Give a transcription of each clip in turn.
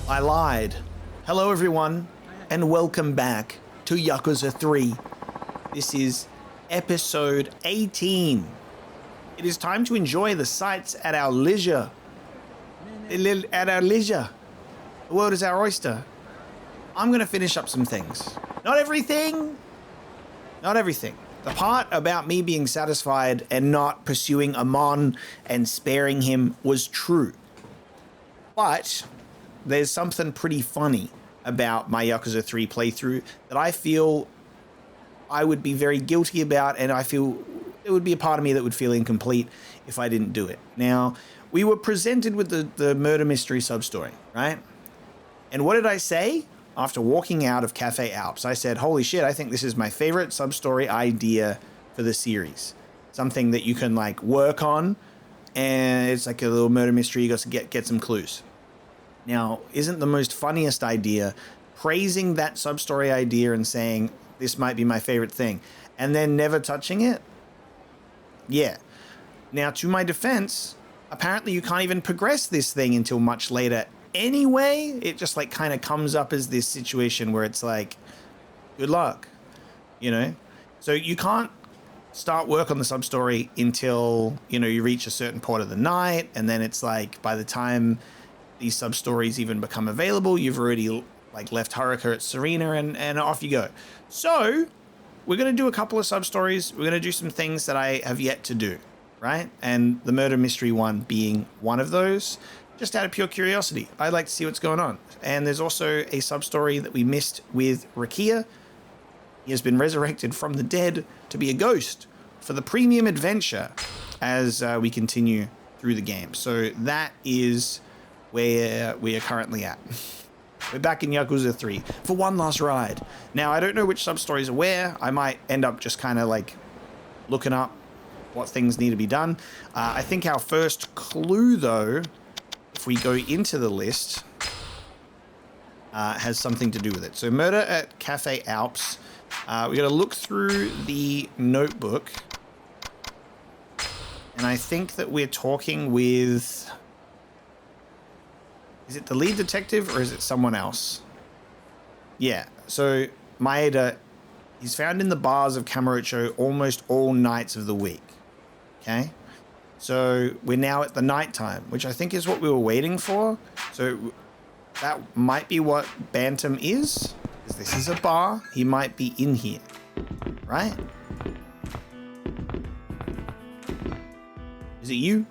I lied. Hello everyone, and welcome back to Yakuza 3. This is episode 18. It is time to enjoy the sights at our leisure. At our leisure. The world is our oyster. I'm gonna finish up some things. Not everything. Not everything. The part about me being satisfied and not pursuing Amon and sparing him was true. But there's something pretty funny about my Yakuza 3 playthrough that I feel I would be very guilty about, and I feel there would be a part of me that would feel incomplete if I didn't do it. Now, we were presented with the murder mystery sub-story, right? And what did I say? After walking out of Cafe Alps, I said, holy shit, I think this is my favorite sub-story idea for the series. Something that you can like work on, and it's like a little murder mystery, you got to get some clues. Now, isn't the most funniest idea praising that sub-story idea and saying, this might be my favorite thing, and then never touching it? Yeah. Now, to my defense, apparently you can't even progress this thing until much later anyway. It just like kind of comes up as this situation where it's like, good luck, you know? So you can't start work on the sub-story until, you know, you reach a certain part of the night, and then it's like by the time these sub-stories even become available, you've already like left Haruka at Serena, and off you go. So we're going to do a couple of sub-stories. We're going to do some things that I have yet to do, right? And the murder mystery one being one of those, just out of pure curiosity. I'd like to see what's going on. And there's also a sub-story that we missed with Rikiya. He has been resurrected from the dead to be a ghost for the premium adventure as we continue through the game. So that is where we are currently at. We're back in Yakuza 3 for one last ride. Now, I don't know which sub-stories are where. I might end up just kind of like looking up what things need to be done. I think our first clue, though, if we go into the list, has something to do with it. So murder at Cafe Alps. We got to look through the notebook. And I think that we're talking with... Is it the lead detective or is it someone else? Yeah, so Maeda, he's found in the bars of Kamurocho almost all nights of the week. Okay? So we're now at the nighttime, which I think is what we were waiting for. So that might be what Bantam is. Because this is a bar. He might be in here. Right? Is it you?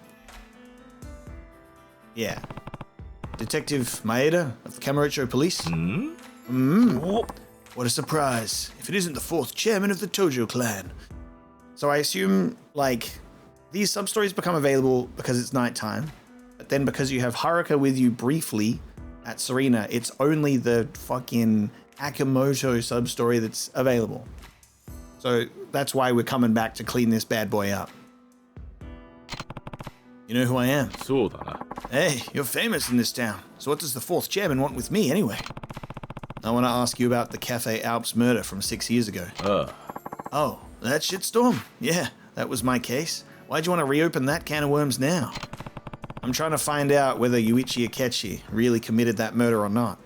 Yeah. Detective Maeda of the Kamurocho Police? What a surprise. If it isn't the fourth chairman of the Tojo clan. So I assume, like, these sub-stories become available because it's nighttime, but then because you have Haruka with you briefly at Serena, it's only the fucking Akamoto sub-story that's available. So that's why we're coming back to clean this bad boy up. You know who I am? Hey, you're famous in this town. So what does the fourth chairman want with me anyway? I want to ask you about the Cafe Alps murder from 6 years ago. Oh, that shitstorm? Yeah, that was my case. Why'd you want to reopen that can of worms now? I'm trying to find out whether Yuichi Akechi really committed that murder or not.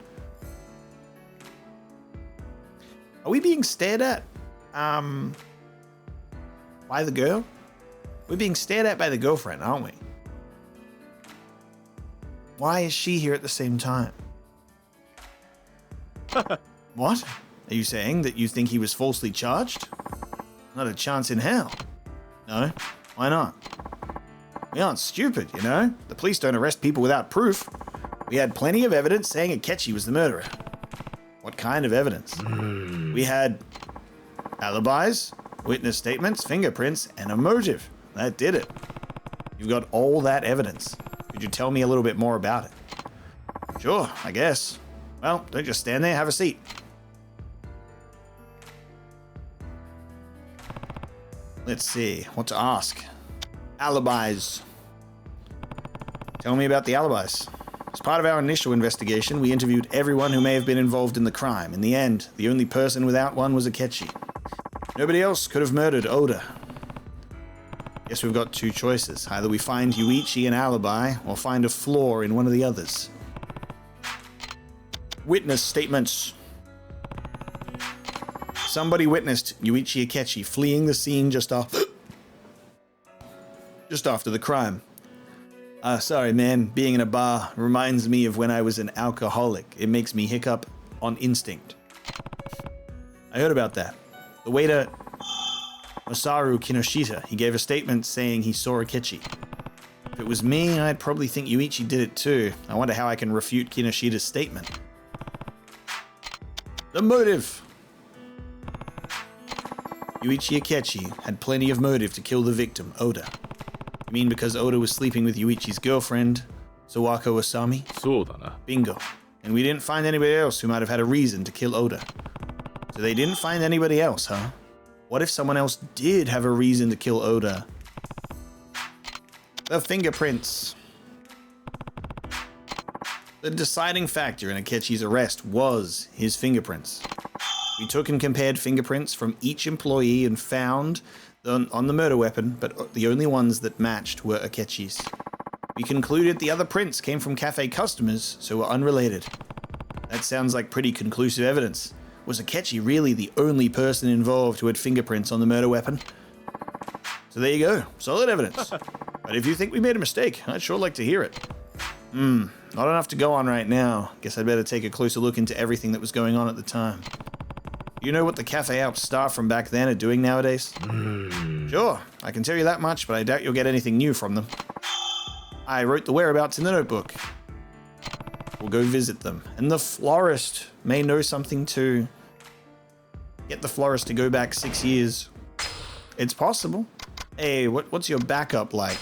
Are we being stared at? By the girl? We're being stared at by the girlfriend, aren't we? Why is she here at the same time? What? Are you saying that you think he was falsely charged? Not a chance in hell. No? Why not? We aren't stupid, you know? The police don't arrest people without proof. We had plenty of evidence saying Akechi was the murderer. What kind of evidence? We had alibis, witness statements, fingerprints, and a motive. That did it. You've got all that evidence. Could you tell me a little bit more about it? Sure, I guess. Well, don't just stand there, have a seat. Let's see, what to ask. Alibis. Tell me about the alibis. As part of our initial investigation, we interviewed everyone who may have been involved in the crime. In the end, the only person without one was Akechi. Nobody else could have murdered Oda. Guess we've got two choices. Either we find Yuichi an alibi, or find a flaw in one of the others. Witness statements. Somebody witnessed Yuichi Akechi fleeing the scene just after the crime. Sorry, man. Being in a bar reminds me of when I was an alcoholic. It makes me hiccup on instinct. I heard about that. The waiter, Masaru Kinoshita, he gave a statement saying he saw Akechi. If it was me, I'd probably think Yuichi did it too. I wonder how I can refute Kinoshita's statement. The motive. Yuichi Akechi had plenty of motive to kill the victim, Oda. You mean because Oda was sleeping with Yuichi's girlfriend, Sawako Usami? Bingo. And we didn't find anybody else who might have had a reason to kill Oda. So they didn't find anybody else, huh? What if someone else did have a reason to kill Oda? The fingerprints. The deciding factor in Akechi's arrest was his fingerprints. We took and compared fingerprints from each employee and found them on the murder weapon, but the only ones that matched were Akechi's. We concluded the other prints came from cafe customers, so were unrelated. That sounds like pretty conclusive evidence. Was Akechi really the only person involved who had fingerprints on the murder weapon? So there you go, solid evidence. But if you think we made a mistake, I'd sure like to hear it. Not enough to go on right now. Guess I'd better take a closer look into everything that was going on at the time. You know what the Cafe Alps staff from back then are doing nowadays? Sure, I can tell you that much, but I doubt you'll get anything new from them. I wrote the whereabouts in the notebook. We'll go visit them. And the Florist may know something too. Get the Florist to go back 6 years. It's possible. Hey, what's your backup like?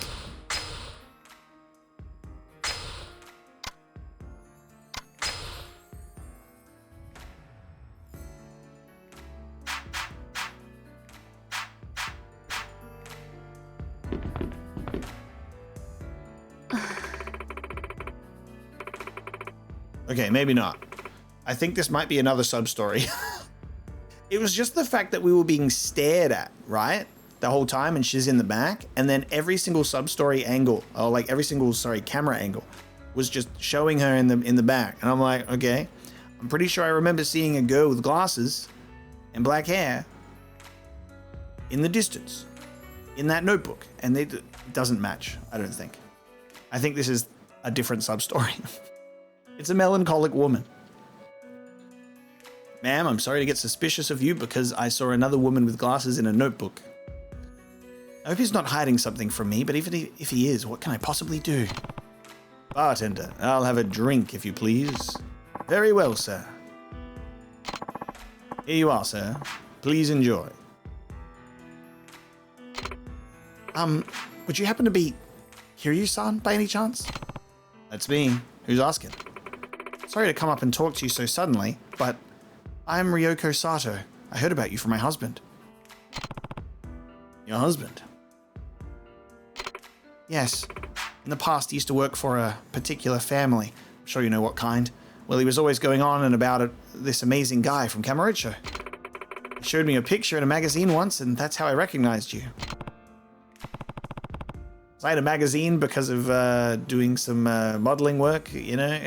Okay, maybe not. I think this might be another sub-story. It was just the fact that we were being stared at, right? The whole time, and she's in the back, and then every single sub-story angle, or like every single, camera angle, was just showing her in the back. And I'm like, okay, I'm pretty sure I remember seeing a girl with glasses and black hair in the distance, in that notebook, and it doesn't match, I don't think. I think this is a different sub-story. It's a melancholic woman. Ma'am, I'm sorry to get suspicious of you because I saw another woman with glasses in a notebook. I hope he's not hiding something from me, but if he is, what can I possibly do? Bartender, I'll have a drink if you please. Very well, sir. Here you are, sir. Please enjoy. Would you happen to be Kiryu-san by any chance? That's me. Who's asking? Sorry to come up and talk to you so suddenly, but I'm Ryoko Sato. I heard about you from my husband. Your husband? Yes. In the past, he used to work for a particular family. I'm sure you know what kind. Well, he was always going on and about this amazing guy from Kamurocho. He showed me a picture in a magazine once, and that's how I recognized you. I had a magazine because of doing some modeling work, you know?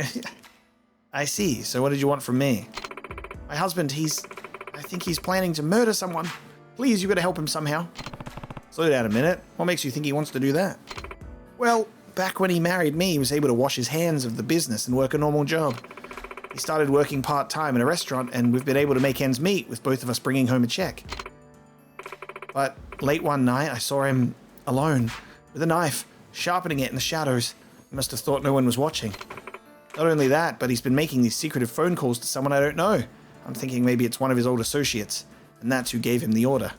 I see. So what did you want from me? My husband, I think he's planning to murder someone. Please, you gotta help him somehow. Slow down a minute. What makes you think he wants to do that? Well, back when he married me, he was able to wash his hands of the business and work a normal job. He started working part-time in a restaurant, and we've been able to make ends meet with both of us bringing home a check. But late one night, I saw him alone, with a knife, sharpening it in the shadows. He must have thought no one was watching. Not only that, but he's been making these secretive phone calls to someone I don't know. I'm thinking maybe it's one of his old associates, and that's who gave him the order.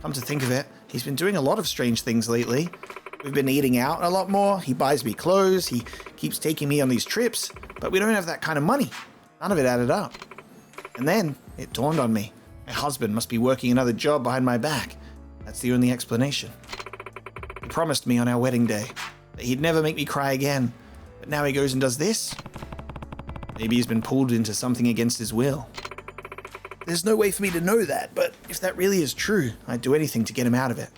Come to think of it, he's been doing a lot of strange things lately. We've been eating out a lot more, he buys me clothes, he keeps taking me on these trips, but we don't have that kind of money. None of it added up. And then, it dawned on me. My husband must be working another job behind my back. That's the only explanation. He promised me on our wedding day that he'd never make me cry again, but now he goes and does this? Maybe he's been pulled into something against his will. There's no way for me to know that, but if that really is true, I'd do anything to get him out of it.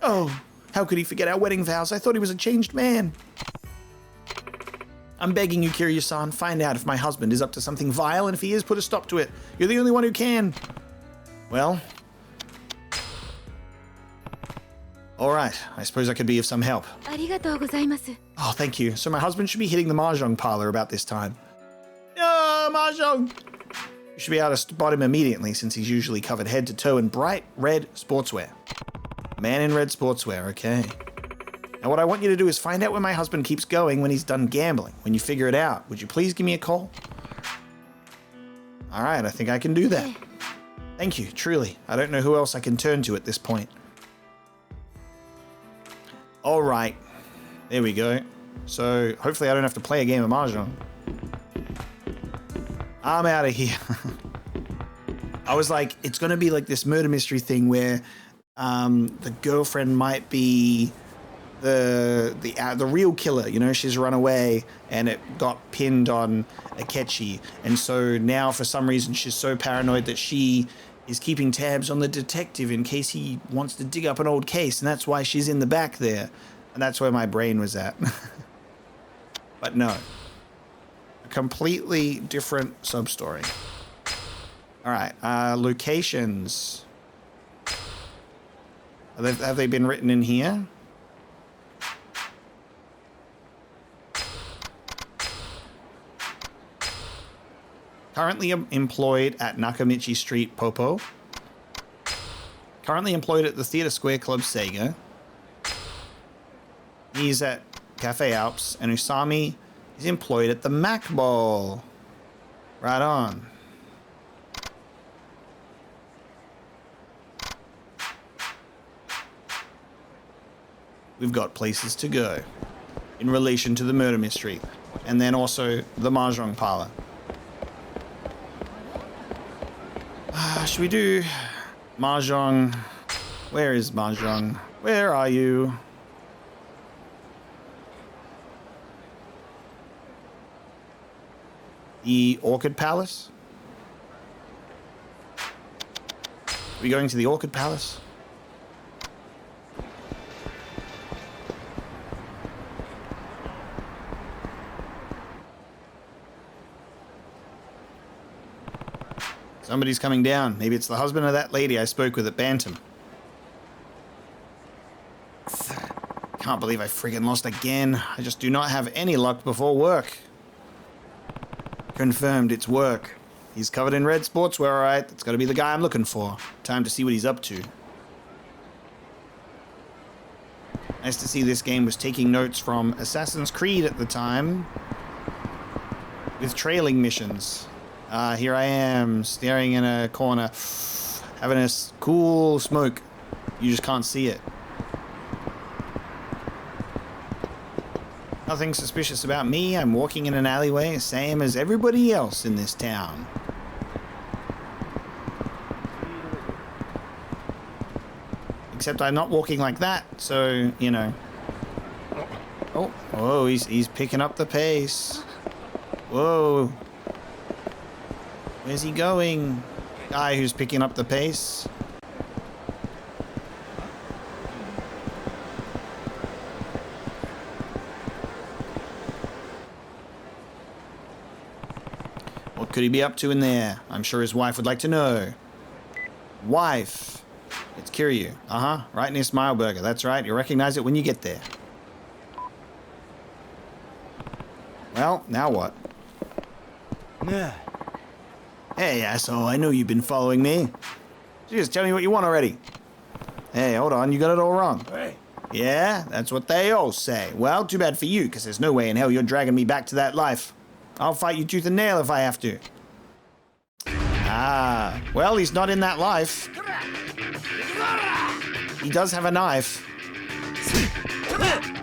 Oh, how could he forget our wedding vows? I thought he was a changed man. I'm begging you, Kiryu-san, find out if my husband is up to something vile, and if he is, put a stop to it. You're the only one who can. Well... Alright, I suppose I could be of some help. Oh, thank you. So my husband should be hitting the mahjong parlor about this time. No, mahjong! You should be able to spot him immediately, since he's usually covered head to toe in bright red sportswear. Man in red sportswear, okay. Now what I want you to do is find out where my husband keeps going when he's done gambling. When you figure it out, would you please give me a call? Alright, I think I can do that. Thank you, truly. I don't know who else I can turn to at this point. Alright, there we go. So, hopefully I don't have to play a game of Mahjong. I'm out of here. I was like, it's gonna be like this murder mystery thing where the girlfriend might be the real killer, you know, she's run away and it got pinned on Akechi, and so now for some reason she's so paranoid that she is keeping tabs on the detective in case he wants to dig up an old case, and that's why she's in the back there. And that's where my brain was at. But no. A completely different sub-story. Alright, locations. Have they been written in here? Currently employed at Nakamichi Street, Popo. Currently employed at the Theatre Square Club, Sega. He's at Cafe Alps. And Usami is employed at the Mac Bowl. Right on. We've got places to go in relation to the murder mystery. And then also the Mahjong parlor. Should we do Mahjong? Where is Mahjong? Where are you? The Orchid Palace? Are we going to the Orchid Palace? Somebody's coming down. Maybe it's the husband of that lady I spoke with at Bantam. Can't believe I friggin' lost again. I just do not have any luck before work. Confirmed, it's work. He's covered in red sportswear, alright. That's gotta be the guy I'm looking for. Time to see what he's up to. Nice to see this game was taking notes from Assassin's Creed at the time. With trailing missions. Here I am, staring in a corner, having a cool smoke. You just can't see it. Nothing suspicious about me. I'm walking in an alleyway, same as everybody else in this town. Except I'm not walking like that, so, you know. Oh, he's picking up the pace. Whoa. Where's he going? Guy who's picking up the pace. What could he be up to in there? I'm sure his wife would like to know. Wife. It's Kiryu. Right near Smile Burger. That's right. You recognize it when you get there. Well, now what? Hey, asshole, I know you've been following me. Just tell me what you want already. Hey, hold on, you got it all wrong. Hey. Yeah, that's what they all say. Well, too bad for you, because there's no way in hell you're dragging me back to that life. I'll fight you tooth and nail if I have to. Ah, well, he's not in that life. He does have a knife.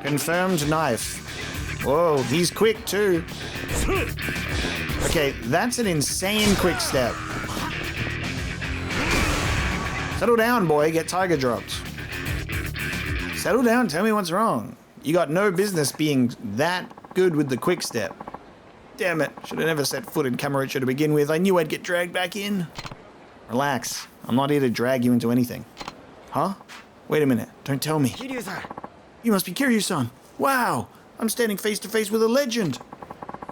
Confirmed knife. Whoa, he's quick too. Okay, that's an insane quick step. Settle down, boy. Get tiger dropped. Settle down. Tell me what's wrong. You got no business being that good with the quick step. Damn it. Should have never set foot in Kamurocho to begin with. I knew I'd get dragged back in. Relax. I'm not here to drag you into anything. Huh? Wait a minute. Don't tell me. Kiryu-san. You must be Kiryu-san. Wow. I'm standing face to face with a legend.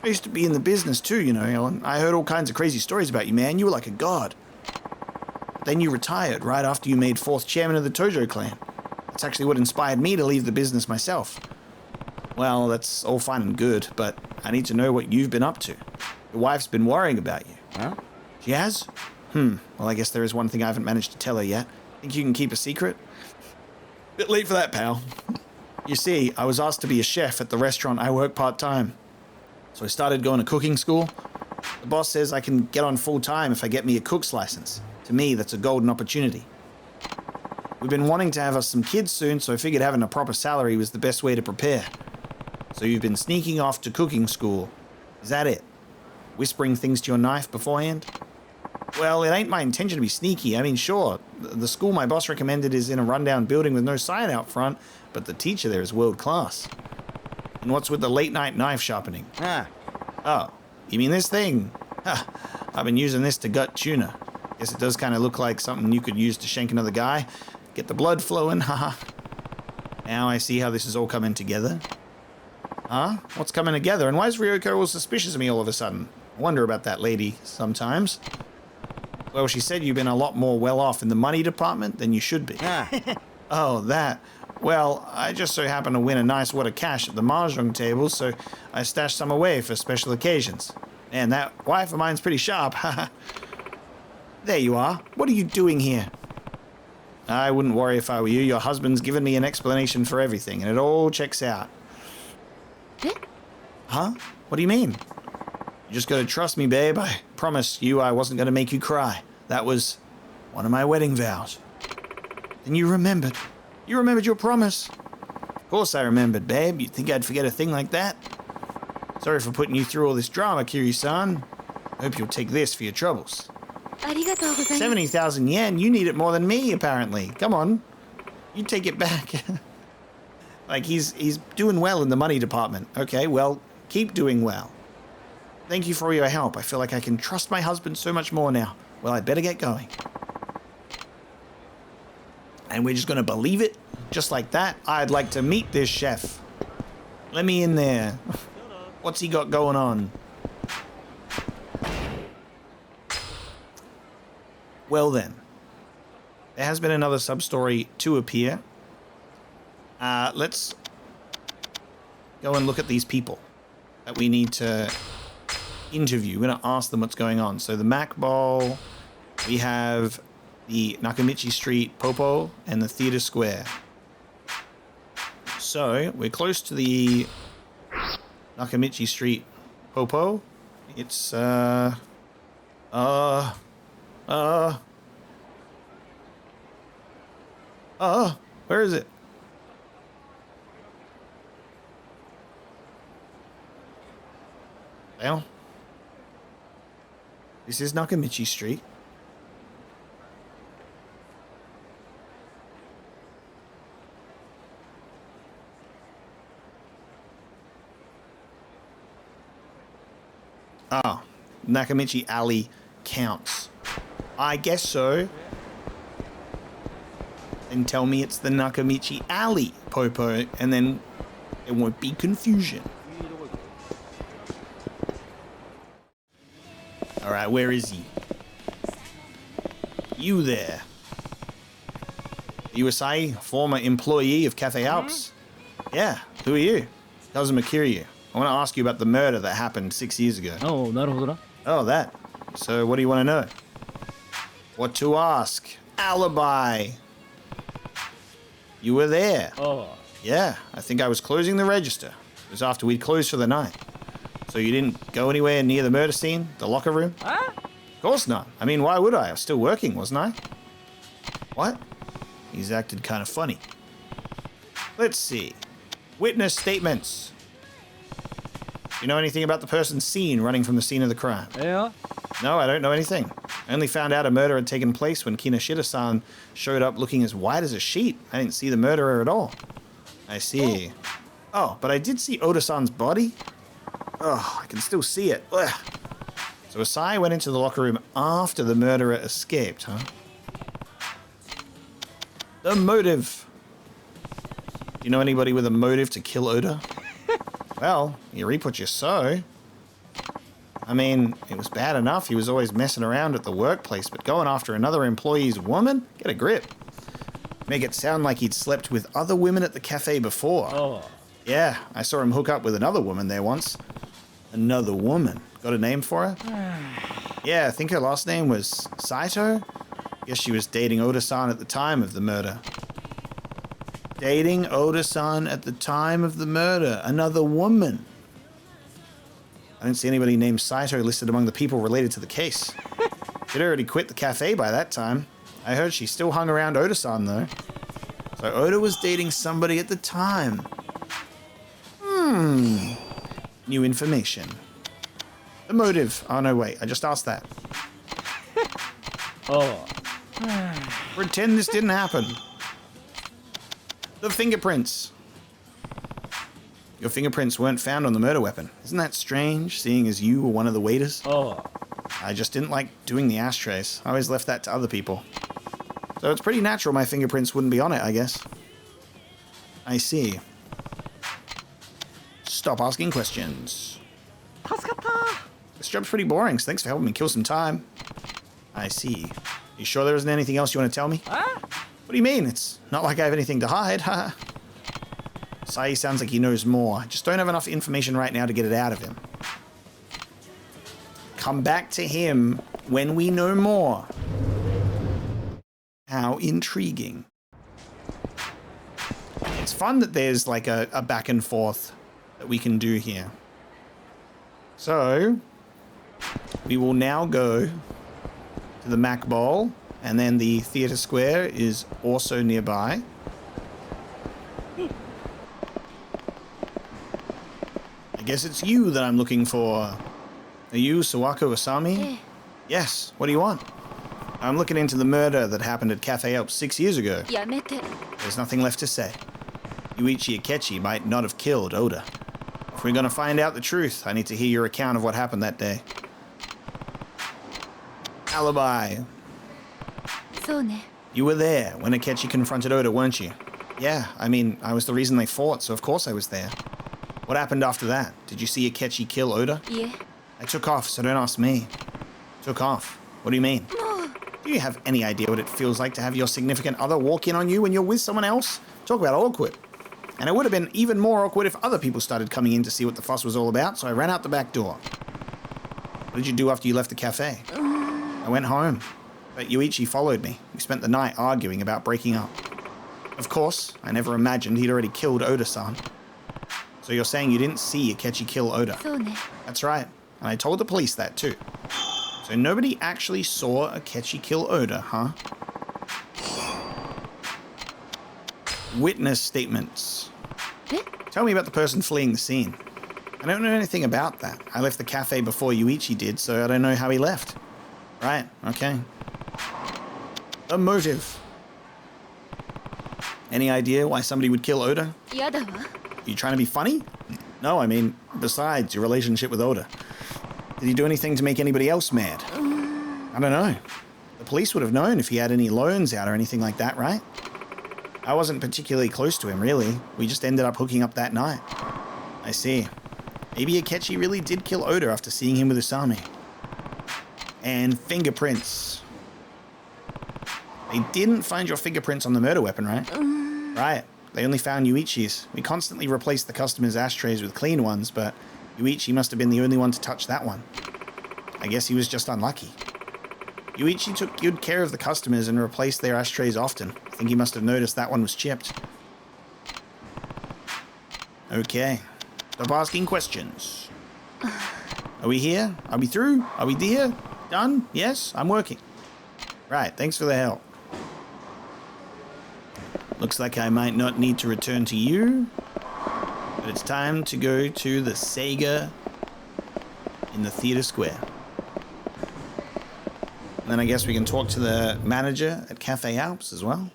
I used to be in the business too, you know, and I heard all kinds of crazy stories about you, man. You were like a god. But then you retired right after you made 4th chairman of the Tojo clan. That's actually what inspired me to leave the business myself. Well, that's all fine and good, but I need to know what you've been up to. Your wife's been worrying about you. Huh? She has? Well, I guess there is one thing I haven't managed to tell her yet. Think you can keep a secret? Bit late for that, pal. You see, I was asked to be a chef at the restaurant I work part-time. So I started going to cooking school. The boss says I can get on full-time if I get me a cook's license. To me, that's a golden opportunity. We've been wanting to have us some kids soon, so I figured having a proper salary was the best way to prepare. So you've been sneaking off to cooking school. Is that it? Whispering things to your knife beforehand? Well, it ain't my intention to be sneaky. I mean, sure, the school my boss recommended is in a rundown building with no sign out front, but the teacher there is world class. And what's with the late night knife sharpening? Oh, you mean this thing? I've been using this to gut tuna. Guess it does kind of look like something you could use to shank another guy. Get the blood flowing, haha. Now I see how this is all coming together. Huh? What's coming together? And why is Ryoko all suspicious of me all of a sudden? I wonder about that lady sometimes. Well, she said you've been a lot more well off in the money department than you should be. Oh, that. Well, I just so happened to win a nice wad of cash at the mahjong table, so I stashed some away for special occasions. And that wife of mine's pretty sharp. There you are. What are you doing here? I wouldn't worry if I were you. Your husband's given me an explanation for everything, and it all checks out. Huh? What do you mean? You just gotta trust me, babe. I promised you I wasn't gonna make you cry. That was one of my wedding vows. And you remembered. You remembered your promise. Of course I remembered, babe. You'd think I'd forget a thing like that? Sorry for putting you through all this drama, Kiryu-san. Hope you'll take this for your troubles. 70,000 yen? You need it more than me, apparently. Come on. You take it back. Like, he's doing well in the money department. Okay, well, keep doing well. Thank you for all your help. I feel like I can trust my husband so much more now. Well, I'd better get going. And we're just going to believe it? Just like that? I'd like to meet this chef. Let me in there. What's he got going on? Well then. There has been another sub-story to appear. Let's go and look at these people that we need to interview. We're going to ask them what's going on. So the Mac Bowl, we have the Nakamichi Street Popo, and the Theatre Square. So we're close to the Nakamichi Street Popo. It's where is it? Well, this is Nakamichi Street. Oh, Nakamichi Alley counts. I guess so. Then tell me it's the Nakamichi Alley, Popo, and then there won't be confusion. Alright, where is he? You there. Usai, former employee of Cafe Alps? Yeah, who are you? Kazuma Kiryu. I want to ask you about the murder that happened 6 years ago. Oh, なるほどな。 Oh, that. So what do you want to know? What to ask? Alibi. You were there. Oh. Yeah, I think I was closing the register. It was after we'd closed for the night. So you didn't go anywhere near the murder scene? The locker room? Huh? Of course not. I mean, why would I? I was still working, wasn't I? What? He's acted kind of funny. Let's see. Witness statements. Do you know anything about the person seen running from the scene of the crime? Yeah. No, I don't know anything. I only found out a murder had taken place when Kinoshita-san showed up looking as white as a sheet. I didn't see the murderer at all. I see. Oh, but I did see Oda-san's body. Oh, I can still see it. Ugh. So Asai went into the locker room after the murderer escaped, huh? The motive. Do you know anybody with a motive to kill Oda? Well, you reap what you sow. I mean, it was bad enough he was always messing around at the workplace, but going after another employee's woman? Get a grip. Make it sound like he'd slept with other women at the cafe before. Oh. Yeah, I saw him hook up with another woman there once. Another woman? Got a name for her? Yeah, I think her last name was Saito. Guess she was dating Oda-san at the time of the murder. Dating Oda-san at the time of the murder. Another woman. I don't see anybody named Saito listed among the people related to the case. She'd already quit the cafe by that time. I heard she still hung around Oda-san, though. So Oda was dating somebody at the time. New information. The motive. Oh, no, wait. I just asked that. Oh. Pretend this didn't happen. The fingerprints. Your fingerprints weren't found on the murder weapon. Isn't that strange, seeing as you were one of the waiters? Oh. I just didn't like doing the ashtrays. I always left that to other people. So it's pretty natural my fingerprints wouldn't be on it, I guess. I see. Stop asking questions. This job's pretty boring, so thanks for helping me kill some time. I see. You sure there isn't anything else you want to tell me? What do you mean? It's not like I have anything to hide. Sai sounds like he knows more. Just don't have enough information right now to get it out of him. Come back to him when we know more. How intriguing. It's fun that there's like a back and forth that we can do here. So, we will now go to the Mac Bowl, and then the Theatre Square is also nearby. I guess it's you that I'm looking for. Are you Sawako Usami? Yes, what do you want? I'm looking into the murder that happened at Cafe Alps 6 years ago. There's nothing left to say. Yuichi Akechi might not have killed Oda. If we're gonna find out the truth, I need to hear your account of what happened that day. Alibi. You were there when Akechi confronted Oda, weren't you? Yeah, I mean, I was the reason they fought, so of course I was there. What happened after that? Did you see Akechi kill Oda? Yeah. I took off, so don't ask me. Took off? What do you mean? Do you have any idea what it feels like to have your significant other walk in on you when you're with someone else? Talk about awkward. And it would have been even more awkward if other people started coming in to see what the fuss was all about, so I ran out the back door. What did you do after you left the cafe? I went home, but Yuichi followed me. We spent the night arguing about breaking up. Of course, I never imagined he'd already killed Oda-san. So you're saying you didn't see Akechi kill Oda? That's right, and I told the police that too. So nobody actually saw Akechi kill Oda, huh? Witness statements. Tell me about the person fleeing the scene. I don't know anything about that. I left the cafe before Yuichi did, so I don't know how he left. Right, okay. The motive. Any idea why somebody would kill Oda? You trying to be funny? No, I mean, besides your relationship with Oda. Did he do anything to make anybody else mad? I don't know. The police would have known if he had any loans out or anything like that, right? I wasn't particularly close to him, really. We just ended up hooking up that night. I see. Maybe Akechi really did kill Oda after seeing him with Usami. And fingerprints. They didn't find your fingerprints on the murder weapon, right? Right. They only found Yuichi's. We constantly replaced the customers' ashtrays with clean ones, but Yuichi must have been the only one to touch that one. I guess he was just unlucky. Yuichi took good care of the customers and replaced their ashtrays often. I think he must have noticed that one was chipped. Okay. Stop asking questions. Are we here? Are we through? Are we here? Done? Yes? I'm working. Right, thanks for the help. Looks like I might not need to return to you, but it's time to go to the Sega in the Theatre Square. And then I guess we can talk to the manager at Cafe Alps as well.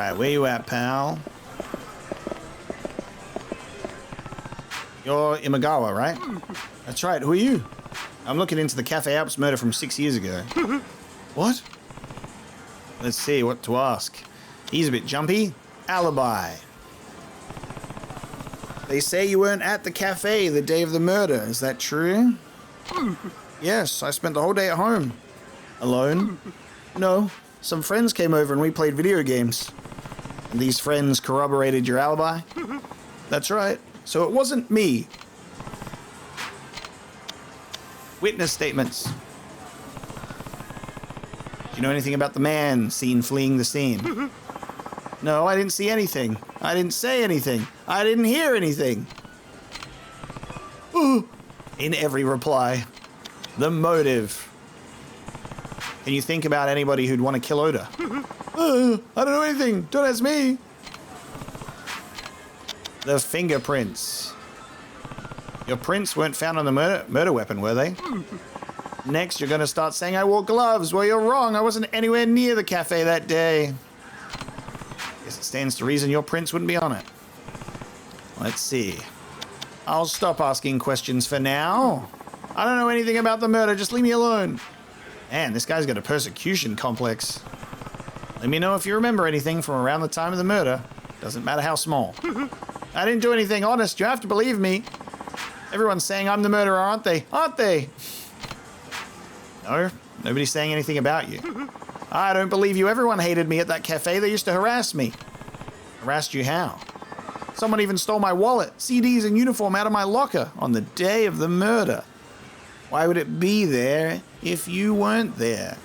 Alright, where you at, pal? You're Imagawa, right? That's right, who are you? I'm looking into the Cafe Alps murder from 6 years ago. What? Let's see what to ask. He's a bit jumpy. Alibi. They say you weren't at the cafe the day of the murder. Is that true? Yes, I spent the whole day at home. Alone? No, some friends came over and we played video games. And these friends corroborated your alibi? That's right. So it wasn't me. Witness statements. Do you know anything about the man seen fleeing the scene? No, I didn't see anything. I didn't say anything. I didn't hear anything. Ooh. In every reply. The motive. Can you think about anybody who'd want to kill Oda? I don't know anything. Don't ask me. The fingerprints. Your prints weren't found on the murder weapon, were they? Next, you're going to start saying I wore gloves. Well, you're wrong. I wasn't anywhere near the cafe that day. Guess it stands to reason your prints wouldn't be on it. Let's see. I'll stop asking questions for now. I don't know anything about the murder. Just leave me alone. Man, this guy's got a persecution complex. Let me know if you remember anything from around the time of the murder. Doesn't matter how small. I didn't do anything, honest. You have to believe me. Everyone's saying I'm the murderer, aren't they? Aren't they? No, nobody's saying anything about you. I don't believe you. Everyone hated me at that cafe. They used to harass me. Harassed you how? Someone even stole my wallet, CDs, and uniform out of my locker on the day of the murder. Why would it be there if you weren't there?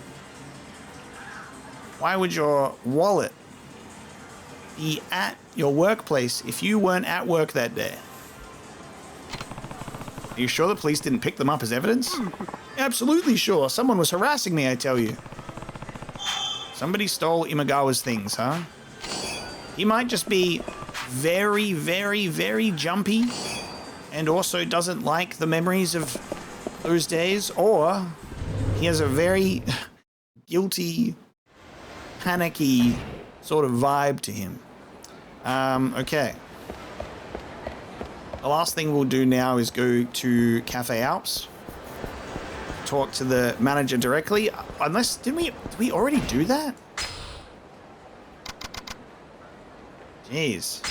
Why would your wallet be at your workplace if you weren't at work that day? Are you sure the police didn't pick them up as evidence? Absolutely sure. Someone was harassing me, I tell you. Somebody stole Imagawa's things, huh? He might just be very, very, very jumpy and also doesn't like the memories of those days, or he has a very guilty, panicky sort of vibe to him. Okay. The last thing we'll do now is go to Cafe Alps. Talk to the manager directly. Unless, did we already do that? Jeez.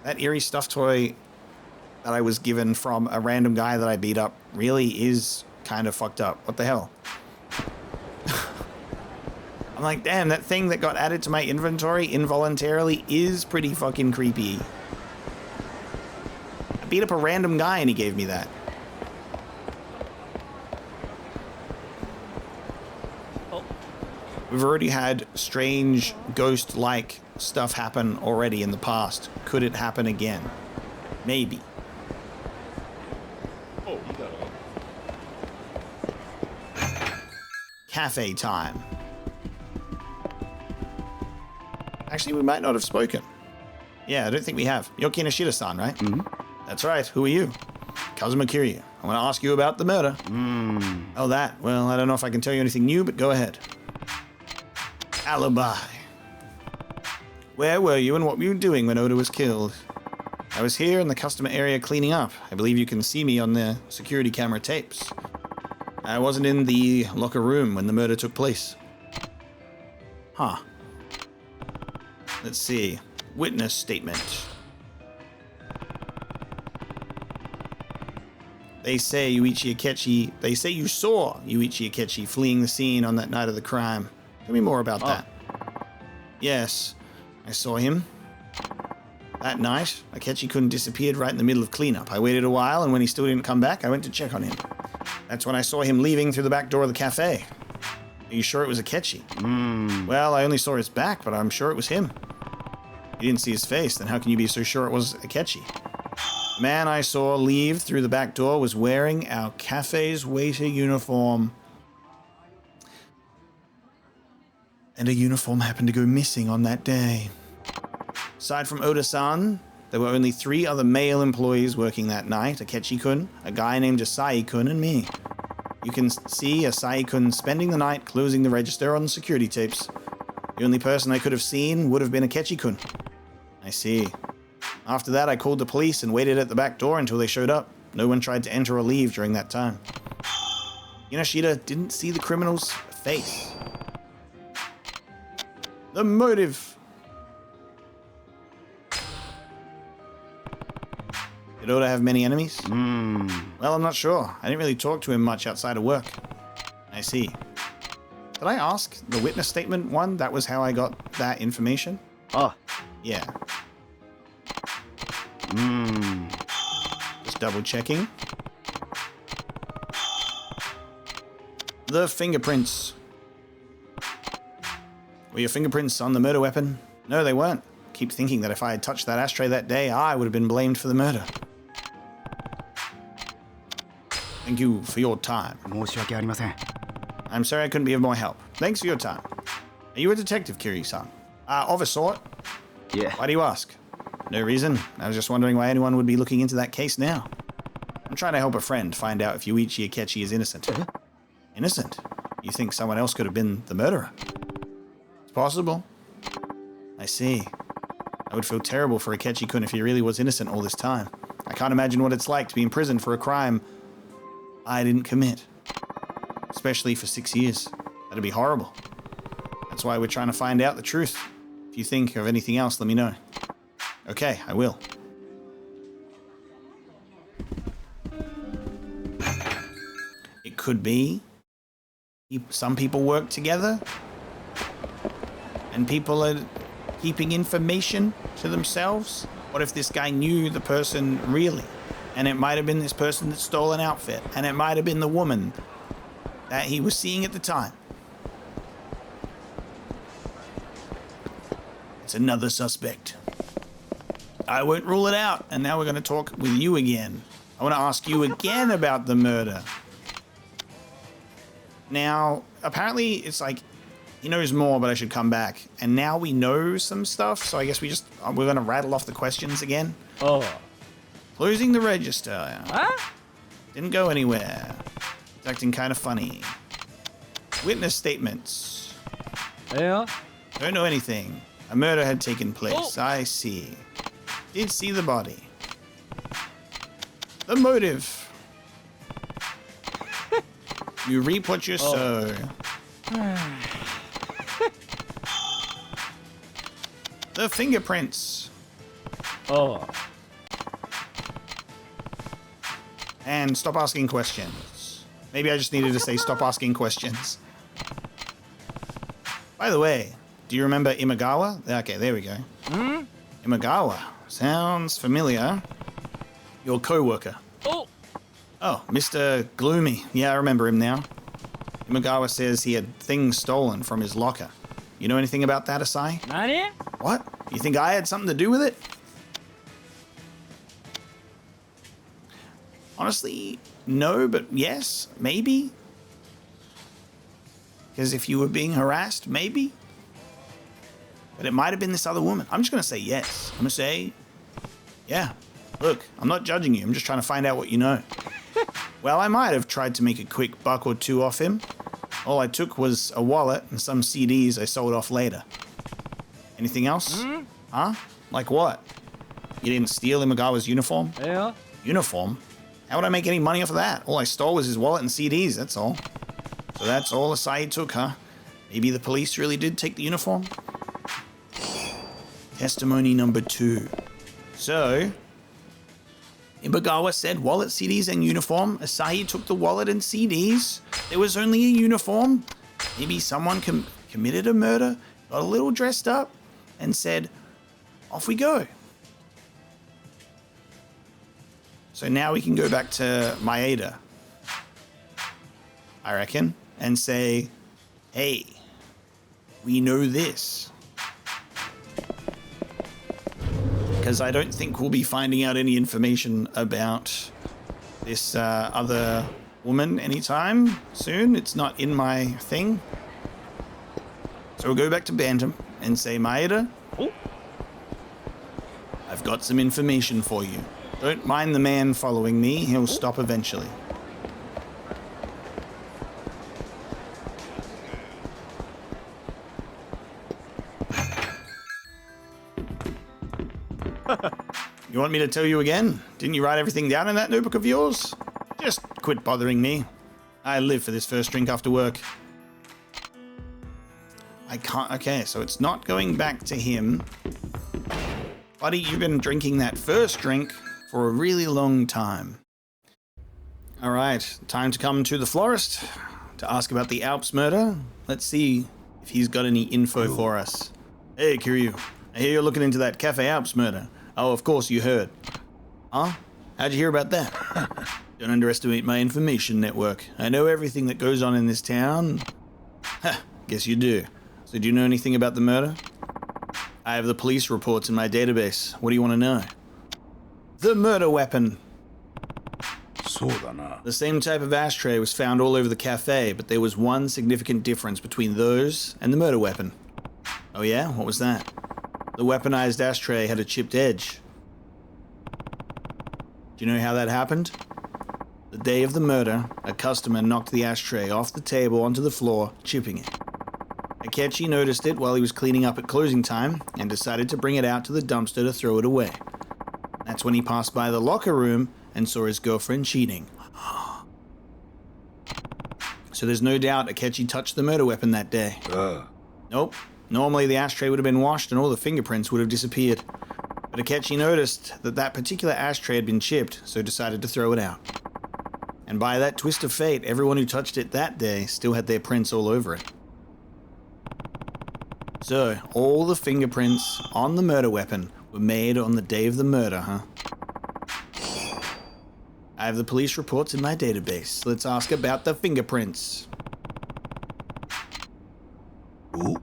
That eerie stuffed toy that I was given from a random guy that I beat up really is kind of fucked up. What the hell? I'm like, damn, that thing that got added to my inventory involuntarily is pretty fucking creepy. I beat up a random guy and he gave me that. We've already had strange ghost-like stuff happen already in the past. Could it happen again? Maybe. Oh, you got it. Cafe time. Actually, we might not have spoken. Yeah, I don't think we have. You're Kinoshita-san, right? Mm-hmm. That's right. Who are you? Kazuma Kiryu. I want to ask you about the murder. Oh, that. Well, I don't know if I can tell you anything new, but go ahead. Alibi. Where were you and what were you doing when Oda was killed? I was here in the customer area cleaning up. I believe you can see me on the security camera tapes. I wasn't in the locker room when the murder took place. Huh. Let's see. Witness statement. They say you saw Yuichi Akechi fleeing the scene on that night of the crime. Tell me more about that. Yes, I saw him. That night, Akechi-kun disappeared right in the middle of cleanup. I waited a while, and when he still didn't come back, I went to check on him. That's when I saw him leaving through the back door of the cafe. Are you sure it was Akechi? Well, I only saw his back, but I'm sure it was him. You didn't see his face, then how can you be so sure it was Akechi? The man I saw leave through the back door was wearing our cafe's waiter uniform. And a uniform happened to go missing on that day. Aside from Oda-san, there were only 3 other male employees working that night, Akechi-kun, a guy named Asai-kun, and me. You can see Asai-kun spending the night closing the register on the security tapes. The only person I could have seen would have been Akechi-kun. I see. After that, I called the police and waited at the back door until they showed up. No one tried to enter or leave during that time. Kinoshita didn't see the criminal's face. The motive. Did Oda have many enemies? Well, I'm not sure. I didn't really talk to him much outside of work. I see. Did I ask the witness statement one? That was how I got that information? Oh. Yeah. Just double checking. The fingerprints. Were your fingerprints on the murder weapon? No, they weren't. Keep thinking that if I had touched that ashtray that day, I would have been blamed for the murder. Thank you for your time. 申し訳ありません. I'm sorry I couldn't be of more help. Thanks for your time. Are you a detective, Kiryu-san? Of a sort. Yeah. Why do you ask? No reason. I was just wondering why anyone would be looking into that case now. I'm trying to help a friend find out if Yuichi Akechi is innocent. Innocent? You think someone else could have been the murderer? It's possible. I see. I would feel terrible for Akechi-kun if he really was innocent all this time. I can't imagine what it's like to be in prison for a crime I didn't commit. Especially for 6 years. That'd be horrible. That's why we're trying to find out the truth. If you think of anything else, let me know. Okay, I will. It could be some people work together and people are keeping information to themselves. What if this guy knew the person really? And it might have been this person that stole an outfit, and it might have been the woman that he was seeing at the time. It's another suspect. I won't rule it out. And now we're going to talk with you again. I want to ask you again about the murder. Now, apparently it's like he knows more, but I should come back. And now we know some stuff, so I guess we're going to rattle off the questions again. Oh. Closing the register. Huh? Didn't go anywhere. It's acting kind of funny. Witness statements. Yeah. Don't know anything. A murder had taken place. I see. Did see the body. The motive. You reap what you sow. The fingerprints. Oh. And stop asking questions. Maybe I just needed to say stop asking questions. By the way, do you remember Imagawa? Okay, there we go. Imagawa. Sounds familiar. Your co-worker. Oh, Mr. Gloomy. Yeah, I remember him now. Imagawa says he had things stolen from his locker. You know anything about that, Asai? Nani? What? You think I had something to do with it? Honestly, no, but yes, maybe. Because if you were being harassed, maybe. But it might have been this other woman. I'm just going to say yes. I'm going to say, yeah. Look, I'm not judging you. I'm just trying to find out what you know. Well, I might have tried to make a quick buck or two off him. All I took was a wallet and some CDs I sold off later. Anything else? Huh? Like what? You didn't steal Imagawa's uniform? Yeah. Uniform? How would I make any money off of that? All I stole was his wallet and CDs, that's all. So that's all Asai took, huh? Maybe the police really did take the uniform? Testimony number 2. So, Imagawa said wallet, CDs, and uniform. Asahi took the wallet and CDs. There was only a uniform. Maybe someone committed a murder, got a little dressed up, and said, off we go. So now we can go back to Maeda, I reckon, and say, hey, we know this. Because I don't think we'll be finding out any information about this other woman anytime soon. It's not in my thing. So we'll go back to Bantam and say, Maeda, I've got some information for you. Don't mind the man following me. He'll stop eventually. You want me to tell you again? Didn't you write everything down in that notebook of yours? Just quit bothering me. I live for this first drink after work. I can't... Okay, so it's not going back to him. Buddy, you've been drinking that first drink for a really long time. Alright, time to come to the Florist to ask about the Alps murder. Let's see if he's got any info for us. Hey, Kiryu. I hear you're looking into that Cafe Alps murder. Oh, of course you heard. Huh? How'd you hear about that? Don't underestimate my information network. I know everything that goes on in this town. Ha, guess you do. So do you know anything about the murder? I have the police reports in my database. What do you want to know? The murder weapon. The same type of ashtray was found all over the cafe, but there was one significant difference between those and the murder weapon. Oh yeah? What was that? The weaponized ashtray had a chipped edge. Do you know how that happened? The day of the murder, a customer knocked the ashtray off the table onto the floor, chipping it. Akechi noticed it while he was cleaning up at closing time and decided to bring it out to the dumpster to throw it away. That's when he passed by the locker room and saw his girlfriend cheating. So there's no doubt Akechi touched the murder weapon that day. Nope. Normally the ashtray would have been washed and all the fingerprints would have disappeared. But Akechi noticed that that particular ashtray had been chipped, so decided to throw it out. And by that twist of fate, everyone who touched it that day still had their prints all over it. So, all the fingerprints on the murder weapon were made on the day of the murder, huh? I have the police reports in my database. Let's ask about the fingerprints. Ooh.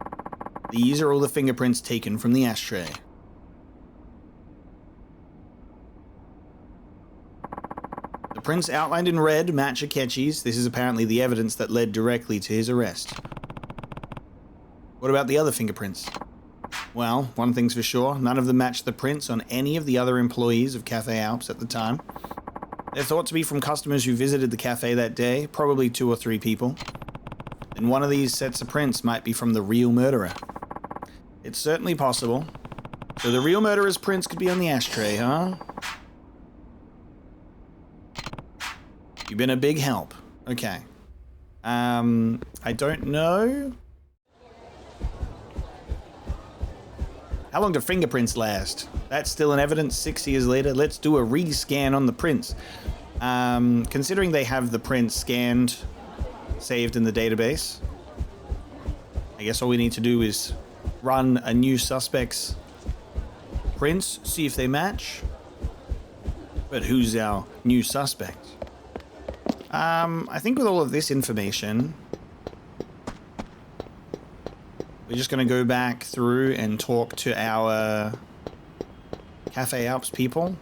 These are all the fingerprints taken from the ashtray. The prints outlined in red match Akechi's. This is apparently the evidence that led directly to his arrest. What about the other fingerprints? Well, one thing's for sure, none of them match the prints on any of the other employees of Cafe Alps at the time. They're thought to be from customers who visited the cafe that day, probably 2 or 3 people. And one of these sets of prints might be from the real murderer. It's certainly possible. So the real murderer's prints could be on the ashtray, huh? You've been a big help. Okay. I don't know. How long do fingerprints last? That's still in evidence 6 years later. Let's do a rescan on the prints. Considering they have the prints scanned, saved in the database, I guess all we need to do is run a new suspect's prints, see if they match. But who's our new suspect? I think with all of this information, we're just going to go back through and talk to our Cafe Alps people.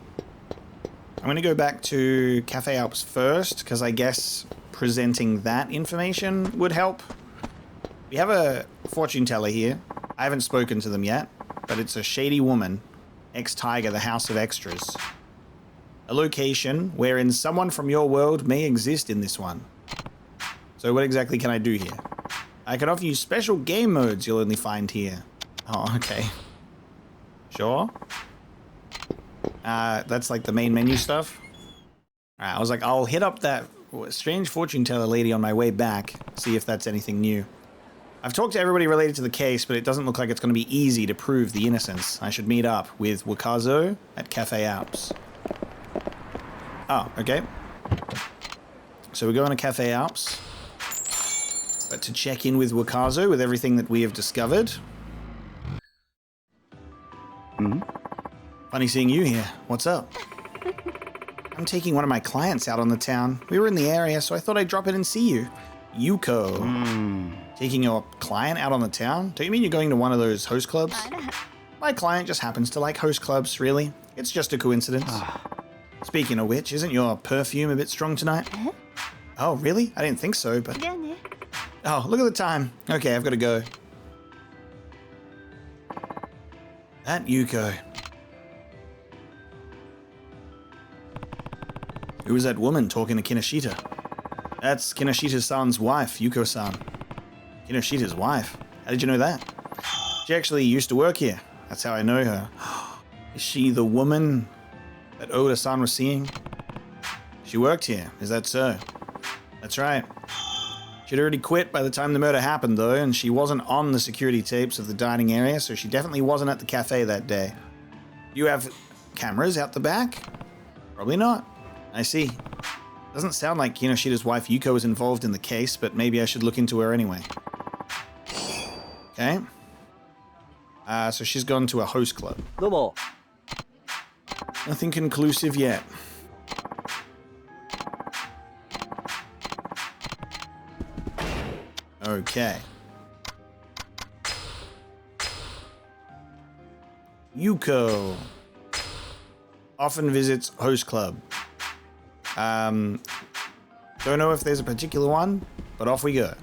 I'm going to go back to Cafe Alps first, because I guess presenting that information would help. We have a fortune teller here. I haven't spoken to them yet, but it's a shady woman, ex-Tiger, the House of Extras. A location wherein someone from your world may exist in this one. So what exactly can I do here? I can offer you special game modes you'll only find here. Oh, okay. Sure. That's like the main menu stuff. Alright, I was like, I'll hit up that strange fortune teller lady on my way back, see if that's anything new. I've talked to everybody related to the case, but it doesn't look like it's going to be easy to prove the innocence. I should meet up with Wakazo at Cafe Alps. Oh, okay. So we're going to Cafe Alps. But to check in with Wakazo with everything that we have discovered. Funny seeing you here. What's up? I'm taking one of my clients out on the town. We were in the area, so I thought I'd drop in and see you. Yuko. Taking your client out on the town? Don't you mean you're going to one of those host clubs? My client just happens to like host clubs, really. It's just a coincidence. Speaking of which, isn't your perfume a bit strong tonight? Oh, really? I didn't think so, but... Oh, look at the time. Okay, I've got to go. That Yuko. Who was that woman talking to Kinoshita? That's Kinoshita-san's wife, Yuko-san. Kinoshita's wife? How did you know that? She actually used to work here. That's how I know her. Is she the woman that Oda-san was seeing? She worked here, is that so? That's right. She'd already quit by the time the murder happened, though, and she wasn't on the security tapes of the dining area, so she definitely wasn't at the cafe that day. You have cameras out the back? Probably not. I see. Doesn't sound like Kinoshita's wife Yuko is involved in the case, but maybe I should look into her anyway. Okay. So she's gone to a host club. Domo. Nothing conclusive yet. Okay. Yuko often visits host club. Don't know if there's a particular one, but off we go.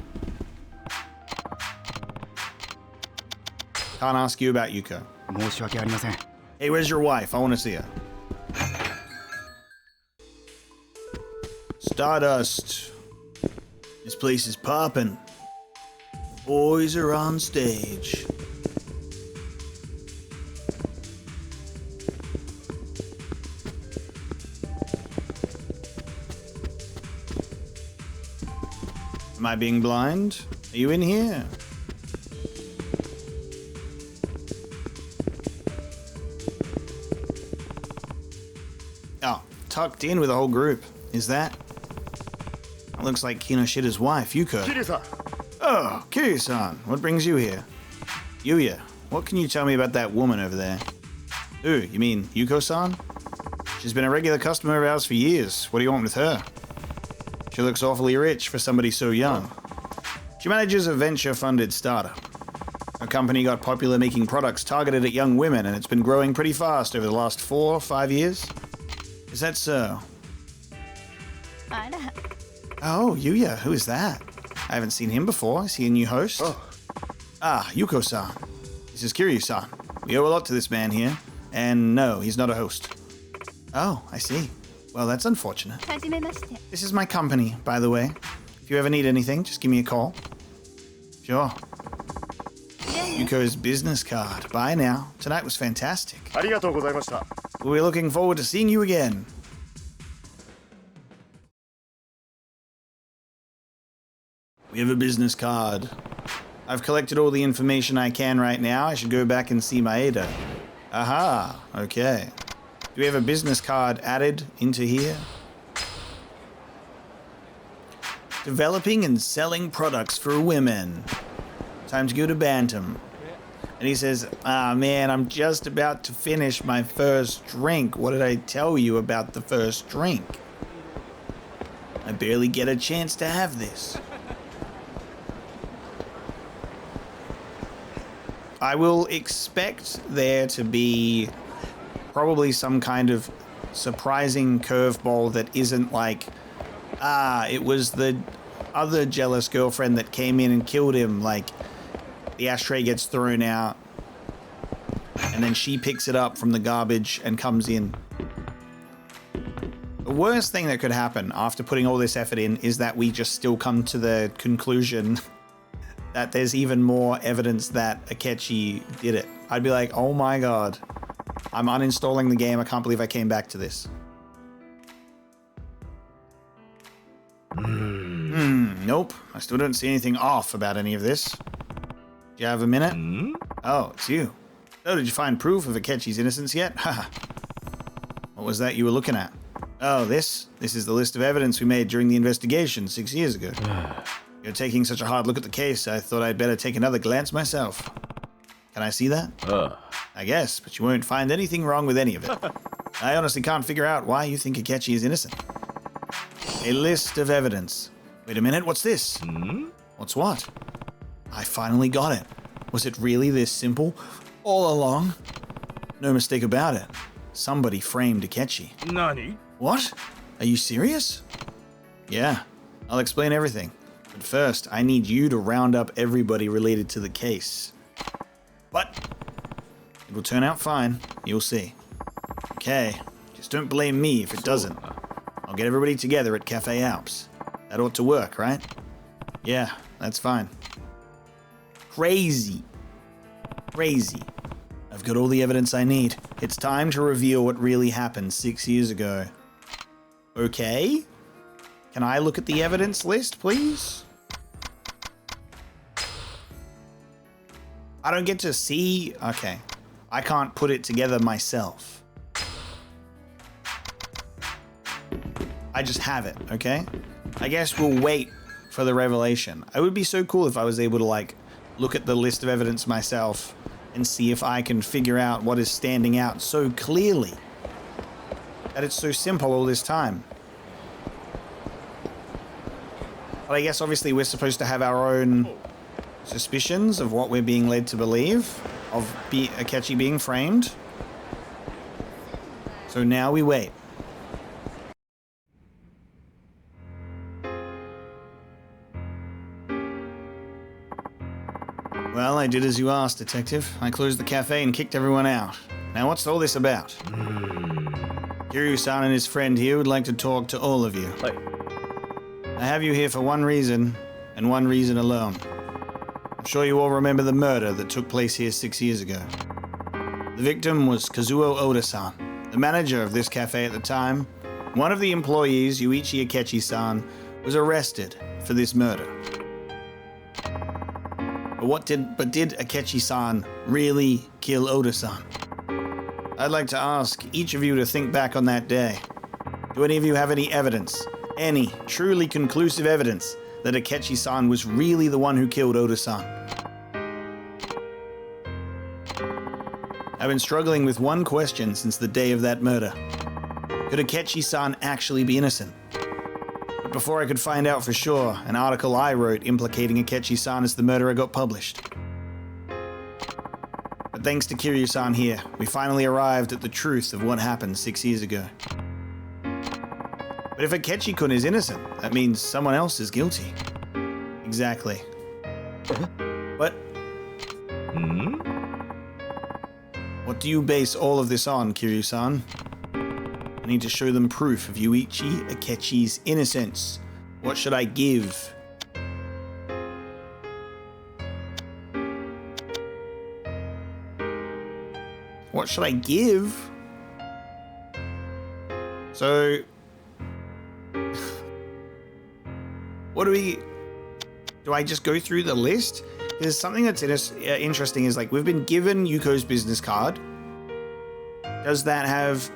Can't ask you about Yuko. 申し訳ありません。 Hey, where's your wife? I want to see her. Stardust. This place is poppin'. Boys are on stage. Am I being blind? Are you in here? Oh, tucked in with the whole group. Is that? That looks like Kinoshita's wife, Yuko. Kiryu-san. Oh, Kiryu-san, what brings you here? Yuya, what can you tell me about that woman over there? Ooh, you mean Yuko-san? She's been a regular customer of ours for years. What do you want with her? She looks awfully rich for somebody so young. She manages a venture-funded startup. Her company got popular making products targeted at young women, and it's been growing pretty fast over the last 4 or 5 years. Is that so? Oh, Yuya, who is that? I haven't seen him before. Is he a new host? Oh. Ah, Yuko-san. This is Kiryu-san. We owe a lot to this man here. And no, he's not a host. Oh, I see. Well, that's unfortunate. This is my company, by the way. If you ever need anything, just give me a call. Sure. Yuko's business card. Bye now. Tonight was fantastic. ありがとうございました。 We're looking forward to seeing you again. We have a business card. I've collected all the information I can right now. I should go back and see Maeda. Aha, okay. Do we have a business card added into here? Developing and selling products for women. Time to go to Bantam. And he says, ah man, I'm just about to finish my first drink. What did I tell you about the first drink? I barely get a chance to have this. I will expect there to be probably some kind of surprising curveball that isn't like, it was the other jealous girlfriend that came in and killed him, like the ashtray gets thrown out and then she picks it up from the garbage and comes in. The worst thing that could happen after putting all this effort in is that we just still come to the conclusion that there's even more evidence that Akechi did it. I'd be like, oh my god, I'm uninstalling the game. I can't believe I came back to this. Nope. I still don't see anything off about any of this. Do you have a minute? Oh, it's you. Oh, did you find proof of Akechi's innocence yet? Haha. What was that you were looking at? Oh, this? This is the list of evidence we made during the investigation 6 years ago. You're taking such a hard look at the case, I thought I'd better take another glance myself. Can I see that? I guess, but you won't find anything wrong with any of it. I honestly can't figure out why you think Akechi is innocent. A list of evidence. Wait a minute, what's this? What's what? I finally got it. Was it really this simple? All along? No mistake about it. Somebody framed Akechi. Nani? What? Are you serious? Yeah, I'll explain everything. But first, I need you to round up everybody related to the case. But it will turn out fine. You'll see. Okay, just don't blame me if it doesn't. I'll get everybody together at Cafe Alps. That ought to work, right? Yeah, that's fine. Crazy. Crazy. I've got all the evidence I need. It's time to reveal what really happened 6 years ago. Okay. Can I look at the evidence list, please? I don't get to see... Okay. I can't put it together myself. I just have it, okay? I guess we'll wait for the revelation. It would be so cool if I was able to, like, look at the list of evidence myself and see if I can figure out what is standing out so clearly. That it's so simple all this time. But I guess obviously we're supposed to have our own suspicions of what we're being led to believe, of Akechi being framed. So now we wait. Well, I did as you asked, Detective. I closed the cafe and kicked everyone out. Now what's all this about? Kiryu-san and his friend here would like to talk to all of you. I have you here for one reason, and one reason alone. I'm sure you all remember the murder that took place here 6 years ago. The victim was Kazuo Oda-san, the manager of this cafe at the time. One of the employees, Yuichi Akechi-san, was arrested for this murder. But did Akechi-san really kill Oda-san? I'd like to ask each of you to think back on that day. Do any of you have any evidence, any truly conclusive evidence, that Akechi-san was really the one who killed Oda-san? I've been struggling with one question since the day of that murder. Could Akechi-san actually be innocent? But before I could find out for sure, an article I wrote implicating Akechi-san as the murderer got published. But thanks to Kiryu-san here, we finally arrived at the truth of what happened 6 years ago. But if Akechi-kun is innocent, that means someone else is guilty. Exactly. What? What do you base all of this on, Kiryu-san? I need to show them proof of Yuichi Akechi's innocence. What should I give? What should I give? So... what do we... Do I just go through the list? There's something that's interesting is, like, we've been given Yuko's business card. Does that have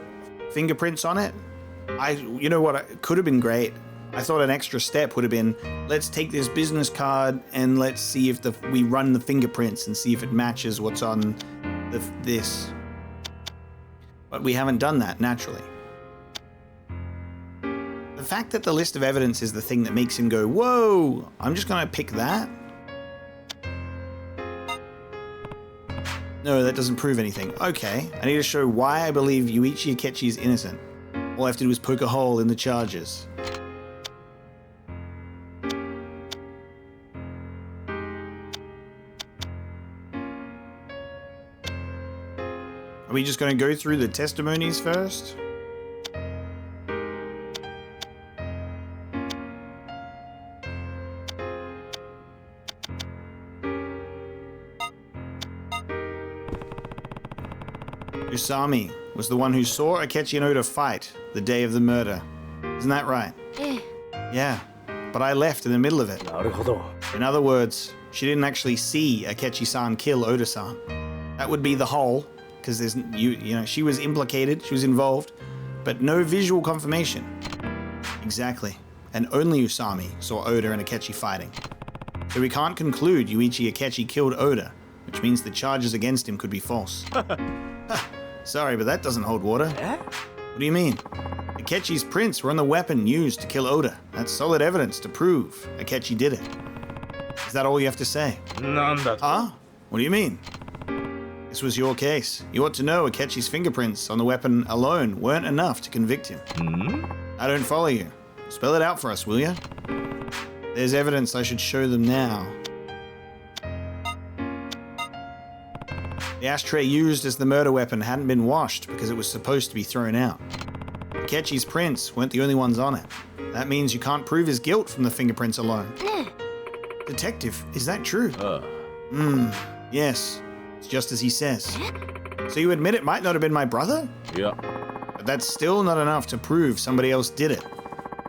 fingerprints on it? You know what, it could have been great. I thought an extra step would have been, let's take this business card and let's see if we run the fingerprints and see if it matches what's on this. But we haven't done that, naturally. The fact that the list of evidence is the thing that makes him go, whoa, I'm just gonna pick that? No, that doesn't prove anything. Okay, I need to show why I believe Yuichi Akechi is innocent. All I have to do is poke a hole in the charges. Are we just going to go through the testimonies first? Usami was the one who saw Akechi and Oda fight the day of the murder. Isn't that right? Yeah, but I left in the middle of it. In other words, she didn't actually see Akechi-san kill Oda-san. That would be the whole, because there's you know, she was implicated, she was involved, but no visual confirmation. Exactly. And only Usami saw Oda and Akechi fighting. So we can't conclude Yuichi Akechi killed Oda, which means the charges against him could be false. Sorry, but that doesn't hold water. What do you mean? Akechi's prints were on the weapon used to kill Oda. That's solid evidence to prove Akechi did it. Is that all you have to say? Huh? What do you mean? This was your case. You ought to know Akechi's fingerprints on the weapon alone weren't enough to convict him. I don't follow you. Spell it out for us, will you? There's evidence I should show them now. The ashtray used as the murder weapon hadn't been washed because it was supposed to be thrown out. Akechi's prints weren't the only ones on it. That means you can't prove his guilt from the fingerprints alone. Detective, is that true? Yes. It's just as he says. So you admit it might not have been my brother? Yeah. But that's still not enough to prove somebody else did it.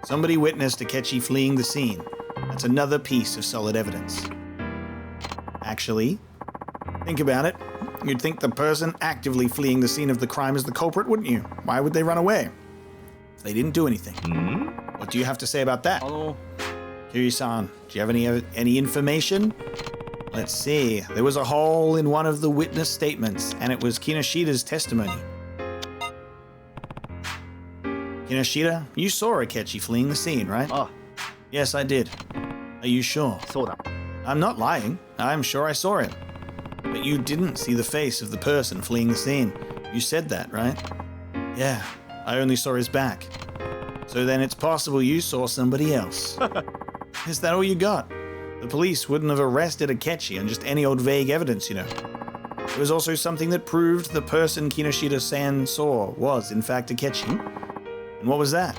Somebody witnessed Akechi fleeing the scene. That's another piece of solid evidence. Actually, think about it. You'd think the person actively fleeing the scene of the crime is the culprit, wouldn't you? Why would they run away? They didn't do anything. What do you have to say about that? Kiryu-san, do you have any information? Let's see. There was a hole in one of the witness statements, and it was Kinoshita's testimony. Kinoshita, you saw Akechi fleeing the scene, right? Yes, I did. Are you sure? I'm not lying. I'm sure I saw it. But you didn't see the face of the person fleeing the scene. You said that, right? Yeah, I only saw his back. So then it's possible you saw somebody else. Is that all you got? The police wouldn't have arrested Akechi on just any old vague evidence, you know. There was also something that proved the person Kinoshita-san saw was, in fact, Akechi. And what was that?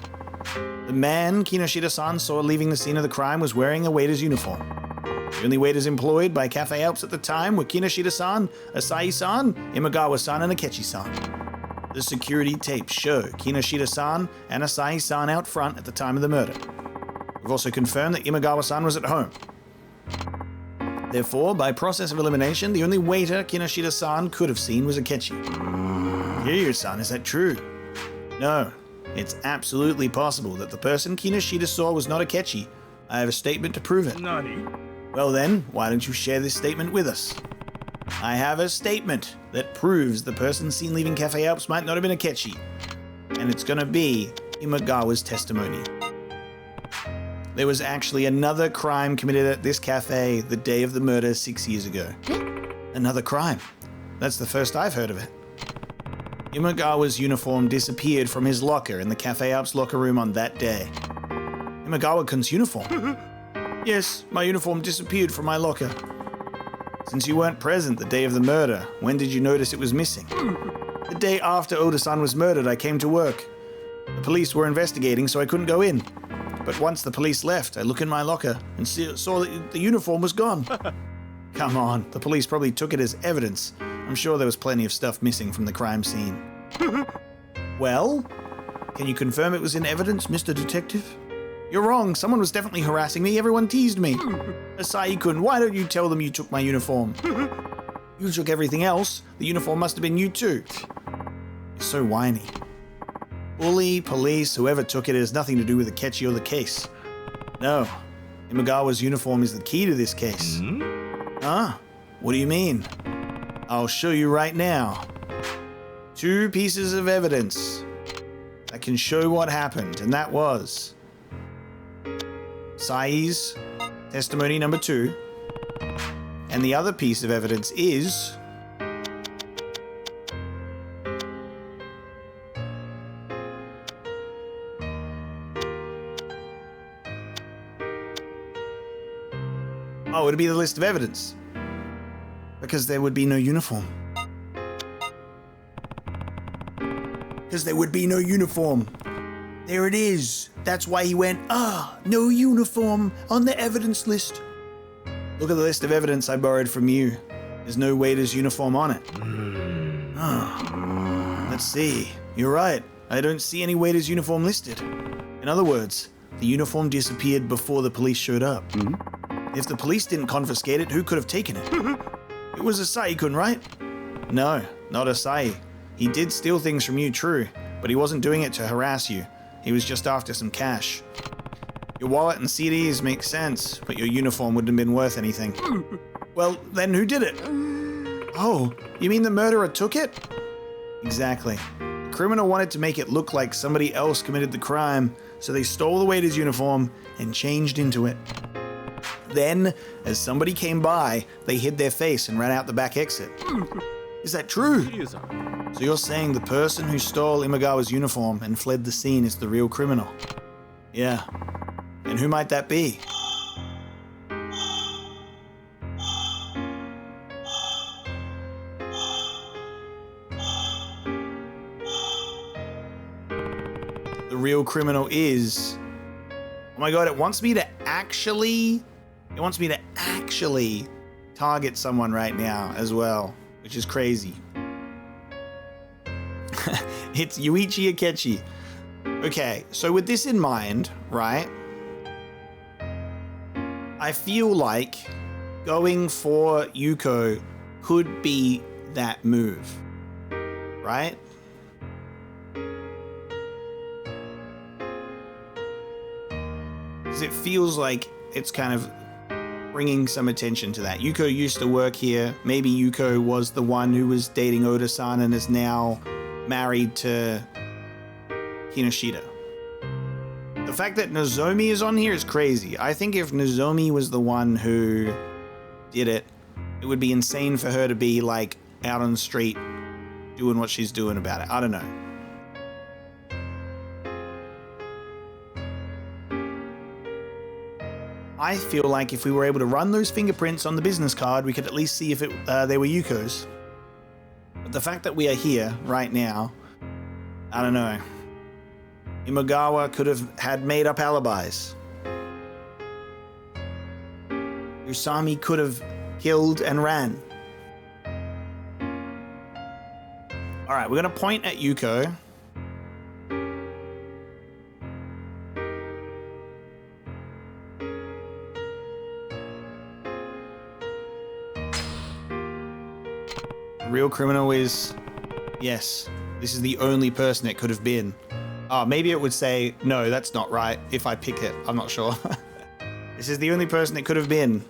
The man Kinoshita-san saw leaving the scene of the crime was wearing a waiter's uniform. The only waiters employed by Cafe Alps at the time were Kinoshita-san, Asahi-san, Imagawa-san, and Akechi-san. The security tapes show Kinoshita-san and Asahi-san out front at the time of the murder. We've also confirmed that Imagawa-san was at home. Therefore, by process of elimination, the only waiter Kinoshita-san could have seen was Akechi. Kiryu-san, is that true? No. It's absolutely possible that the person Kinoshita saw was not Akechi. I have a statement to prove it. Nani? Well then, why don't you share this statement with us? I have a statement that proves the person seen leaving Cafe Alps might not have been Akechi. And it's gonna be Imagawa's testimony. There was actually another crime committed at this cafe the day of the murder 6 years ago. Another crime? That's the first I've heard of it. Imagawa's uniform disappeared from his locker in the Cafe Alps locker room on that day. Imagawa-kun's uniform? Yes, my uniform disappeared from my locker. Since you weren't present the day of the murder, when did you notice it was missing? The day after Oda-san was murdered, I came to work. The police were investigating, so I couldn't go in. But once the police left, I looked in my locker and saw that the uniform was gone. Come on, the police probably took it as evidence. I'm sure there was plenty of stuff missing from the crime scene. Well, can you confirm it was in evidence, Mr. Detective? You're wrong. Someone was definitely harassing me. Everyone teased me. Asahi-kun, why don't you tell them you took my uniform? You took everything else. The uniform must have been you too. You're so whiny. Bully, police, whoever took it has nothing to do with Akechi or the case. No. Imagawa's uniform is the key to this case. Huh? What do you mean? I'll show you right now. 2 pieces of evidence that can show what happened, and that was Sai's testimony number 2, and the other piece of evidence is it'd be the list of evidence. Because there would be no uniform. Because there would be no uniform. There it is. That's why he went, no uniform on the evidence list. Look at the list of evidence I borrowed from you. There's no waiter's uniform on it. Let's see. You're right. I don't see any waiter's uniform listed. In other words, the uniform disappeared before the police showed up. If the police didn't confiscate it, who could have taken it? It was Asahi-kun, right? No, not Asahi. He did steal things from you, true, but he wasn't doing it to harass you. He was just after some cash. Your wallet and CDs make sense, but your uniform wouldn't have been worth anything. Well, then who did it? Oh, you mean the murderer took it? Exactly. The criminal wanted to make it look like somebody else committed the crime, so they stole the waiter's uniform and changed into it. Then, as somebody came by, they hid their face and ran out the back exit. Is that true? So you're saying the person who stole Imagawa's uniform and fled the scene is the real criminal? Yeah. And who might that be? The real criminal is... Oh my god, it wants me to actually target someone right now as well. which is crazy. It's Yuichi Akechi. Okay, so with this in mind, right, I feel like going for Yuko could be that move, right? Because it feels like it's kind of bringing some attention to that. Yuko used to work here. Maybe Yuko was the one who was dating Oda-san and is now married to Kinoshita. The fact that Nozomi is on here is crazy. I think if Nozomi was the one who did it, it would be insane for her to be like out on the street doing what she's doing about it. I don't know. I feel like if we were able to run those fingerprints on the business card, we could at least see if they were Yuko's. But the fact that we are here right now, I don't know. Imagawa could have had made-up alibis. Usami could have killed and ran. Alright, we're going to point at Yuko. The real criminal is... Yes, this is the only person it could have been. Oh, maybe it would say, no, that's not right, if I pick it. I'm not sure. This is the only person it could have been.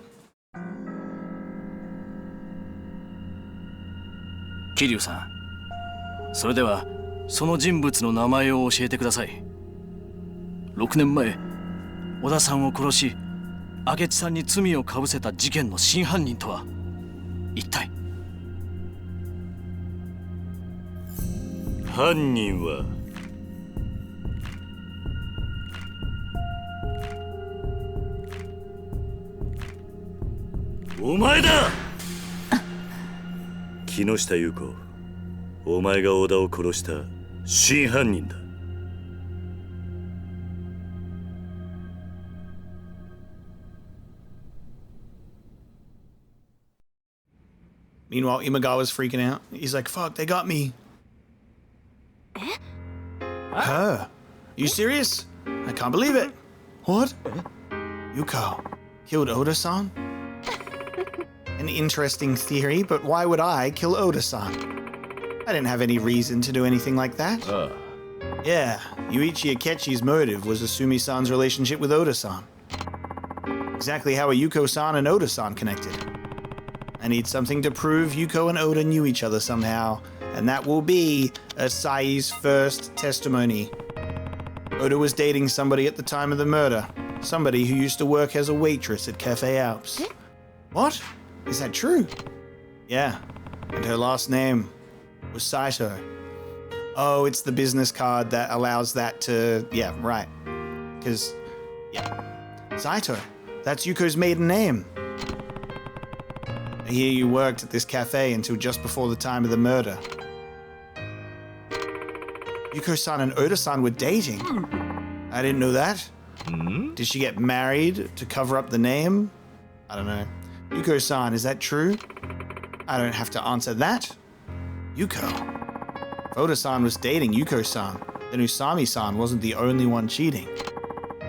Kiryu-san, それではその人物の名前を教えてください。6年前、小田さんを殺し、明智さんに罪をかぶせた事件の真犯人とは一体？犯人はお前だ。木下優子、お前が小田を殺した真犯人だ。Meanwhile, Imagawa's freaking out. He's like, fuck, they got me. Her? You serious? I can't believe it. What? Yuko killed Oda-san? An interesting theory, but why would I kill Oda-san? I didn't have any reason to do anything like that. Yeah, Yuichi Akechi's motive was Usumi-san's relationship with Oda-san. Exactly how are Yuko-san and Oda-san connected? I need something to prove Yuko and Oda knew each other somehow, and that will be Asai's first testimony. Oda was dating somebody at the time of the murder, somebody who used to work as a waitress at Cafe Alps. What? Is that true? Yeah, and her last name was Saito. Oh, it's the business card that allows that to... Yeah, right. Because, yeah. Saito, that's Yuko's maiden name. I hear you worked at this cafe until just before the time of the murder. Yuko-san and Oda-san were dating. I didn't know that. Did she get married to cover up the name? I don't know. Yuko-san, is that true? I don't have to answer that. Yuko. If Oda-san was dating Yuko-san, then Usami-san wasn't the only one cheating.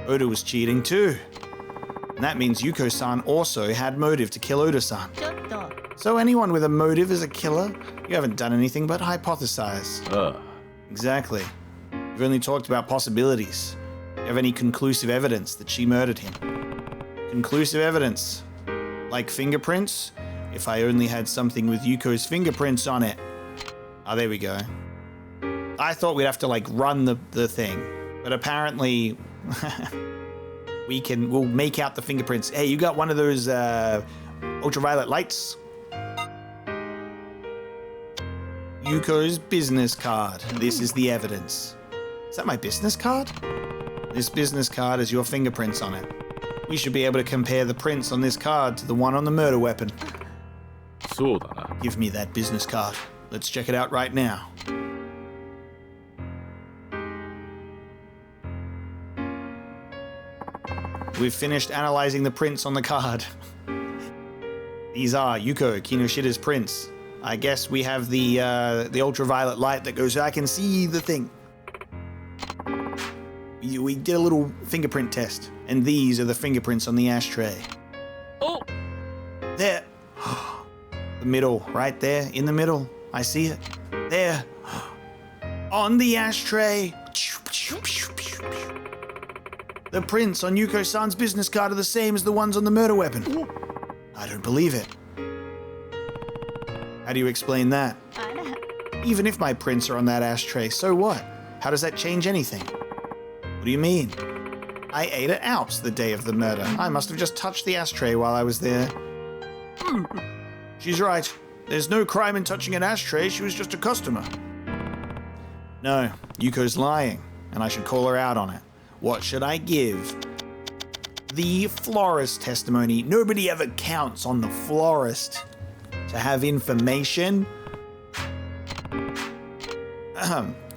Oda was cheating too. And that means Yuko-san also had motive to kill Oda-san. So anyone with a motive is a killer? You haven't done anything but hypothesize. Exactly. You've only talked about possibilities. Do you have any conclusive evidence that she murdered him? Conclusive evidence. Like fingerprints? If I only had something with Yuko's fingerprints on it. Oh, there we go. I thought we'd have to like run the thing. But apparently we'll make out the fingerprints. Hey, you got one of those ultraviolet lights? Yuko's business card. This is the evidence. Is that my business card? This business card has your fingerprints on it. We should be able to compare the prints on this card to the one on the murder weapon. Give me that business card. Let's check it out right now. We've finished analyzing the prints on the card. These are Yuko Kinoshita's prints. I guess we have the ultraviolet light that goes, I can see the thing. We did a little fingerprint test, and these are the fingerprints on the ashtray. Oh! There. The middle, right there, in the middle. I see it. There. On the ashtray. The prints on Yuko-san's business card are the same as the ones on the murder weapon. I don't believe it. How do you explain that? Even if my prints are on that ashtray, so what? How does that change anything? What do you mean? I ate at Alps the day of the murder. I must have just touched the ashtray while I was there. She's right. There's no crime in touching an ashtray. She was just a customer. No, Yuko's lying, and I should call her out on it. What should I give? The florist testimony. Nobody ever counts on the florist to have information.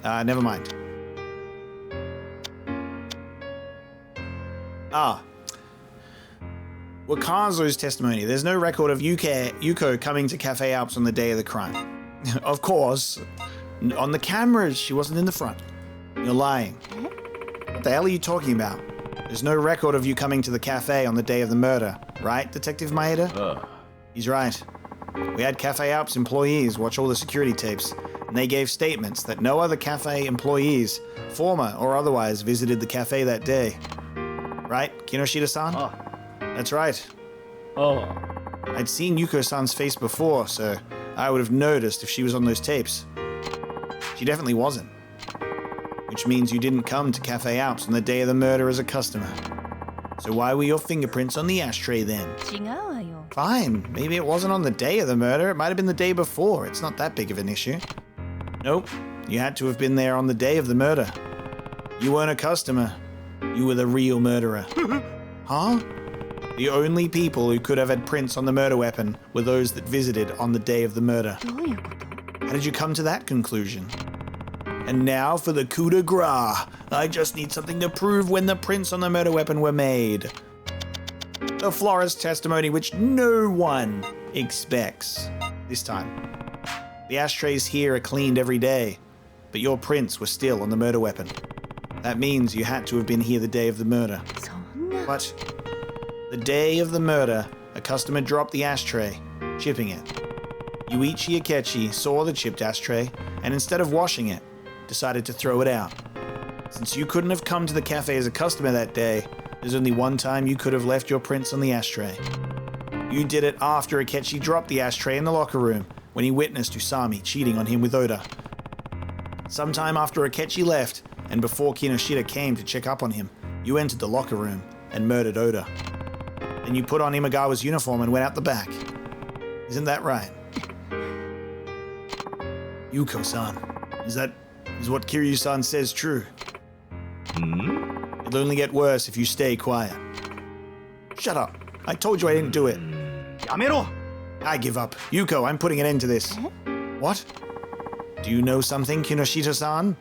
Never mind. Wakazo's testimony. There's no record of Yuko coming to Cafe Alps on the day of the crime. Of course. On the cameras, she wasn't in the front. You're lying. What the hell are you talking about? There's no record of you coming to the cafe on the day of the murder, right, Detective Maeda? He's right. We had Cafe Alps employees watch all the security tapes, and they gave statements that no other cafe employees, former or otherwise, visited the cafe that day. Right, Kinoshita-san? That's right. I'd seen Yuko-san's face before, so I would have noticed if she was on those tapes. She definitely wasn't. Which means you didn't come to Cafe Alps on the day of the murder as a customer. So why were your fingerprints on the ashtray then? Fine, maybe it wasn't on the day of the murder, it might have been the day before. It's not that big of an issue. Nope, you had to have been there on the day of the murder. You weren't a customer. You were the real murderer. Huh? The only people who could have had prints on the murder weapon were those that visited on the day of the murder. How did you come to that conclusion? And now for the coup de grace. I just need something to prove when the prints on the murder weapon were made. The florist testimony which no one expects this time. The ashtrays here are cleaned every day, but your prints were still on the murder weapon. That means you had to have been here the day of the murder. But the day of the murder, a customer dropped the ashtray, chipping it. Yuichi Akechi saw the chipped ashtray, and instead of washing it, decided to throw it out. Since you couldn't have come to the cafe as a customer that day, there's only one time you could have left your prints on the ashtray. You did it after Akechi dropped the ashtray in the locker room when he witnessed Usami cheating on him with Oda. Sometime after Akechi left, and before Kinoshita came to check up on him, you entered the locker room and murdered Oda. Then you put on Imagawa's uniform and went out the back. Isn't that right? Yuko-san, is what Kiryu-san says true? It'll only get worse if you stay quiet. Shut up. I told you I didn't do it. Yamero! I give up. Yuko, I'm putting an end to this. What? Do you know something, Kinoshita-san?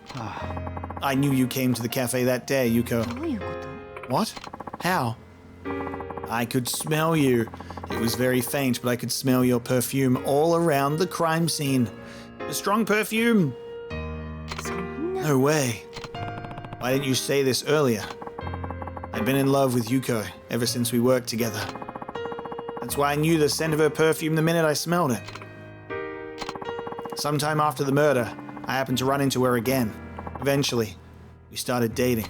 I knew you came to the cafe that day, Yuko. What? How? I could smell you. It was very faint, but I could smell your perfume all around the crime scene. A strong perfume? No way. Why didn't you say this earlier? I'd been in love with Yuko ever since we worked together. That's why I knew the scent of her perfume the minute I smelled it. Sometime after the murder, I happened to run into her again. Eventually, we started dating.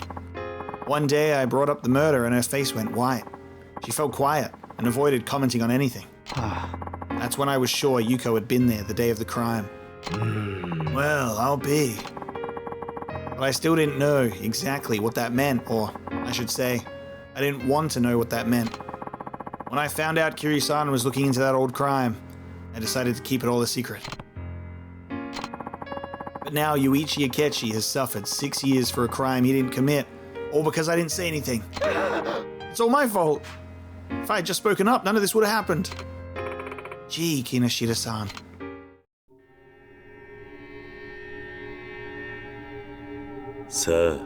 One day I brought up the murder and her face went white. She felt quiet and avoided commenting on anything. That's when I was sure Yuko had been there the day of the crime. Well, I'll be. But I still didn't know exactly what that meant, or I should say, I didn't want to know what that meant. When I found out Kiryu-san was looking into that old crime, I decided to keep it all a secret. But now Yuichi Akechi has suffered 6 years for a crime he didn't commit, all because I didn't say anything. It's all my fault. If I had just spoken up, none of this would have happened. Gee, Kinoshita-san. Sir,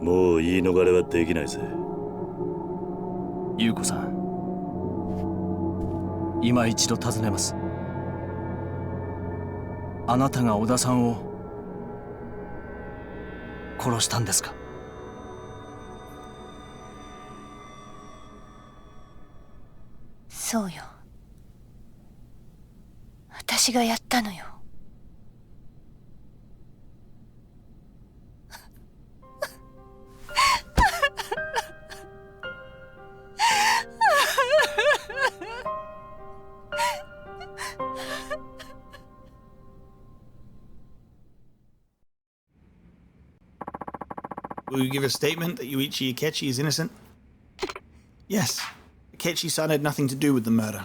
もう言い逃れはできないぜ。優子さん、今一度尋ねます。あなたが小田さんを殺したんですか？そうよ。私がやったのよ。Will you give a statement that Yuichi Akechi is innocent? Yes. Akechi-san had nothing to do with the murder.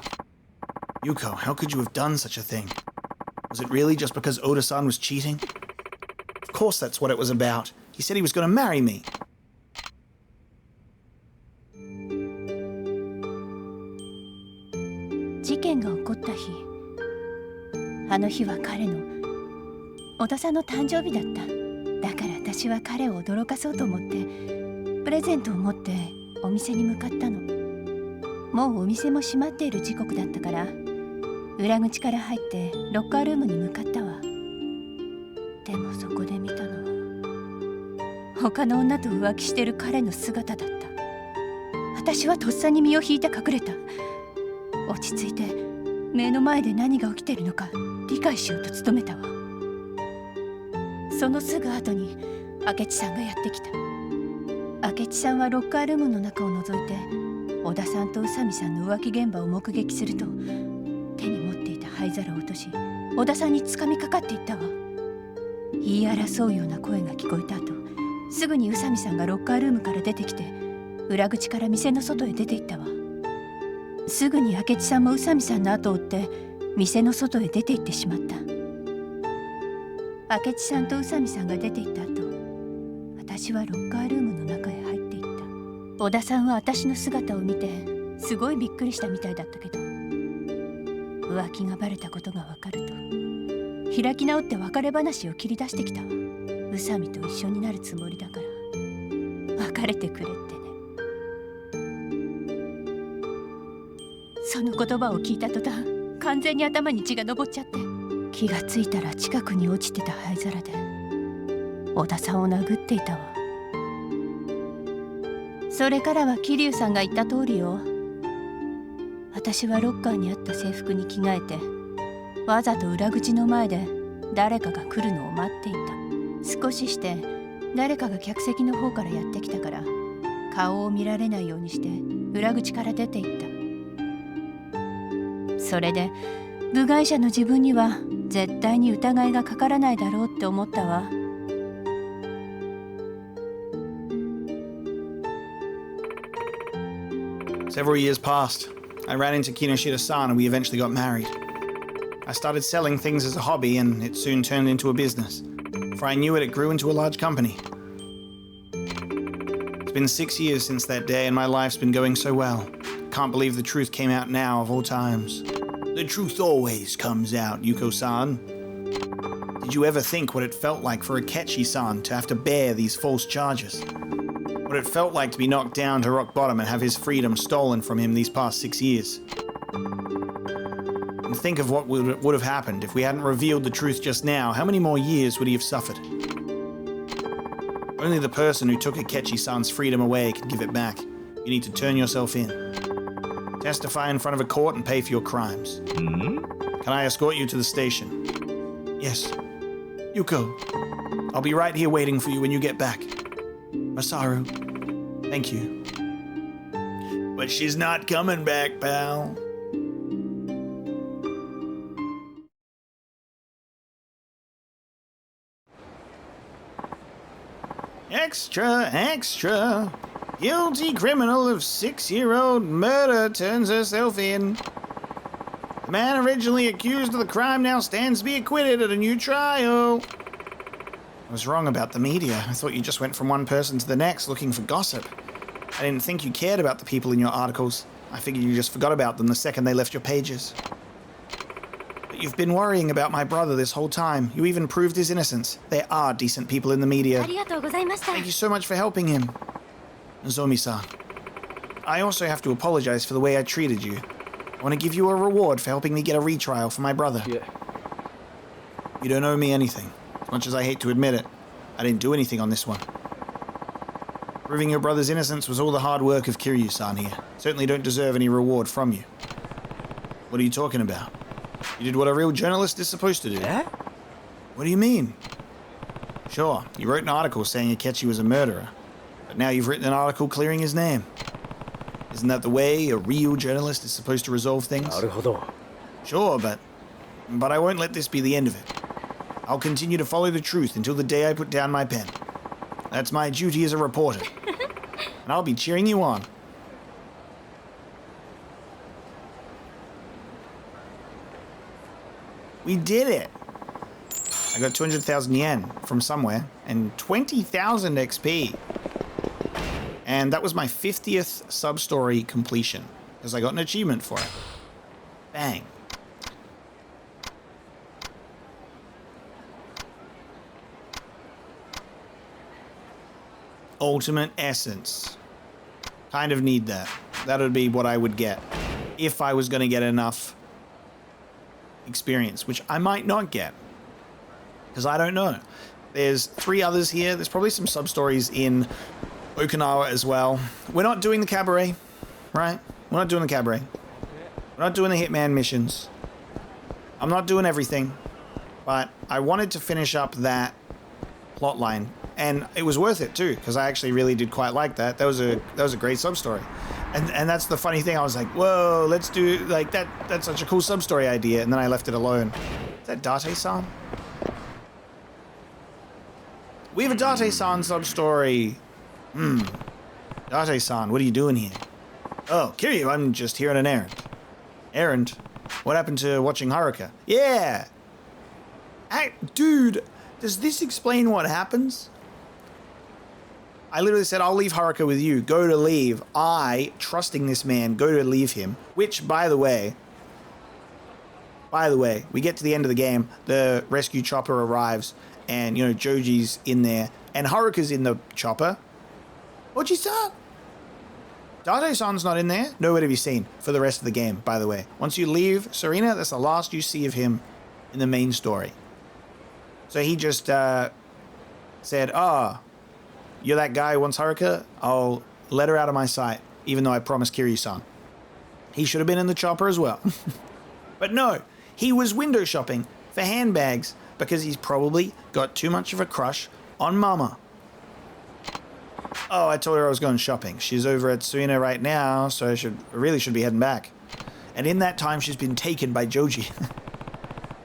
Yuko, how could you have done such a thing? Was it really just because Oda-san was cheating? Of course that's what it was about. He said he was going to marry me. 事件が起こった日、あの日は彼の小田さんの誕生日だった。だから私は彼を驚かそうと思ってプレゼントを持ってお店に向かったの。もうお店も閉まっている時刻だったから裏口から入ってロッカールームに向かったわ。でもそこで見たのは他の女と浮気してる彼の姿だった。私はとっさに身を引いて隠れた。落ち着いて目の前で何が起きてるのか理解しようと努めたわ。そのすぐ後に明智さんがやってきた。明智さんはロッカールームの中を覗いて小田さんと宇佐美さんの浮気現場を目撃すると手に持っていた灰皿を落とし小田さんに掴みかかっていったわ。言い争うような声が聞こえた後すぐに宇佐美さんがロッカールームから出てきて裏口から店の外へ出て行ったわ。すぐに明智さんも宇佐美さんの後を追って店の外へ出て行ってしまった。明智さんと宇佐美さんが出て行った後私はロッカールームの中へ入っていった。小田さんは私の姿を見てすごいびっくりしたみたいだったけど浮気がバレたことが分かると開き直って別れ話を切り出してきたわ。宇佐美と一緒になるつもりだから別れてくれってね。その言葉を聞いた途端完全に頭に血が上っちゃって気がついたら近くに落ちてた灰皿で小田さんを殴っていたわ。それからは桐生さんが言った通りよ。私はロッカーにあった制服に着替えてわざと裏口の前で誰かが来るのを待っていた。少しして誰かが客席の方からやってきたから顔を見られないようにして裏口から出て行った。それで部外者の自分には絶対に疑いがかからないだろうって思ったわ。Several years passed. I ran into Kinoshita-san and we eventually got married. I started selling things as a hobby and it soon turned into a business. Before I knew it, it grew into a large company. It's been 6 years since that day and my life's been going so well. Can't believe the truth came out now of all times. The truth always comes out, Yuko-san. Did you ever think what it felt like for Akechi-san to have to bear these false charges? What it felt like to be knocked down to rock bottom and have his freedom stolen from him these past 6 years? And think of what would have happened if we hadn't revealed the truth just now. How many more years would he have suffered? Only the person who took Akechi-san's freedom away can give it back. You need to turn yourself in. Testify in front of a court and pay for your crimes. Can I escort you to the station? Yes. Yuko, I'll be right here waiting for you when you get back. Masaru, thank you. But she's not coming back, pal. Extra, extra. Guilty criminal of 6-year-old murder turns herself in. The man originally accused of the crime now stands to be acquitted at a new trial. I was wrong about the media. I thought you just went from one person to the next looking for gossip. I didn't think you cared about the people in your articles. I figured you just forgot about them the second they left your pages. But you've been worrying about my brother this whole time. You even proved his innocence. There are decent people in the media. Thank you so much for helping him. Nozomi-san, I also have to apologize for the way I treated you. I want to give you a reward for helping me get a retrial for my brother. You don't owe me anything. As much as I hate to admit it, I didn't do anything on this one. Proving your brother's innocence was all the hard work of Kiryu-san here. Certainly don't deserve any reward from you. What are you talking about? You did what a real journalist is supposed to do. Eh? What do you mean? Sure, you wrote an article saying Akechi was a murderer, but now you've written an article clearing his name. Isn't that the way a real journalist is supposed to resolve things? なるほど。 Sure, but I won't let this be the end of it. I'll continue to follow the truth until the day I put down my pen. That's my duty as a reporter. And I'll be cheering you on. We did it! I got 200,000 yen from somewhere and 20,000 XP. And that was my 50th sub-story completion, because I got an achievement for it. Bang. Ultimate essence. Kind of need that. That would be what I would get if I was going to get enough experience, which I might not get, because I don't know. There's 3 others here. There's probably some sub-stories in Okinawa as well. We're not doing the cabaret, right? We're not doing the cabaret. We're not doing the hitman missions. I'm not doing everything, but I wanted to finish up that plot line, and it was worth it too, because I actually really did quite like that. That was a great sub-story. And that's the funny thing. I was like, whoa, let's do like that. That's such a cool sub-story idea. And then I left it alone. Is that Date-san? We have a Date-san sub-story. Date-san, what are you doing here? Oh, Kiryu, I'm just here on an errand. Errand? What happened to watching Haruka? Yeah! Dude, does this explain what happens? I literally said, I'll leave Haruka with you. Go to leave. I, trusting this man, go to leave him. Which, by the way, we get to the end of the game, the rescue chopper arrives, and, you know, Joji's in there, and Haruka's in the chopper. Oji-san? Date-san's not in there. Nowhere to be seen for the rest of the game, by the way. Once you leave Serena, that's the last you see of him in the main story. So he just said, you're that guy who wants Haruka? I'll let her out of my sight, even though I promised Kiryu-san. He should have been in the chopper as well. But no, he was window shopping for handbags because he's probably got too much of a crush on Mama. Oh, I told her I was going shopping. She's over at Suina right now, so I really should be heading back. And in that time, she's been taken by Joji.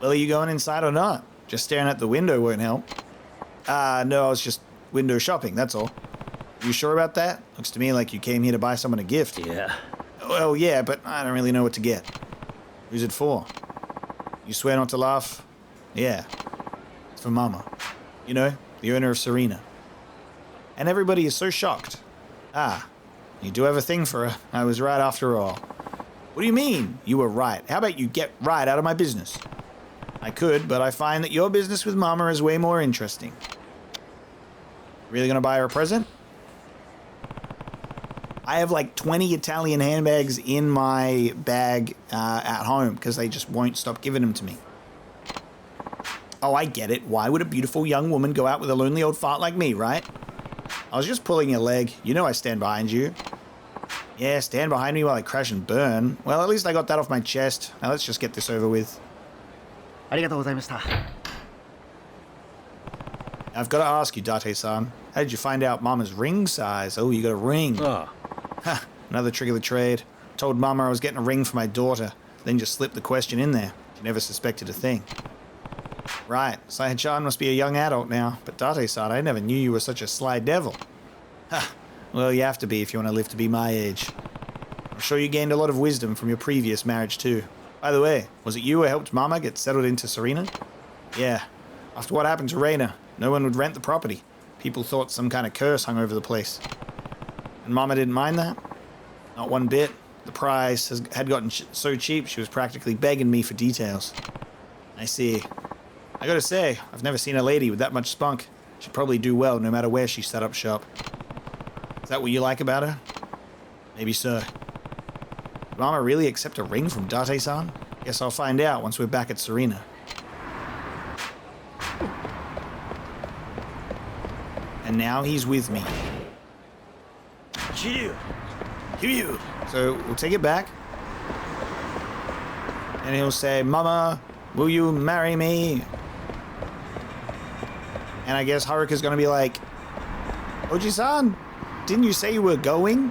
Well, are you going inside or not? Just staring at the window won't help. No, I was just window shopping, that's all. You sure about that? Looks to me like you came here to buy someone a gift. Yeah. Well, yeah, but I don't really know what to get. Who's it for? You swear not to laugh? Yeah. It's for Mama. You know, the owner of Serena. And everybody is so shocked. You do have a thing for her. I was right after all. What do you mean, you were right? How about you get right out of my business? I could, but I find that your business with Mama is way more interesting. Really gonna buy her a present? I have like 20 Italian handbags in my bag at home because they just won't stop giving them to me. Oh, I get it. Why would a beautiful young woman go out with a lonely old fart like me, right? I was just pulling your leg. You know I stand behind you. Yeah, stand behind me while I crash and burn. Well, at least I got that off my chest. Now let's just get this over with. ありがとうございました。 I've got to ask you, Date-san. How did you find out Mama's ring size? Oh, you got a ring. Another trick of the trade. Told Mama I was getting a ring for my daughter, then just slipped the question in there. She never suspected a thing. Right, Sayan-chan must be a young adult now, but Date-san, I never knew you were such a sly devil. Well, you have to be if you want to live to be my age. I'm sure you gained a lot of wisdom from your previous marriage too. By the way, was it you who helped Mama get settled into Serena? Yeah. After what happened to Reina, no one would rent the property. People thought some kind of curse hung over the place. And Mama didn't mind that? Not one bit. The price had gotten so cheap she was practically begging me for details. I see. I gotta say, I've never seen a lady with that much spunk. She'd probably do well no matter where she set up shop. Is that what you like about her? Maybe so. Did Mama really accept a ring from Date-san? Guess I'll find out once we're back at Serena. And now he's with me. Kiryu. So we'll take it back. And he'll say, Mama, will you marry me? And I guess Haruka's gonna be like, Oji-san, didn't you say you were going?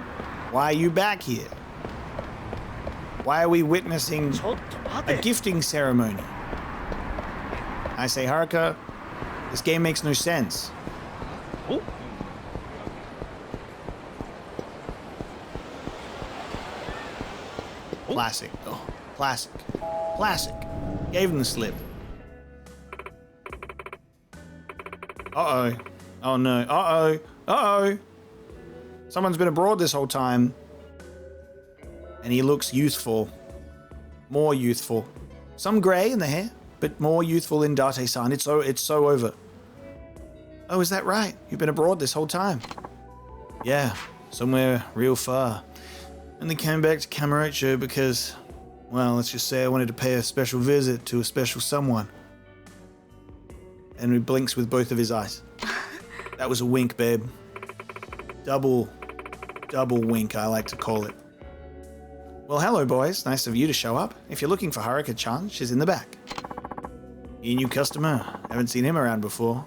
Why are you back here? Why are we witnessing a gifting ceremony? I say, Haruka, this game makes no sense. Classic. Oh, classic. Classic. Gave him the slip. Uh-oh. Oh no. Uh-oh. Uh-oh. Someone's been abroad this whole time. And he looks youthful. More youthful. Some grey in the hair, but more youthful in Date-san. It's so over. Oh, is that right? You've been abroad this whole time? Yeah, somewhere real far. And they came back to Kamurocho because, well, let's just say I wanted to pay a special visit to a special someone. And he blinks with both of his eyes. That was a wink, babe. Double wink, I like to call it. Well, hello, boys. Nice of you to show up. If you're looking for Haruka-chan, she's in the back. You a new customer? Haven't seen him around before.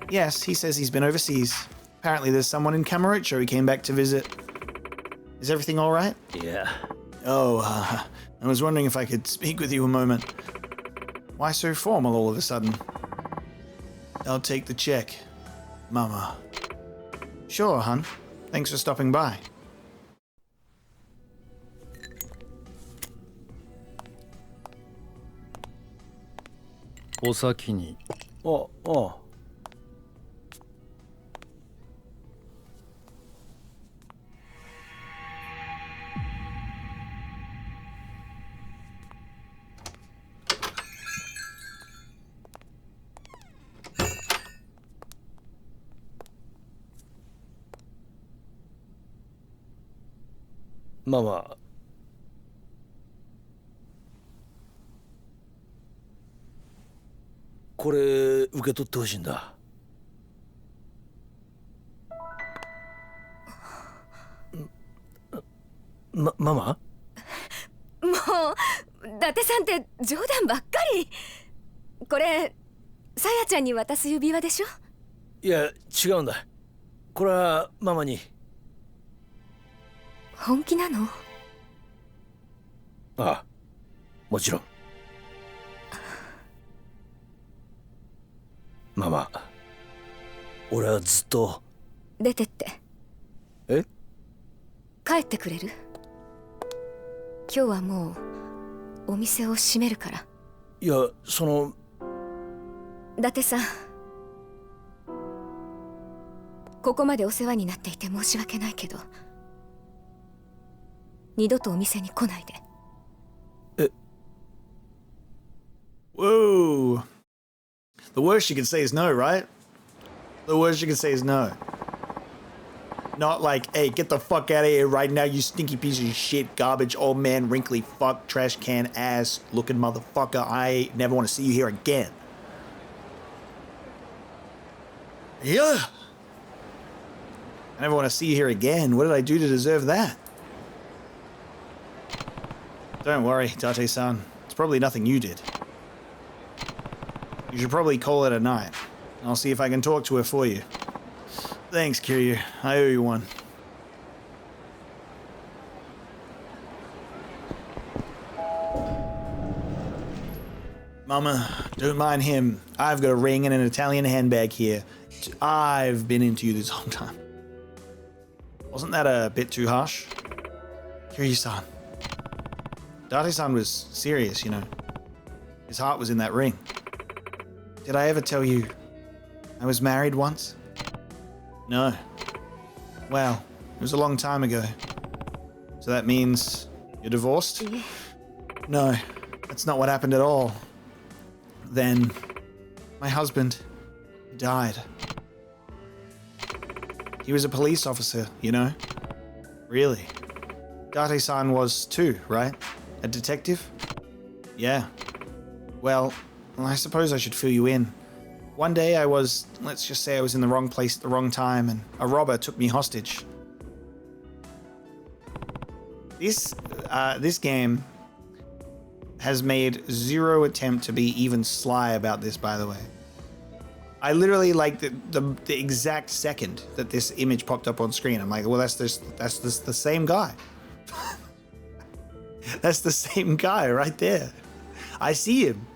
Yes, he says he's been overseas. Apparently there's someone in Kamurocho he came back to visit. Is everything all right? Yeah. Oh, I was wondering if I could speak with you a moment. Why so formal all of a sudden? I'll take the check, Mama. Sure, hun. Thanks for stopping by. Osaki. Oh. ママ、これ受け取ってほしいんだ。ママ？もう伊達さんって冗談ばっかり。これさやちゃんに渡す指輪でしょ。いや違うんだ。これはママに。本気なの？ああ、もちろん。ママ、俺はずっと。出てって。え？帰ってくれる？今日はもうお店を閉めるから。いや、その。伊達さん、ここまでお世話になっていて申し訳ないけど、二度とお店に来ないで。え？ Whoa. The worst you can say is no, right? The worst you can say is no. Not like, hey, get the fuck out of here right now, you stinky piece of shit, garbage, old man, wrinkly fuck, trash can, ass, looking motherfucker. I never want to see you here again. Yeah. I never want to see you here again. What did I do to deserve that? Don't worry, Date-san. It's probably nothing you did. You should probably call it a night. I'll see if I can talk to her for you. Thanks, Kiryu. I owe you one. Mama, don't mind him. I've got a ring and an Italian handbag here. I've been into you this whole time. Wasn't that a bit too harsh? Kiryu-san. Date-san was serious, you know. His heart was in that ring. Did I ever tell you I was married once? No. Well, it was a long time ago. So that means you're divorced? No, that's not what happened at all. Then, my husband died. He was a police officer, you know? Really. Date-san was too, right? A detective? Yeah. Well, I suppose I should fill you in. One day I was, let's just say I was in the wrong place at the wrong time and a robber took me hostage. This game has made zero attempt to be even sly about this, by the way. I literally, like, the exact second that this image popped up on screen, I'm like, well, that's the same guy. That's the same guy right there. I see him.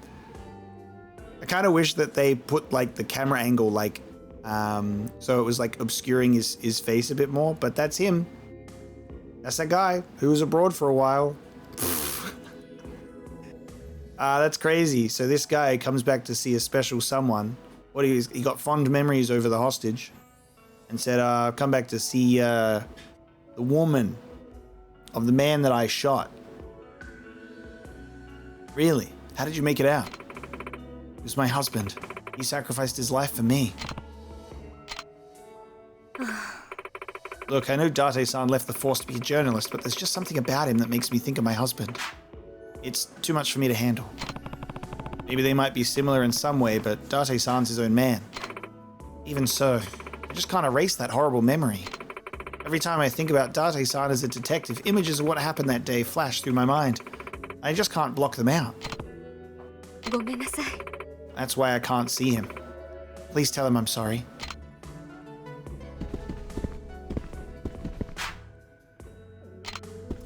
I kind of wish that they put, like, the camera angle, like, so it was, like, obscuring his face a bit more, but that's him. That's that guy who was abroad for a while. That's crazy. So this guy comes back to see a special someone. He got fond memories over the hostage and said, I've come back to see the woman of the man that I shot. Really? How did you make it out? He was my husband. He sacrificed his life for me. Look, I know Date-san left the force to be a journalist, but there's just something about him that makes me think of my husband. It's too much for me to handle. Maybe they might be similar in some way, but Date-san's his own man. Even so, I just can't erase that horrible memory. Every time I think about Date-san as a detective, images of what happened that day flash through my mind. I just can't block them out. ごめんなさい。 That's why I can't see him. Please tell him I'm sorry.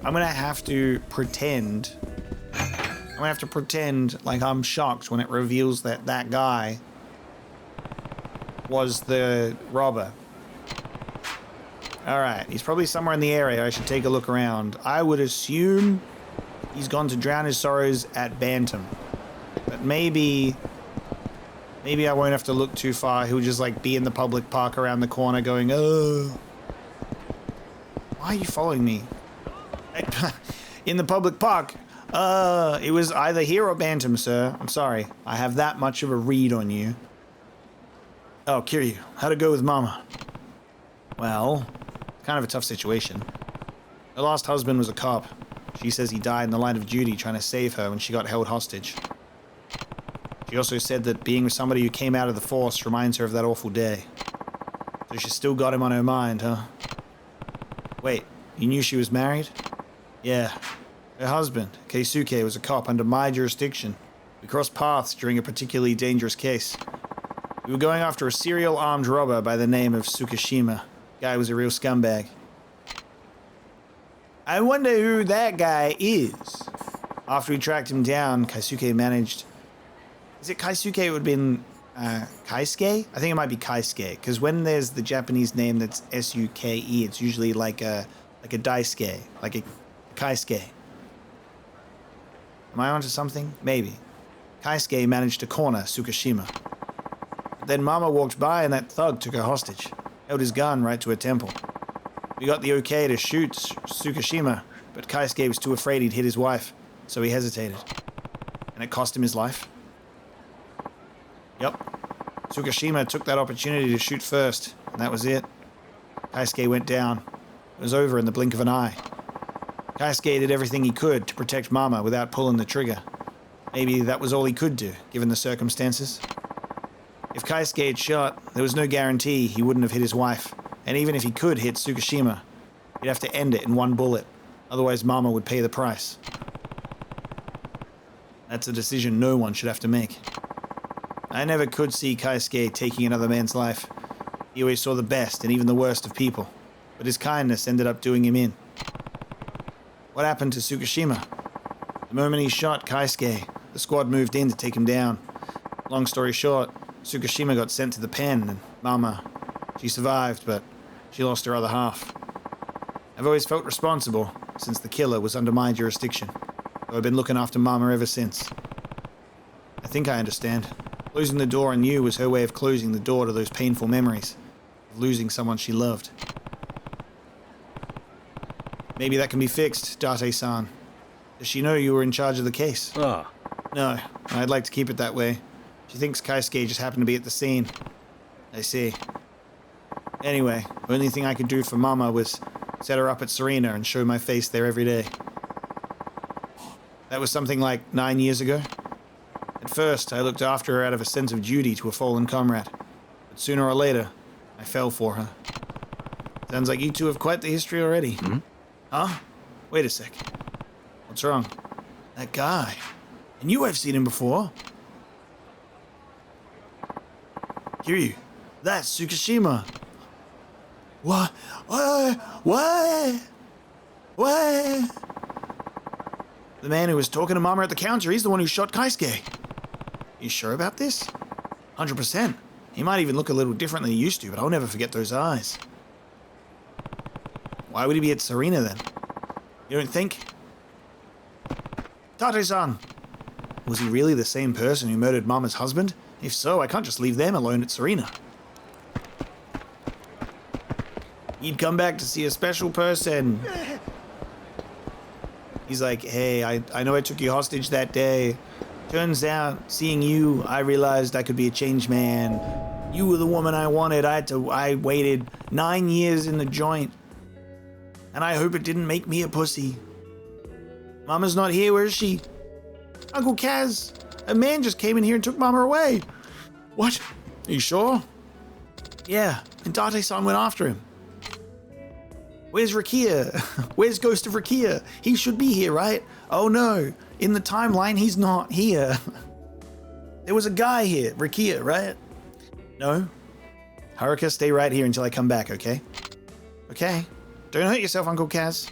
I'm gonna have to pretend like I'm shocked when it reveals that that guy was the robber. Alright, he's probably somewhere in the area. I should take a look around. I would assume he's gone to drown his sorrows at Bantam. But maybe I won't have to look too far. He'll just, like, be in the public park around the corner going, oh. Why are you following me? In the public park. It was either here or Bantam, sir. I'm sorry. I have that much of a read on you. Oh, Kiryu, how'd it go with Mama? Well, kind of a tough situation. Her last husband was a cop. She says he died in the line of duty trying to save her when she got held hostage. She also said that being with somebody who came out of the force reminds her of that awful day. So she's still got him on her mind, huh? Wait, you knew she was married? Yeah. Her husband, Keisuke, was a cop under my jurisdiction. We crossed paths during a particularly dangerous case. We were going after a serial armed robber by the name of Sukushima. Guy was a real scumbag. I wonder who that guy is. After we tracked him down, Keisuke managed... Is it Keisuke? It would have been Kaisuke? I think it might be Kaisuke, because when there's the Japanese name that's S-U-K-E, it's usually like a Daisuke, like a Kaisuke. Am I onto something? Maybe. Kaisuke managed to corner Sukushima. But then Mama walked by and that thug took her hostage. Held his gun right to her temple. We got the okay to shoot Sukushima, but Kaisuke was too afraid he'd hit his wife, so he hesitated. And it cost him his life. Yep. Sukushima took that opportunity to shoot first, and that was it. Kaisuke went down. It was over in the blink of an eye. Kaisuke did everything he could to protect Mama without pulling the trigger. Maybe that was all he could do, given the circumstances. If Kaisuke had shot, there was no guarantee he wouldn't have hit his wife. And even if he could hit Sukushima, he'd have to end it in one bullet. Otherwise, Mama would pay the price. That's a decision no one should have to make. I never could see Kaisuke taking another man's life. He always saw the best and even the worst of people. But his kindness ended up doing him in. What happened to Sukushima? The moment he shot Kaisuke, the squad moved in to take him down. Long story short, Sukushima got sent to the pen, and Mama, she survived, but she lost her other half. I've always felt responsible, since the killer was under my jurisdiction. So I've been looking after Mama ever since. I think I understand. Closing the door on you was her way of closing the door to those painful memories of losing someone she loved. Maybe that can be fixed, Date-san. Does she know you were in charge of the case? Ah. No, I'd like to keep it that way. She thinks Kaisuke just happened to be at the scene. I see. Anyway, the only thing I could do for Mama was set her up at Serena and show my face there every day. That was something like 9 years ago. At At first, I looked after her out of a sense of duty to a fallen comrade. But sooner or later, I fell for her. Sounds like you two have quite the history already. Huh? Wait a sec. What's wrong? That guy. And you have seen him before. Kiryu, that's Sukushima. What? What? The man who was talking to Mama at the counter, he's the one who shot Kaisuke. You sure about this? 100%. He might even look a little different than he used to, but I'll never forget those eyes. Why would he be at Serena then? You don't think? Tate-san! Was he really the same person who murdered Mama's husband? If so, I can't just leave them alone at Serena. He'd come back to see a special person. He's like, hey, I know I took you hostage that day. Turns out, seeing you, I realized I could be a changed man. You were the woman I wanted. I waited 9 years in the joint. And I hope it didn't make me a pussy. Mama's not here, where is she? Uncle Kaz, a man just came in here and took Mama away. What? Are you sure? Yeah, and Date-san went after him. Where's Rikiya? Where's Ghost of Rikiya? He should be here, right? Oh no, in the timeline, he's not here. There was a guy here, Rikiya, right? No? Haruka, stay right here until I come back, okay? Okay. Don't hurt yourself, Uncle Kaz.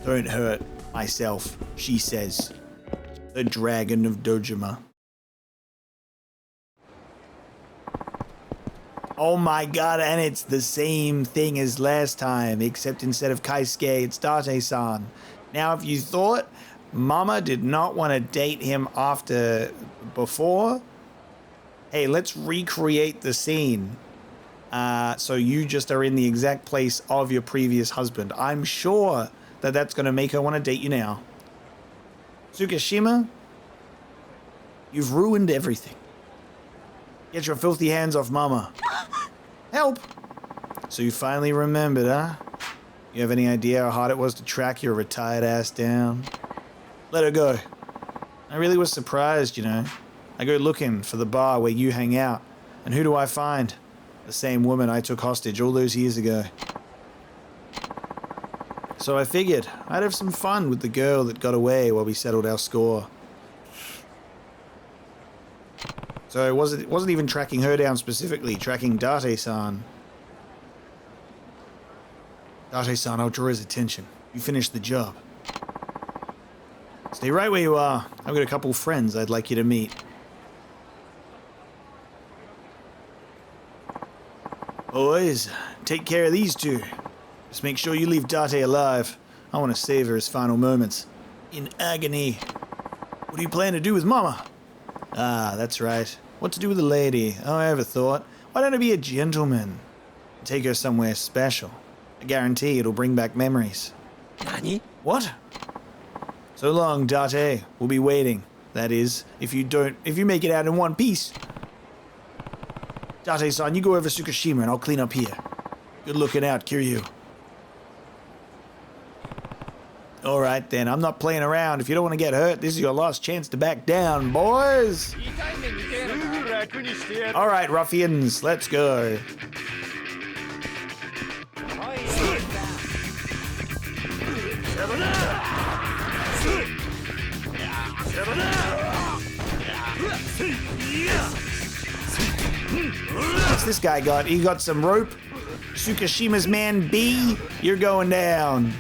Don't hurt myself, she says. The Dragon of Dojima. Oh my god, and it's the same thing as last time, except instead of Kaisuke, it's Date-san. Now, if you thought Mama did not want to date him before, hey, let's recreate the scene. So you just are in the exact place of your previous husband. I'm sure that that's going to make her want to date you now. Sukushima, you've ruined everything. Get your filthy hands off Mama. Help! So you finally remembered, huh? You have any idea how hard it was to track your retired ass down? Let her go. I really was surprised, you know. I go looking for the bar where you hang out, and who do I find? The same woman I took hostage all those years ago. So I figured I'd have some fun with the girl that got away while we settled our score. So it wasn't even tracking her down specifically, tracking Date-san. Date-san, I'll draw his attention. You finish the job. Stay right where you are. I've got a couple friends I'd like you to meet. Boys, take care of these two. Just make sure you leave Date alive. I want to save her his final moments. In agony. What do you plan to do with Mama? Ah, that's right. What to do with the lady? Oh, I ever thought. Why don't I be a gentleman? Take her somewhere special. I guarantee it'll bring back memories. Nani? What? So long, Date. We'll be waiting. That is, if you make it out in one piece. Date-san, you go over Sukushima and I'll clean up here. Good looking out, Kiryu. Alright then, I'm not playing around. If you don't want to get hurt, this is your last chance to back down, boys! Alright, ruffians, let's go. What's this guy got? He got some rope? Sukushima's man B, you're going down.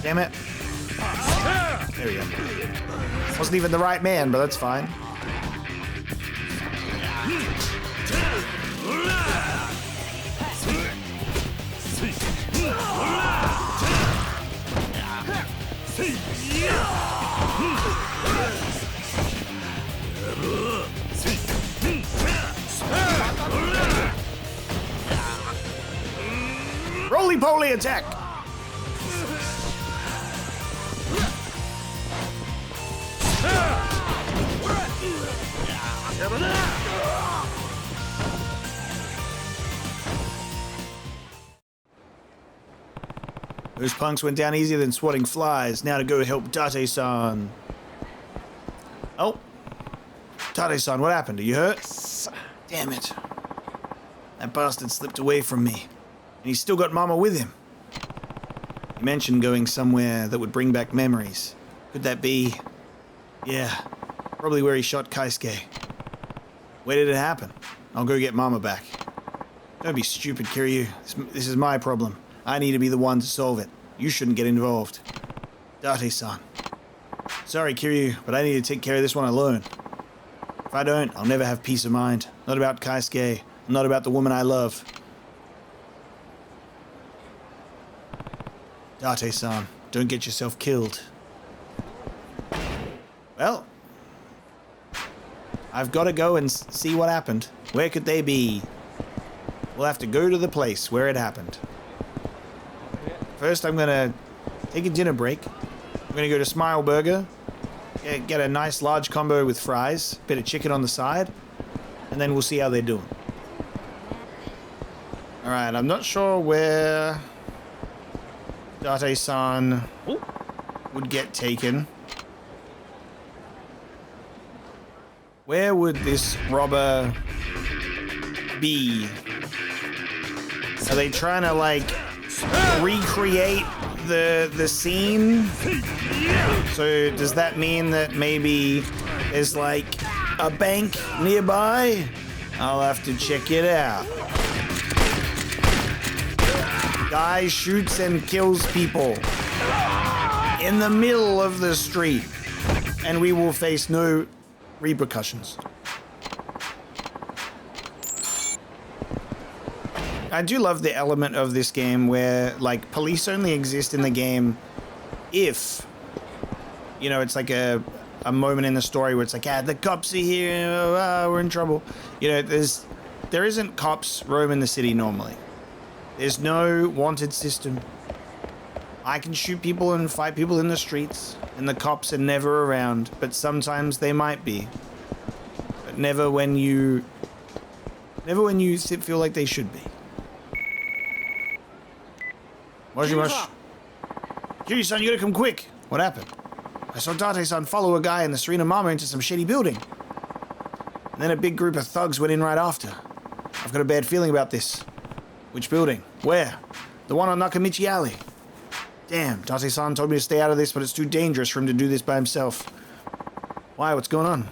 Damn it. There we go. Wasn't even the right man, but that's fine. Roly-poly attack! Those punks went down easier than swatting flies. Now to go help Date-san. Oh. Date-san, what happened? Are you hurt? Damn it. That bastard slipped away from me. And he's still got Mama with him. He mentioned going somewhere that would bring back memories. Could that be... Yeah, probably where he shot Kaisuke. Where did it happen? I'll go get Mama back. Don't be stupid, Kiryu. This is my problem. I need to be the one to solve it. You shouldn't get involved. Date-san. Sorry, Kiryu, but I need to take care of this one alone. If I don't, I'll never have peace of mind. Not about Kaisuke. Not about the woman I love. Date-san, don't get yourself killed. Well, I've got to go and see what happened. Where could they be? We'll have to go to the place where it happened. First, I'm going to take a dinner break. I'm going to go to Smile Burger, get a nice large combo with fries, bit of chicken on the side, and then we'll see how they're doing. Alright, I'm not sure where Date-san would get taken. Where would this robber be? Are they trying to, like, recreate the scene? So does that mean that maybe there's, like, a bank nearby? I'll have to check it out. Guy shoots and kills people in the middle of the street, and we will face no repercussions. I do love the element of this game where, like, police only exist in the game if, you know, it's like a moment in the story where it's like, the cops are here, we're in trouble. You know, there isn't cops roaming the city normally. There's no wanted system. I can shoot people and fight people in the streets, and the cops are never around, but sometimes they might be. But never when you feel like they should be. Moshi-moshi. Kiryu-san, you gotta come quick. What happened? I saw Date-san follow a guy in the Serena Mama into some shady building. And then a big group of thugs went in right after. I've got a bad feeling about this. Which building? Where? The one on Nakamichi Alley. Damn, Date-san told me to stay out of this, but it's too dangerous for him to do this by himself. Why? What's going on?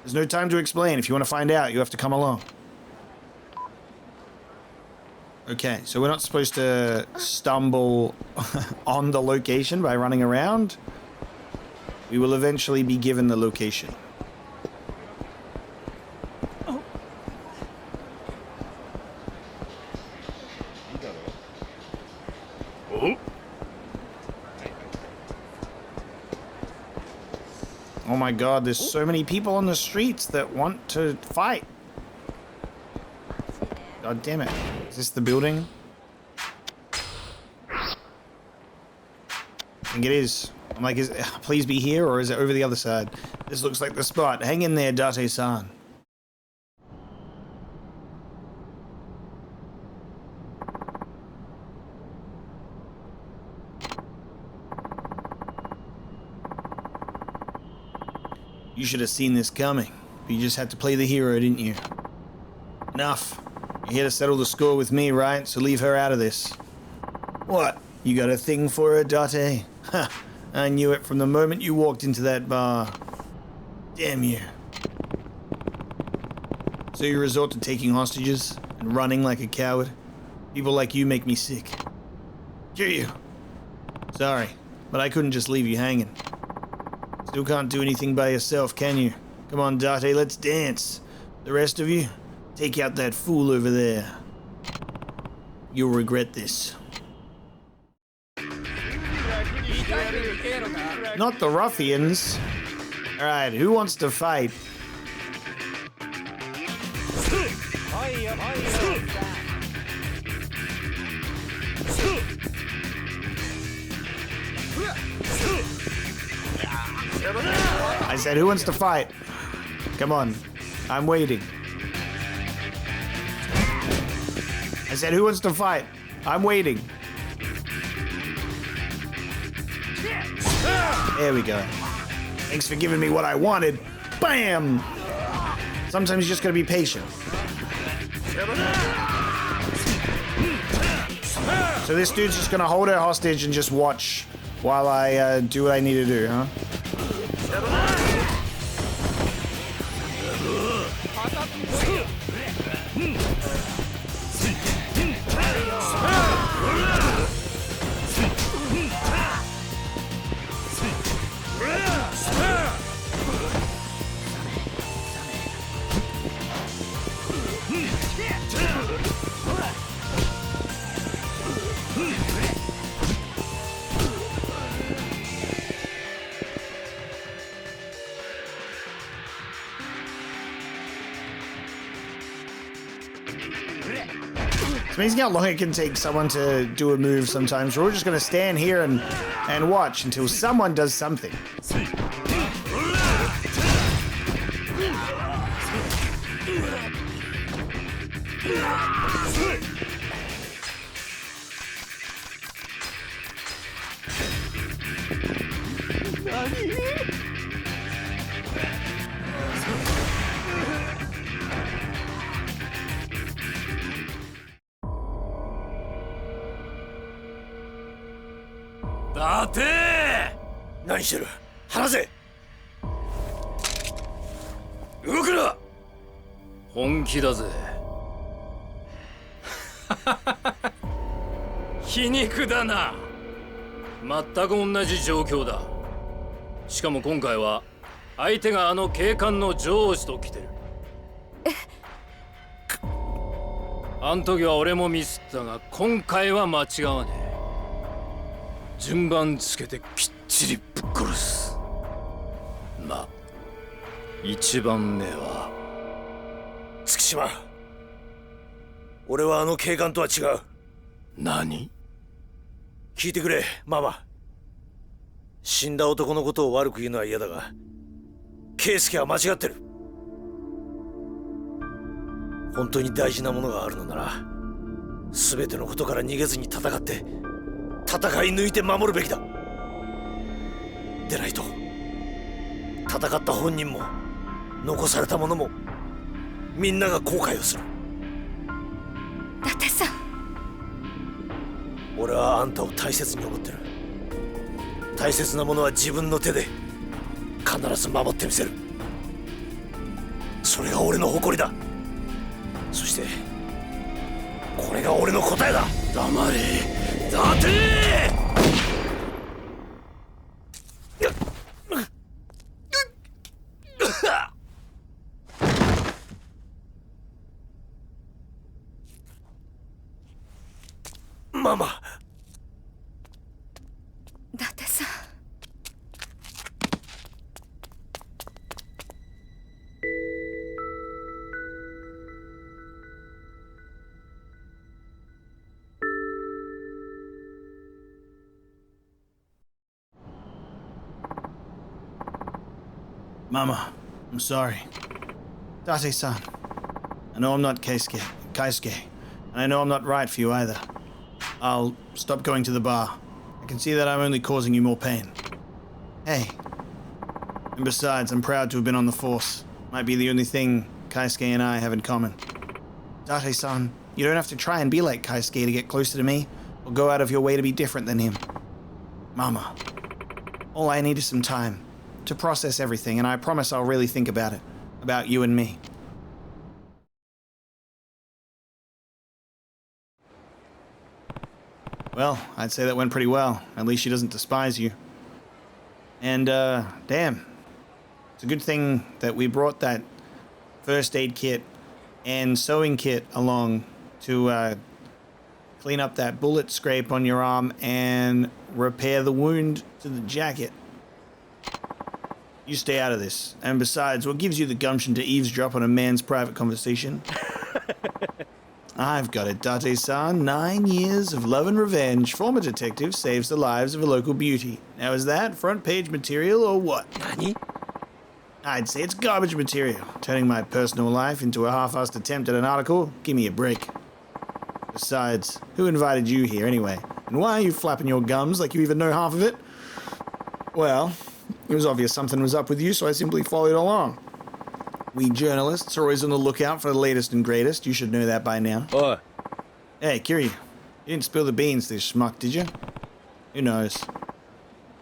There's no time to explain. If you want to find out, you have to come along. Okay, so we're not supposed to stumble on the location by running around. We will eventually be given the location. Oh my god, there's so many people on the streets that want to fight. God damn it. Is this the building? I think it is. I'm like, please be here, or is it over the other side? This looks like the spot. Hang in there, Date-san. You should have seen this coming, but you just had to play the hero, didn't you? Enough. You're here to settle the score with me, right? So leave her out of this. What? You got a thing for her, Date? Ha! I knew it from the moment you walked into that bar. Damn you. So you resort to taking hostages and running like a coward? People like you make me sick. Kiryu. Sorry, but I couldn't just leave you hanging. Still can't do anything by yourself, can you? Come on, Date, let's dance. The rest of you, take out that fool over there. You'll regret this. Not the ruffians. Alright, who wants to fight? I said, who wants to fight? Come on, I'm waiting. I said, who wants to fight? I'm waiting. There we go. Thanks for giving me what I wanted. Bam! Sometimes you just gotta be patient. So this dude's just gonna hold her hostage and just watch while I do what I need to do, huh? It's amazing how long it can take someone to do a move sometimes. We're all just gonna stand here and watch until someone does something.立て何してる離せ動くな本気だぜ皮肉だな全く同じ状況だしかも今回は相手があの警官の上司と来てるあん時は俺もミスったが今回は間違わねえ順番つけてきっちりぶっ殺すまあ一番目は月島俺はあの警官とは違う何聞いてくれママ死んだ男のことを悪く言うのは嫌だが圭介は間違ってる本当に大事なものがあるのなら全てのことから逃げずに戦って戦い抜いて守るべきだでないと戦った本人も残された者もみんなが後悔をする伊達さん俺はあんたを大切に思ってる大切なものは自分の手で必ず守ってみせるそれが俺の誇りだそしてこれが俺の答えだ黙れ伊達ママ伊達さんMama, I'm sorry. Date-san, I know I'm not Keisuke, and I know I'm not right for you either. I'll stop going to the bar. I can see that I'm only causing you more pain. Hey. And besides, I'm proud to have been on the force. Might be the only thing Keisuke and I have in common. Date-san, you don't have to try and be like Keisuke to get closer to me, or go out of your way to be different than him. Mama, all I need is some time to process everything, and I promise I'll really think about it. About you and me. Well, I'd say that went pretty well. At least she doesn't despise you. And, damn. It's a good thing that we brought that first aid kit and sewing kit along to, clean up that bullet scrape on your arm and repair the wound to the jacket. You stay out of this. And besides, what gives you the gumption to eavesdrop on a man's private conversation? I've got it, Date-san. 9 years of love and revenge. Former detective saves the lives of a local beauty. Now is that front page material or what?何 I'd say it's garbage material. Turning my personal life into a half-assed attempt at an article? Give me a break. Besides, who invited you here anyway? And why are you flapping your gums like you even know half of it? Well, it was obvious something was up with you, so I simply followed along. We journalists are always on the lookout for the latest and greatest. You should know that by now. Oi, Hey, Kiryu, you didn't spill the beans, this schmuck, did you? Who knows?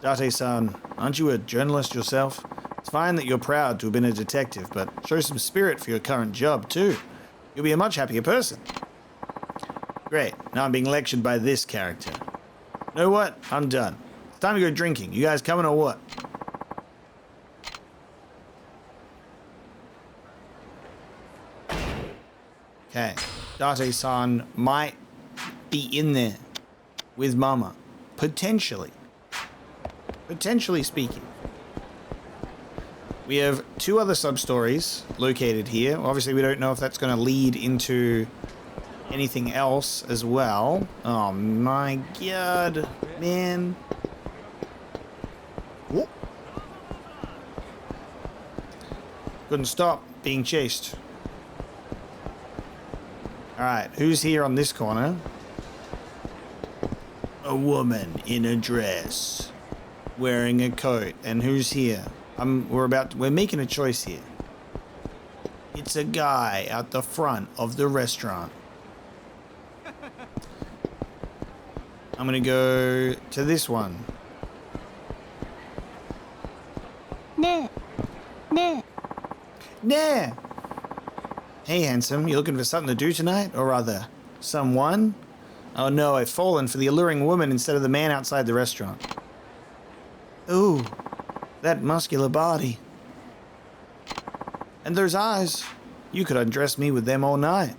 Date-san, aren't you a journalist yourself? It's fine that you're proud to have been a detective, but show some spirit for your current job, too. You'll be a much happier person. Great, now I'm being lectured by this character. You know what? I'm done. It's time to go drinking. You guys coming or what? Okay, Date-san might be in there with Mama. Potentially. Potentially speaking. We have 2 other sub-stories located here. Obviously, we don't know if that's going to lead into anything else as well. Oh my god, man. Whoop. Couldn't stop being chased. Alright, who's here on this corner? A woman in a dress, wearing a coat. And who's here? We're making a choice here. It's a guy out the front of the restaurant. I'm gonna go to this one. Ne. Ne. Nah. Hey, handsome, you looking for something to do tonight? Or rather, someone? Oh no, I've fallen for the alluring woman instead of the man outside the restaurant. Ooh, that muscular body. And those eyes. You could undress me with them all night.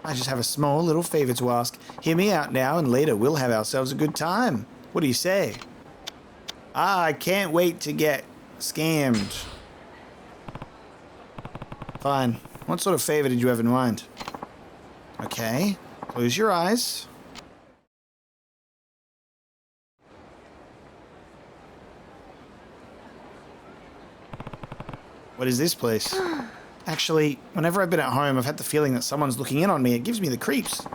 I just have a small little favor to ask. Hear me out now, and later we'll have ourselves a good time. What do you say? I can't wait to get scammed. Fine. What sort of favor did you have in mind? Okay. Close your eyes. What is this place? Actually, whenever I've been at home, I've had the feeling that someone's looking in on me. It gives me the creeps.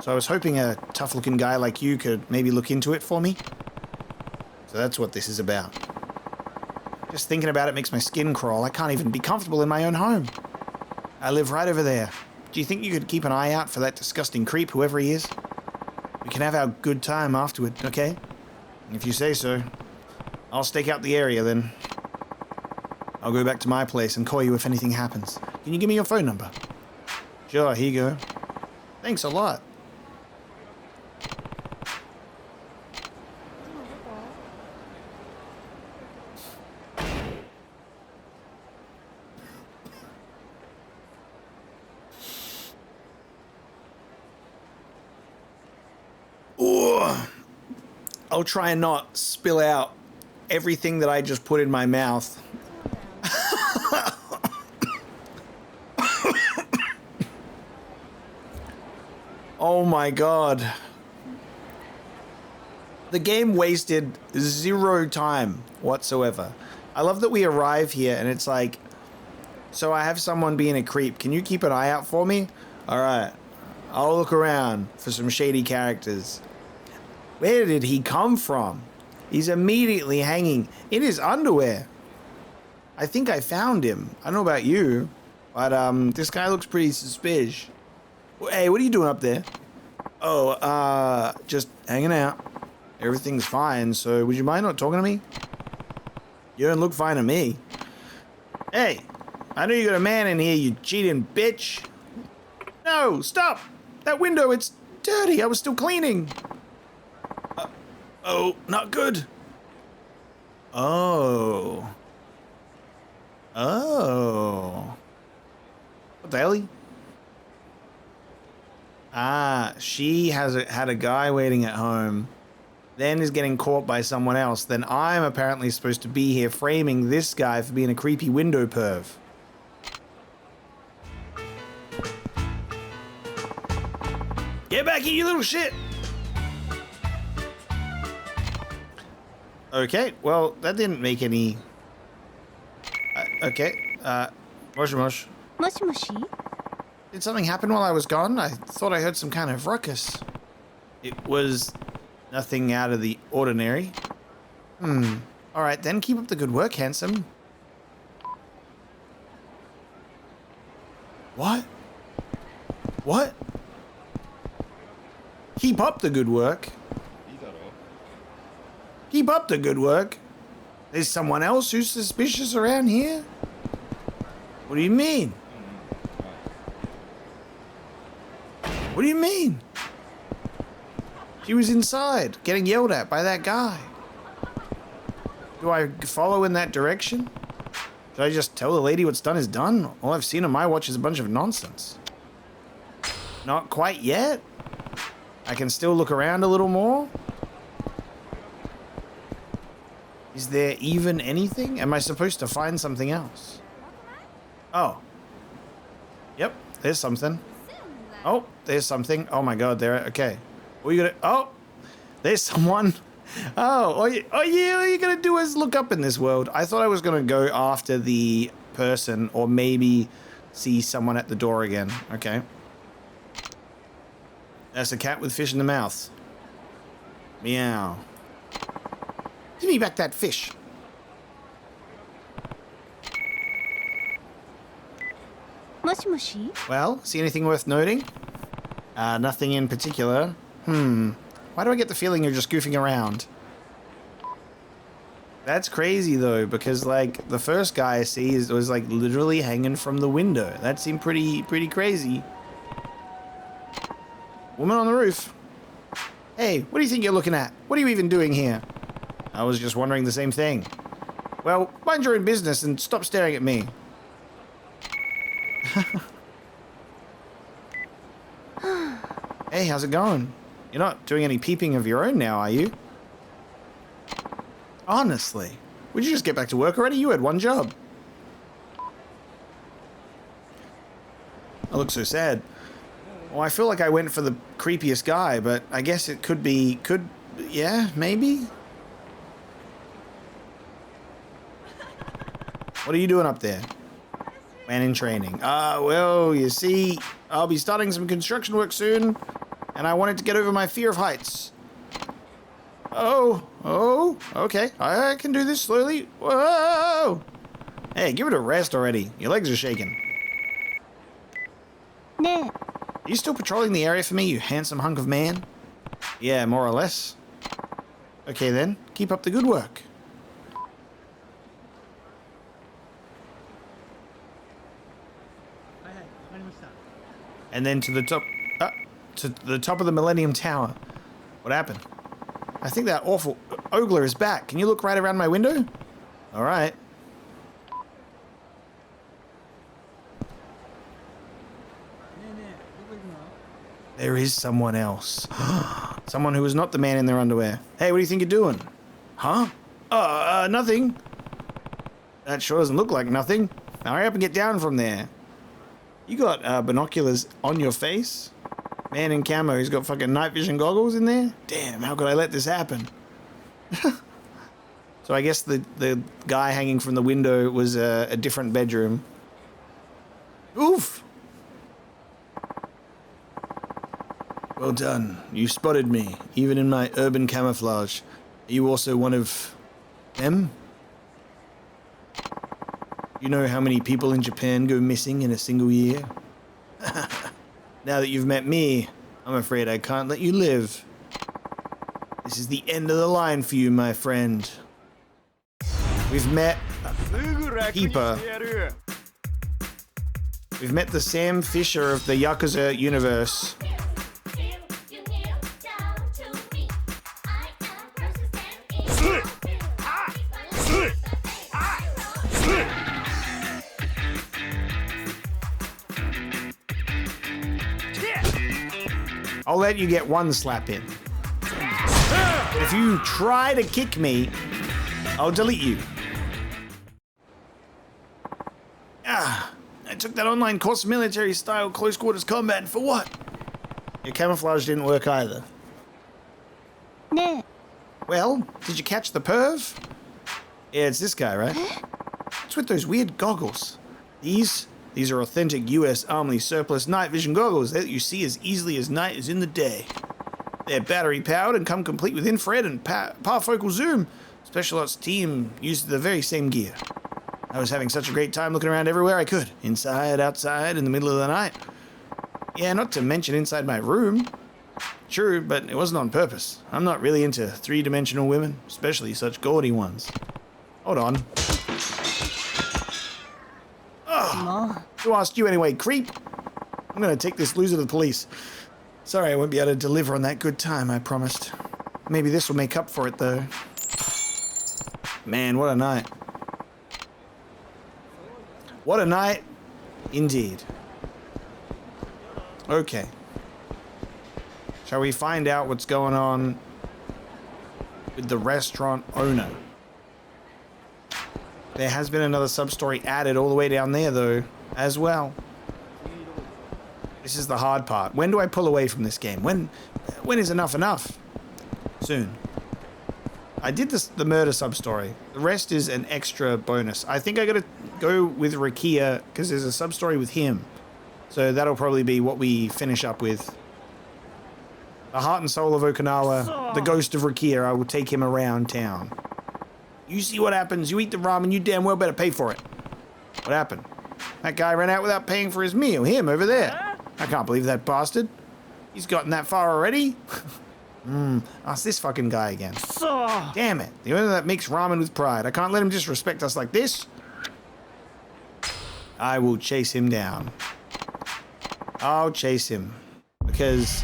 So I was hoping a tough-looking guy like you could maybe look into it for me. So that's what this is about. Just thinking about it makes my skin crawl. I can't even be comfortable in my own home. I live right over there. Do you think you could keep an eye out for that disgusting creep, whoever he is? We can have our good time afterward, okay? If you say so. I'll stake out the area then. I'll go back to my place and call you if anything happens. Can you give me your phone number? Sure, here you go. Thanks a lot. I'll try and not spill out everything that I just put in my mouth. Oh my god. The game wasted 0 time whatsoever. I love that we arrive here and it's like, so I have someone being a creep. Can you keep an eye out for me? Alright. I'll look around for some shady characters. Where did he come from? He's immediately hanging in his underwear. I think I found him. I don't know about you, but this guy looks pretty suspicious. Hey, what are you doing up there? Oh, just hanging out. Everything's fine, so would you mind not talking to me? You don't look fine to me. Hey, I know you got a man in here, you cheating bitch. No, stop! That window, it's dirty. I was still cleaning. Oh, not good. Oh. Oh. What the hell? Ah, she had a guy waiting at home, then is getting caught by someone else. Then I'm apparently supposed to be here framing this guy for being a creepy window perv. Get back here, you little shit! Okay, well, that didn't make any... okay, mosh mosh. Moshi moshi? Did something happen while I was gone? I thought I heard some kind of ruckus. It was nothing out of the ordinary. Alright then, keep up the good work, handsome. What? What? Keep up the good work? Keep up the good work? There's someone else who's suspicious around here? What do you mean? What do you mean? She was inside, getting yelled at by that guy. Do I follow in that direction? Should I just tell the lady what's done is done? All I've seen on my watch is a bunch of nonsense. Not quite yet? I can still look around a little more? Is there even anything? Am I supposed to find something else? Oh. Yep, there's something. Oh, there's something. Oh my god, there. Okay. What are you gonna... Oh! There's someone. Oh, all you're gonna do is look up in this world. I thought I was gonna go after the person or maybe see someone at the door again. Okay. That's a cat with fish in the mouth. Meow. Give me back that fish. Moshi moshi? Well, see anything worth noting? Nothing in particular. Why do I get the feeling you're just goofing around? That's crazy though, because like the first guy I see was like literally hanging from the window. That seemed pretty crazy. Woman on the roof. Hey, what do you think you're looking at? What are you even doing here? I was just wondering the same thing. Well, mind your own business and stop staring at me. Hey, how's it going? You're not doing any peeping of your own now, are you? Honestly, would you just get back to work already? You had one job. I look so sad. Well, I feel like I went for the creepiest guy, but I guess it could be, yeah, maybe? What are you doing up there? Man in training. Well, you see, I'll be starting some construction work soon, and I wanted to get over my fear of heights. Oh, okay. I can do this slowly. Whoa! Hey, give it a rest already. Your legs are shaking. Ne. Are you still patrolling the area for me, you handsome hunk of man? Yeah, more or less. Okay then, keep up the good work. And then to the top of the Millennium Tower. What happened? I think that awful ogre is back. Can you look right around my window? All right. There is someone else. Someone who is not the man in their underwear. Hey, what do you think you're doing? Huh? Nothing. That sure doesn't look like nothing. Now hurry up and get down from there. You got binoculars on your face? Man in camo, he's got fucking night vision goggles in there? Damn, how could I let this happen? So I guess the guy hanging from the window was a different bedroom. Oof! Well done. You spotted me, even in my urban camouflage. Are you also one of them? You know how many people in Japan go missing in a single year? Now that you've met me, I'm afraid I can't let you live. This is the end of the line for you, my friend. We've met Peeper. We've met the Sam Fisher of the Yakuza universe. I'll let you get one slap in. But if you try to kick me, I'll delete you. I took that online course of military-style close quarters combat for what? Your camouflage didn't work either. Ne. Well, did you catch the perv? Yeah, it's this guy, right? What's with those weird goggles? These are authentic US Army surplus night vision goggles that you see as easily as night is in the day. They're battery powered and come complete with infrared and parfocal zoom, Special Ops team used the very same gear. I was having such a great time looking around everywhere I could. Inside, outside, in the middle of the night. Yeah, not to mention inside my room. True, but it wasn't on purpose. I'm not really into three-dimensional women, especially such gaudy ones. Hold on. Oh, who asked you anyway, creep? I'm gonna take this loser to the police. Sorry, I won't be able to deliver on that good time I promised. Maybe this will make up for it, though. Man, what a night. What a night, indeed. Okay. Shall we find out what's going on with the restaurant owner? There has been another sub-story added all the way down there, though, as well. This is the hard part. When do I pull away from this game? When is enough enough? Soon. I did the murder sub-story. The rest is an extra bonus. I think I gotta go with Rikiya, because there's a sub-story with him. So that'll probably be what we finish up with. The heart and soul of Okinawa, the ghost of Rikiya, I will take him around town. You see what happens, you eat the ramen, you damn well better pay for it. What happened? That guy ran out without paying for his meal, him over there. I can't believe that bastard. He's gotten that far already? Ask this fucking guy again. Damn it, the owner that makes ramen with pride. I can't let him disrespect us like this. I will chase him down. I'll chase him. Because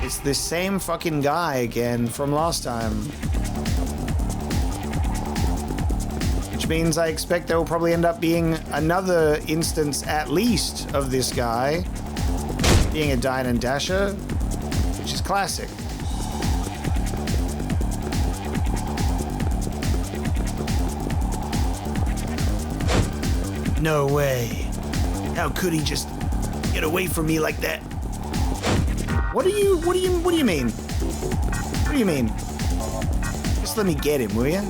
it's this same fucking guy again from last time. Which means I expect there will probably end up being another instance at least of this guy being a dine and dasher, which is classic. No way. How could he just get away from me like that? What do you mean? What do you mean? Just let me get him, will ya?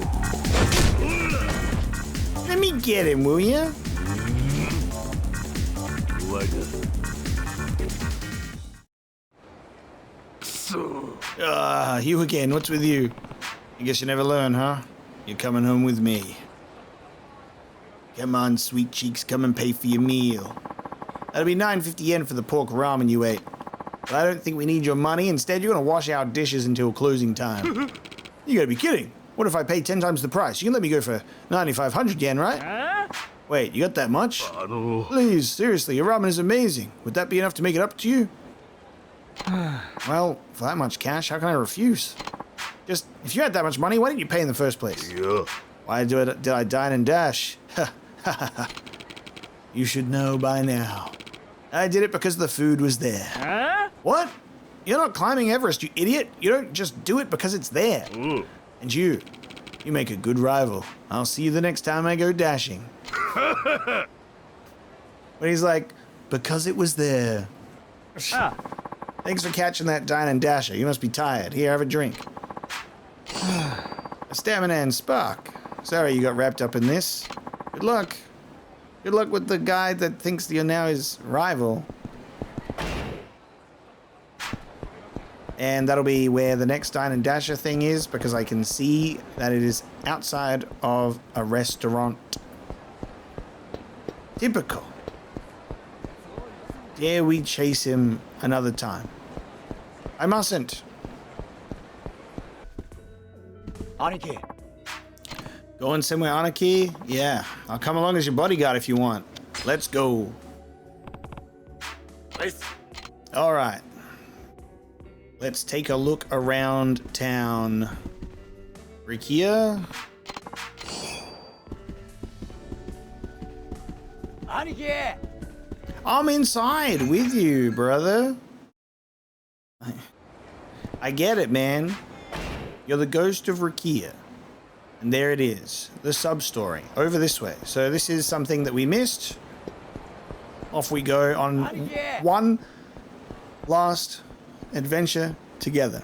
Let me get him, will ya? You again, what's with you? I guess you never learn, huh? You're coming home with me. Come on, sweet cheeks, come and pay for your meal. That'll be 950 yen for the pork ramen you ate. But I don't think we need your money. Instead, you're gonna wash our dishes until closing time. You gotta be kidding. What if I pay 10 times the price? You can let me go for 9,500 yen, right? Wait, you got that much? Please, seriously, your ramen is amazing. Would that be enough to make it up to you? Well, for that much cash, how can I refuse? Just, if you had that much money, why didn't you pay in the first place? Yeah. Why did I dine and dash? You should know by now. I did it because the food was there. What? You're not climbing Everest, you idiot. You don't just do it because it's there. And you make a good rival. I'll see you the next time I go dashing. But he's like, because it was there. Thanks for catching that dine and dasher. You must be tired. Here, have a drink. A stamina and spark. Sorry you got wrapped up in this. Good luck. Good luck with the guy that thinks you're now his rival. And that'll be where the next dine and dasher thing is, because I can see that it is outside of a restaurant. Typical. Dare we chase him another time? I mustn't. Aniki. Going somewhere, Aniki? Yeah, I'll come along as your bodyguard if you want. Let's go. Nice. All right. Let's take a look around town. Rikiya? Aniki! I'm inside with you, brother. I get it, man. You're the ghost of Rikiya. And there it is, the sub-story, over this way. So this is something that we missed. Off we go on one last adventure together.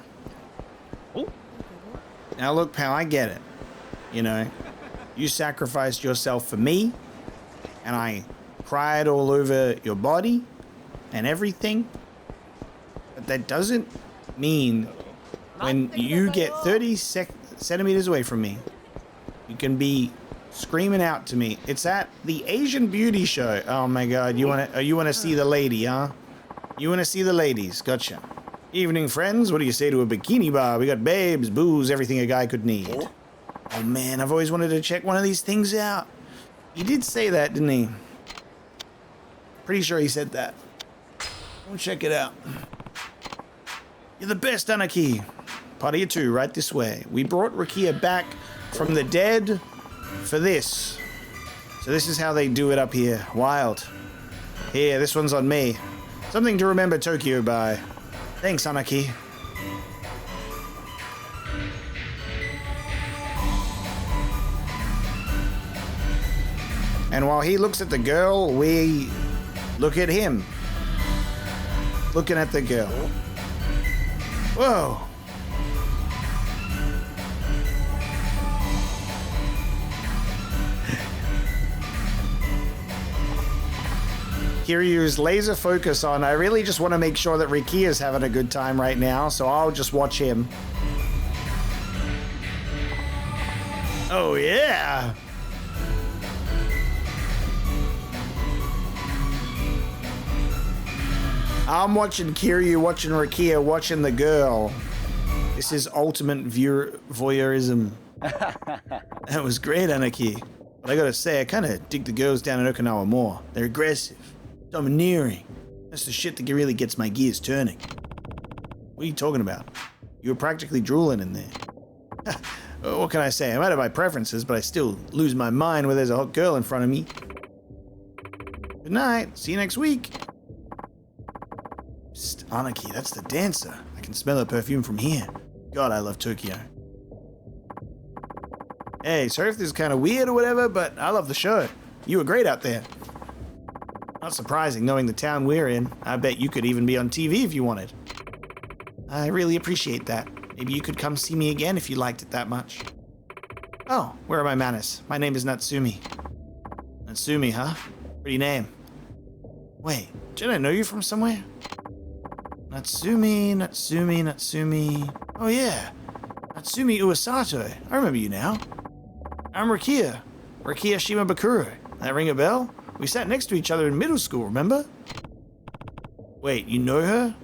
Now look, pal, I get it. You know, you sacrificed yourself for me, and I cried all over your body and everything. But that doesn't mean when you get 30 centimeters away from me, You can be screaming out to me. It's at the Asian Beauty Show. Oh my god, you wanna see the lady, huh? You wanna see the ladies, gotcha. Evening, friends. What do you say to a bikini bar? We got babes, booze, everything a guy could need. Oh man, I've always wanted to check one of these things out. He did say that, didn't he? Pretty sure he said that. We'll check it out. You're the best, Anarchy. Part of you too, right this way. We brought Rikiya back from the dead for this. So this is how they do it up here. Wild. Here, this one's on me. Something to remember Tokyo by. Thanks, Anarchy. And while he looks at the girl, we look at him. Looking at the girl. Whoa. Kiryu's laser focus on. I really just want to make sure that Rikiya's having a good time right now, so I'll just watch him. Oh yeah. I'm watching Kiryu, watching Rikiya, watching the girl. This is ultimate voyeurism. That was great, Anarchy. But I gotta say, I kinda dig the girls down in Okinawa more. They're aggressive, domineering. That's the shit that really gets my gears turning. What are you talking about? You were practically drooling in there. What can I say? I might have my preferences, but I still lose my mind when there's a hot girl in front of me. Good night. See you next week. Psst, Anarchy, that's the dancer. I can smell her perfume from here. God, I love Tokyo. Hey, sorry if this is kind of weird or whatever, but I love the show. You were great out there. Not surprising, knowing the town we're in. I bet you could even be on TV if you wanted. I really appreciate that. Maybe you could come see me again if you liked it that much. Oh, where are my manners? My name is Natsumi. Natsumi, huh? Pretty name. Wait, didn't I know you from somewhere? Natsumi. Oh yeah, Natsumi Uesato. I remember you now. I'm Rikiya Shimabukuro. That ring a bell? We sat next to each other in middle school, remember? Wait, you know her?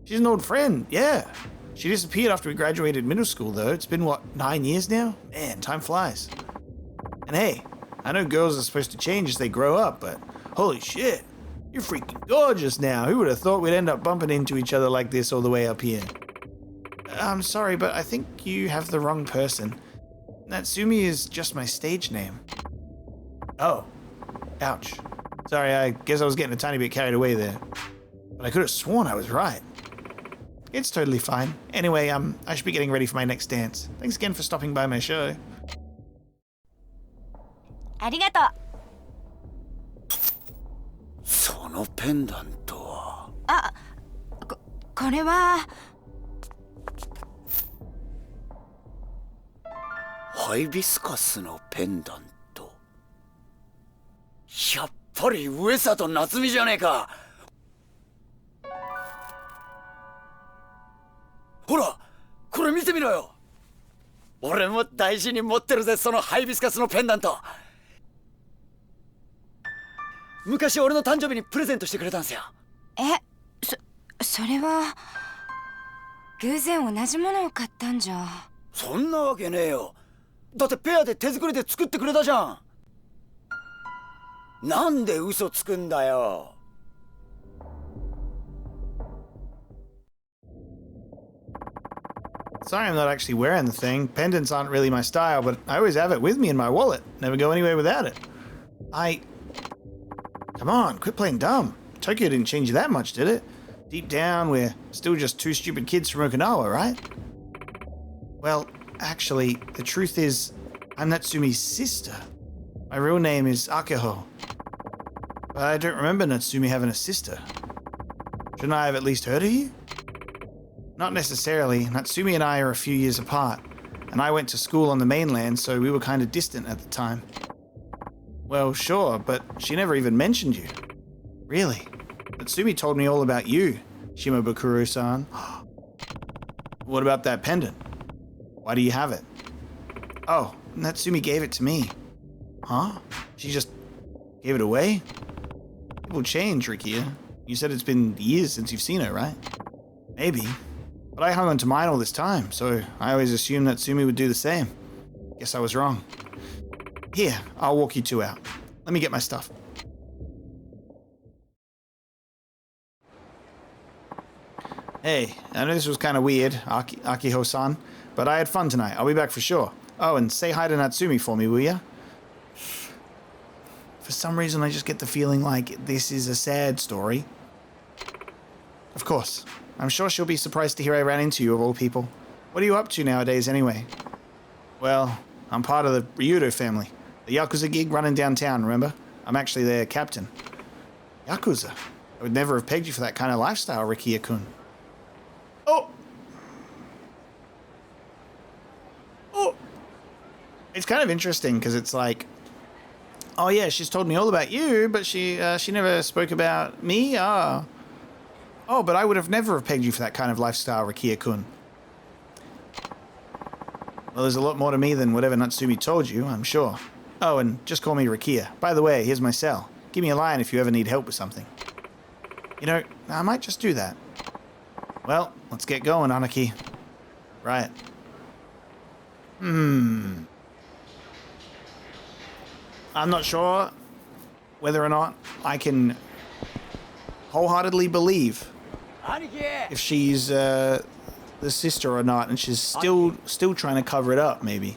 She's an old friend, yeah. She disappeared after we graduated middle school, though. It's been, what, 9 years now? Man, time flies. And hey, I know girls are supposed to change as they grow up, but holy shit, you're freaking gorgeous now. Who would have thought we'd end up bumping into each other like this all the way up here? I'm sorry, but I think you have the wrong person. Natsumi is just my stage name. Oh. Ouch. Sorry, I guess I was getting a tiny bit carried away there. But I could have sworn I was right. It's totally fine. Anyway, I should be getting ready for my next dance. Thanks again for stopping by my show. ありがとう。そのペンダントは。あ、これは。ハイビスカスのペンダント。やっぱり上里夏美じゃねえか。ほら、これ見てみろよ。俺も大事に持ってるぜ、そのハイビスカスのペンダント。昔俺の誕生日にプレゼントしてくれたんすよ。それは偶然同じものを買ったんじゃ。そんなわけねえよ。だってペアで手作りで作ってくれたじゃん。なんで嘘つくんだよ。Sorry I'm not actually wearing the thing. Pendants aren't really my style, but I always have it with me in my wallet. Never go anywhere without it. Come on, quit playing dumb. Tokyo didn't change you that much, did it? Deep down, we're still just two stupid kids from Okinawa, right? Well, actually, the truth is, I'm Natsumi's sister. My real name is Akiho. But I don't remember Natsumi having a sister. Shouldn't I have at least heard of you? Not necessarily. Natsumi and I are a few years apart, and I went to school on the mainland, so we were kind of distant at the time. Well, sure, but she never even mentioned you. Really? Natsumi told me all about you, Shimabukuro-san. What about that pendant? Why do you have it? Oh, Natsumi gave it to me. Huh? She just gave it away? People change, Rikiya. You said it's been years since you've seen her, right? Maybe. But I hung on to mine all this time, so I always assumed Natsumi would do the same. Guess I was wrong. Here, I'll walk you two out. Let me get my stuff. Hey, I know this was kind of weird, Akiho-san, but I had fun tonight. I'll be back for sure. Oh, and say hi to Natsumi for me, will ya? For some reason, I just get the feeling like this is a sad story. Of course. I'm sure she'll be surprised to hear I ran into you, of all people. What are you up to nowadays, anyway? Well, I'm part of the Ryudo family. The Yakuza gig running downtown, remember? I'm actually their captain. Yakuza? I would never have pegged you for that kind of lifestyle, Rikiya-kun. Oh! Oh! It's kind of interesting, because it's like... Oh yeah, she's told me all about you, but she never spoke about me? Oh, but I would have never pegged you for that kind of lifestyle, Rikiya-kun. Well, there's a lot more to me than whatever Natsumi told you, I'm sure. Oh, and just call me Rikiya. By the way, here's my cell. Give me a line if you ever need help with something. You know, I might just do that. Well, let's get going, Anaki. Right. I'm not sure whether or not I can wholeheartedly believe if she's the sister or not, and she's still trying to cover it up, maybe.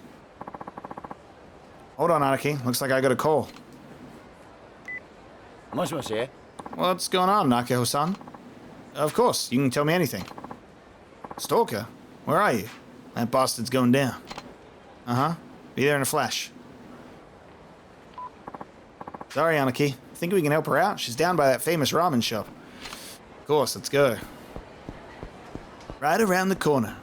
Hold on, Anaki. Looks like I got a call. Moshi. What's going on, Nakeho-san? Of course, you can tell me anything. Stalker? Where are you? That bastard's going down. Uh-huh. Be there in a flash. Sorry, Anaki. Think we can help her out? She's down by that famous ramen shop. Of course, let's go. Right around the corner.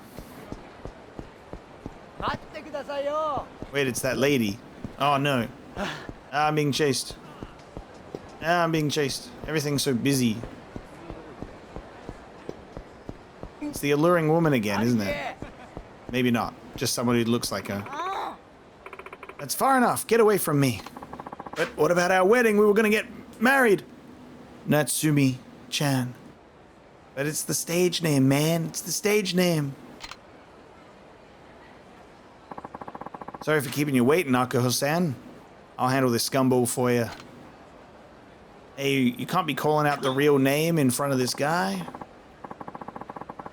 Wait, it's that lady. Oh, no. I'm being chased. I'm being chased. Everything's so busy. It's the alluring woman again, isn't it? Maybe not. Just someone who looks like her. That's far enough. Get away from me. But what about our wedding? We were going to get married. Natsumi-chan. But it's the stage name, man. It's the stage name. Sorry for keeping you waiting, Nakeho-san. I'll handle this scumball for you. Hey, you can't be calling out the real name in front of this guy.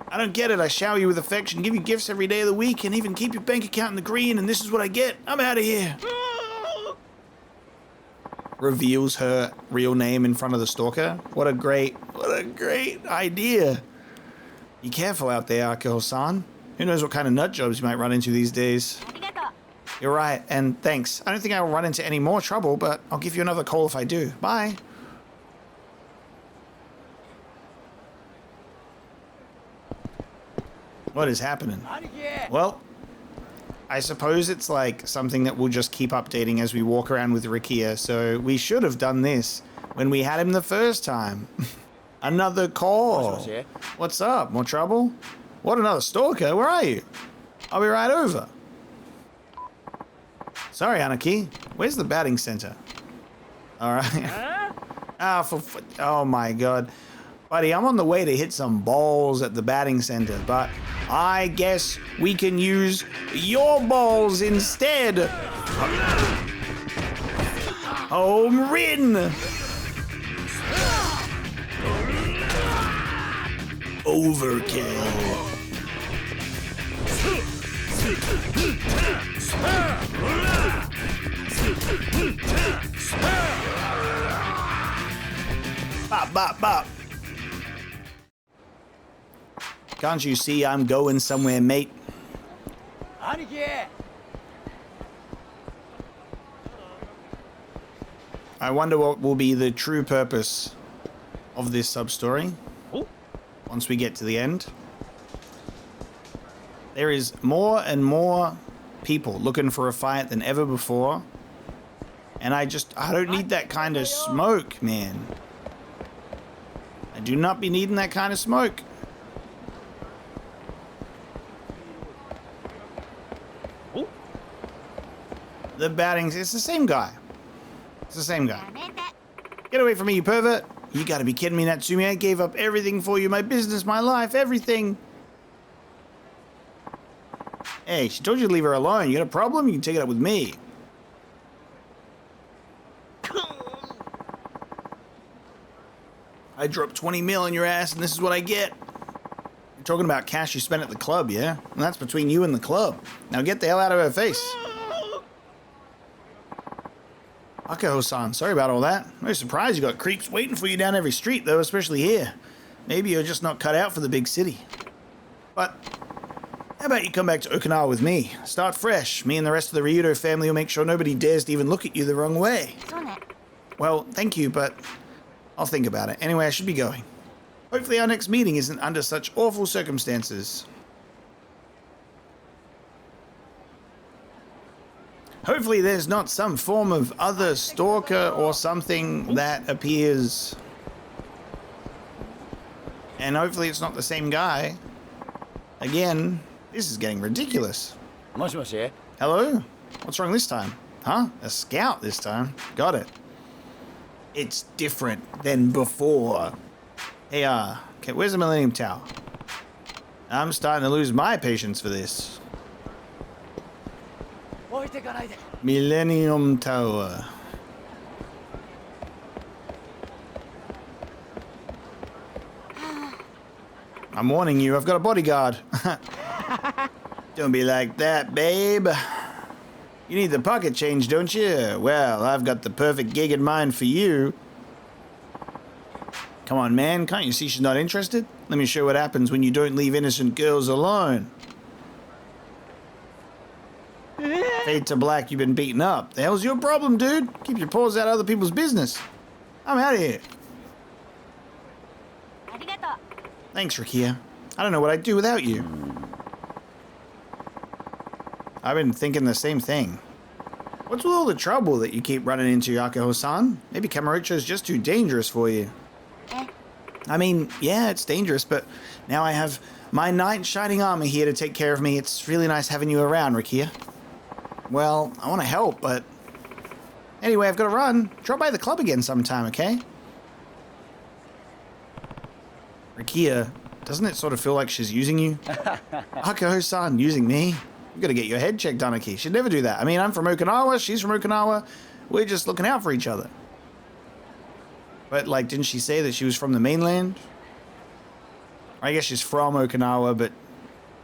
I don't get it. I shower you with affection, give you gifts every day of the week, and even keep your bank account in the green, and this is what I get. I'm out of here. Reveals her real name in front of the stalker. What a great idea. Be careful out there, Akio-san. Who knows what kind of nut jobs you might run into these days. You're right, and thanks. I don't think I will run into any more trouble, but I'll give you another call if I do. Bye. What is happening? Well, I suppose it's like something that we'll just keep updating as we walk around with Rikiya, so we should have done this when we had him the first time. Another call. What's up? More trouble? What, another stalker? Where are you? I'll be right over. Sorry, Anaki. Where's the batting center? Alright. Oh my god. Buddy, I'm on the way to hit some balls at the batting center, but I guess we can use your balls instead. Home run. Overkill. Bop, bop, bop. Can't you see I'm going somewhere, mate? I wonder what will be the true purpose of this sub-story once we get to the end. There is more and more people looking for a fight than ever before. And I don't need that kind of smoke, man. I do not be needing that kind of smoke. The batting, it's the same guy. It's the same guy. Get away from me, you pervert. You gotta be kidding me, Natsumi. I gave up everything for you. My business, my life, everything. Hey, she told you to leave her alone. You got a problem? You can take it up with me. I dropped 20 mil on your ass and this is what I get. You're talking about cash you spent at the club, yeah? And that's between you and the club. Now get the hell out of her face. Akaho-san, sorry about all that. No surprise you got creeps waiting for you down every street, though, especially here. Maybe you're just not cut out for the big city. But how about you come back to Okinawa with me? Start fresh. Me and the rest of the Ryudo family will make sure nobody dares to even look at you the wrong way. Well, thank you, but I'll think about it. Anyway, I should be going. Hopefully our next meeting isn't under such awful circumstances. Hopefully there's not some form of other stalker or something that appears. And hopefully it's not the same guy. Again, this is getting ridiculous. Hello? What's wrong this time? Huh? A scout this time? Got it. It's different than before. Hey, okay, where's the Millennium Tower? I'm starting to lose my patience for this. Millennium Tower. I'm warning you, I've got a bodyguard. Don't be like that, babe. You need the pocket change, don't you? Well, I've got the perfect gig in mind for you. Come on, man, can't you see she's not interested? Let me show you what happens when you don't leave innocent girls alone. Fade to black, you've been beaten up. The hell's your problem, dude? Keep your paws out of other people's business. I'm out of here. Thanks, Rikiya. I don't know what I'd do without you. I've been thinking the same thing. What's with all the trouble that you keep running into, Yakuza-san? Maybe Kamurocho's just too dangerous for you. I mean, yeah, it's dangerous, but now I have my knight in shining armor here to take care of me. It's really nice having you around, Rikiya. Well, I want to help, but... Anyway, I've got to run. Drop by the club again sometime, okay? Rikiya, doesn't it sort of feel like she's using you? Akaho-san, using me? You've got to get your head checked, Anaki. She'd never do that. I mean, I'm from Okinawa, she's from Okinawa. We're just looking out for each other. But, like, didn't she say that she was from the mainland? I guess she's from Okinawa, but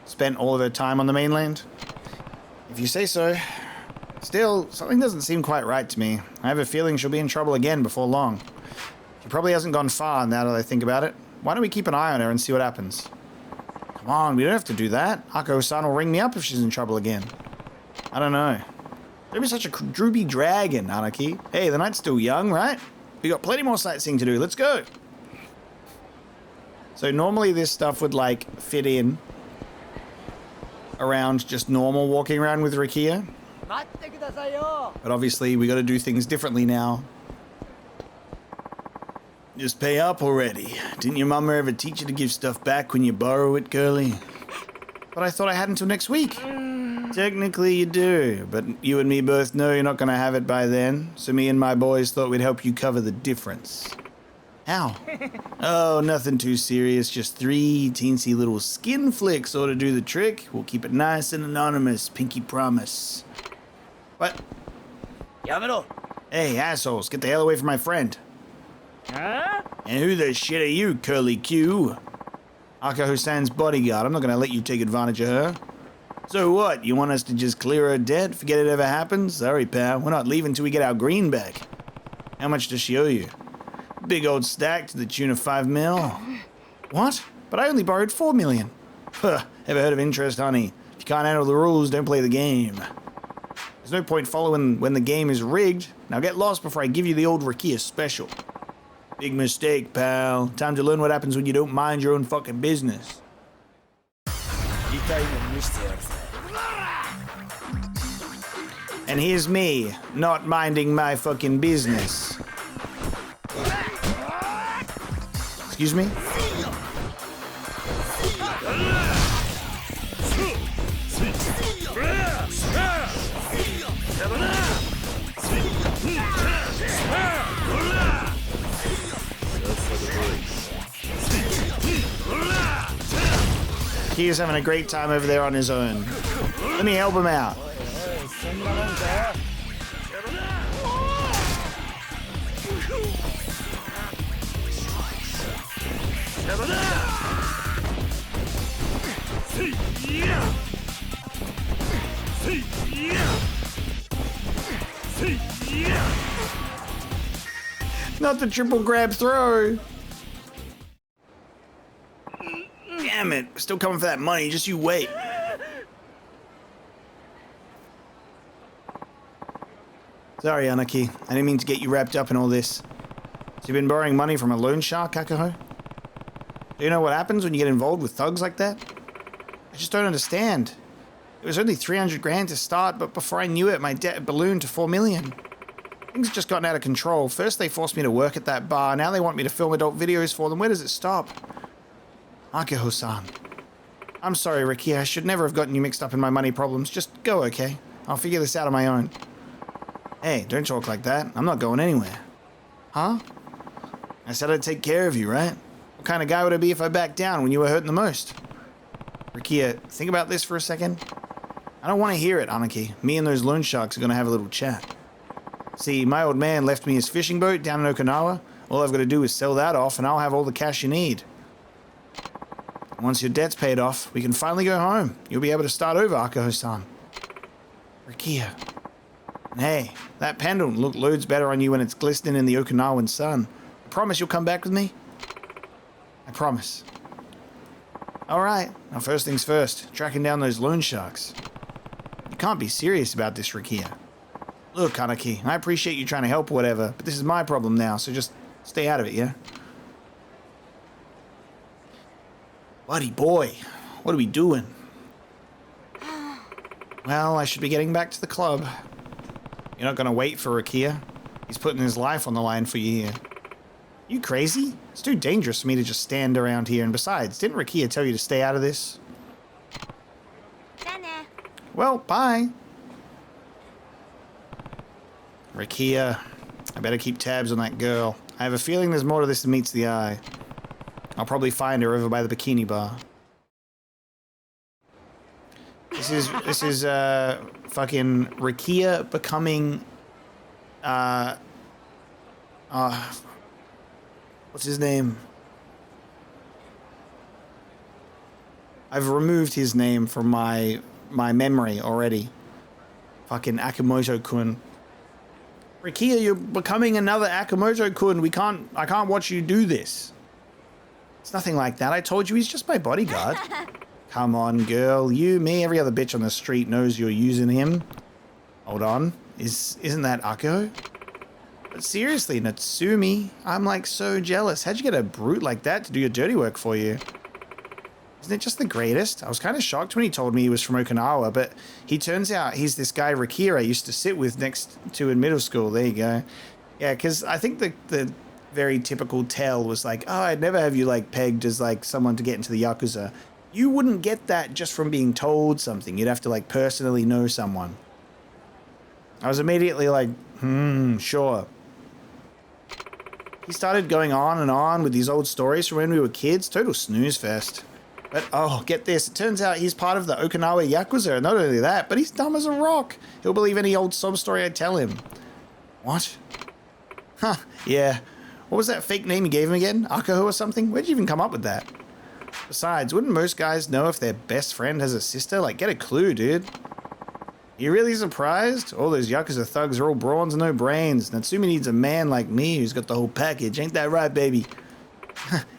spent all of her time on the mainland? If you say so. Still, something doesn't seem quite right to me. I have a feeling she'll be in trouble again before long. She probably hasn't gone far now that I think about it. Why don't we keep an eye on her and see what happens? Come on, we don't have to do that. Ako-san will ring me up if she's in trouble again. I don't know. Don't be such a droopy dragon, Anaki. Hey, the night's still young, right? We got plenty more sightseeing to do. Let's go. So normally this stuff would, like, fit in around just normal walking around with Rikiya. But obviously we got to do things differently now. Just pay up already. Didn't your mama ever teach you to give stuff back when you borrow it, girlie? But I thought I had until next week. Technically you do, but you and me both know you're not going to have it by then. So me and my boys thought we'd help you cover the difference. How? Oh, nothing too serious. Just 3 teensy little skin flicks ought to do the trick. We'll keep it nice and anonymous. Pinky promise. What? Hey, assholes, get the hell away from my friend. Huh? And who the shit are you, Curly Q? Akaho-san's bodyguard. I'm not gonna let you take advantage of her. So what, you want us to just clear her debt? Forget it ever happened? Sorry, pal. We're not leaving till we get our green back. How much does she owe you? Big old stack to the tune of 5 mil. What? But I only borrowed 4 million. Huh, ever heard of interest, honey? If you can't handle the rules, don't play the game. There's no point following when the game is rigged. Now get lost before I give you the old Rikiya special. Big mistake, pal. Time to learn what happens when you don't mind your own fucking business. And here's me, not minding my fucking business. Excuse me? Rikiya's having a great time over there on his own. Let me help him out. Not the triple grab throw. Damn it. Still coming for that money. Just you wait. Sorry, Anaki. I didn't mean to get you wrapped up in all this. So you've been borrowing money from a loan shark, Akaho? Do you know what happens when you get involved with thugs like that? I just don't understand. It was only 300 grand to start, but before I knew it, my debt ballooned to 4 million. Things have just gotten out of control. First they forced me to work at that bar, now they want me to film adult videos for them. Where does it stop? Akaho-san. I'm sorry, Rikiya. I should never have gotten you mixed up in my money problems. Just go, okay? I'll figure this out on my own. Hey, don't talk like that. I'm not going anywhere. Huh? I said I'd take care of you, right? What kind of guy would I be if I backed down when you were hurting the most? Rikiya, think about this for a second. I don't want to hear it, Anaki. Me and those loan sharks are going to have a little chat. See, my old man left me his fishing boat down in Okinawa. All I've got to do is sell that off and I'll have all the cash you need. Once your debt's paid off, we can finally go home. You'll be able to start over, Akaho-san. Rikiya. And hey, that pendant will look loads better on you when it's glistening in the Okinawan sun. I promise you'll come back with me? I promise. Alright, now first things first, tracking down those loan sharks. You can't be serious about this, Rikiya. Look, Anaki, I appreciate you trying to help or whatever, but this is my problem now, so just stay out of it, yeah? Buddy boy, what are we doing? Well, I should be getting back to the club. You're not gonna wait for Rikiya? He's putting his life on the line for you here. You crazy? It's too dangerous for me to just stand around here, and besides, didn't Rikiya tell you to stay out of this? Well, bye. Rikiya, I better keep tabs on that girl. I have a feeling there's more to this than meets the eye. I'll probably find her over by the bikini bar. This is fucking Rikiya becoming what's his name? I've removed his name from my memory already. Fucking Akamoto-kun. Rikiya, you're becoming another Akamoto-kun. I can't watch you do this. It's nothing like that. I told you he's just my bodyguard. Come on, girl. You, me, every other bitch on the street knows you're using him. Hold on. Isn't that Akko? But seriously, Natsumi, I'm like so jealous. How'd you get a brute like that to do your dirty work for you? Isn't it just the greatest? I was kind of shocked when he told me he was from Okinawa, but he turns out he's this guy Rikiya I used to sit with next to in middle school. There you go. Yeah, because I think the very typical tell was like, oh, I'd never have you like pegged as like someone to get into the Yakuza. You wouldn't get that just from being told something. You'd have to like personally know someone. I was immediately like, sure. He started going on and on with these old stories from when we were kids. Total snooze fest. But, oh, get this. It turns out he's part of the Okinawa Yakuza. And not only that, but he's dumb as a rock. He'll believe any old Substory I tell him. What? Huh, yeah. What was that fake name you gave him again? Akaho or something? Where'd you even come up with that? Besides, wouldn't most guys know if their best friend has a sister? Like, get a clue, dude. You really surprised? All those Yakuza thugs are all brawns and no brains. Natsumi needs a man like me who's got the whole package. Ain't that right, baby?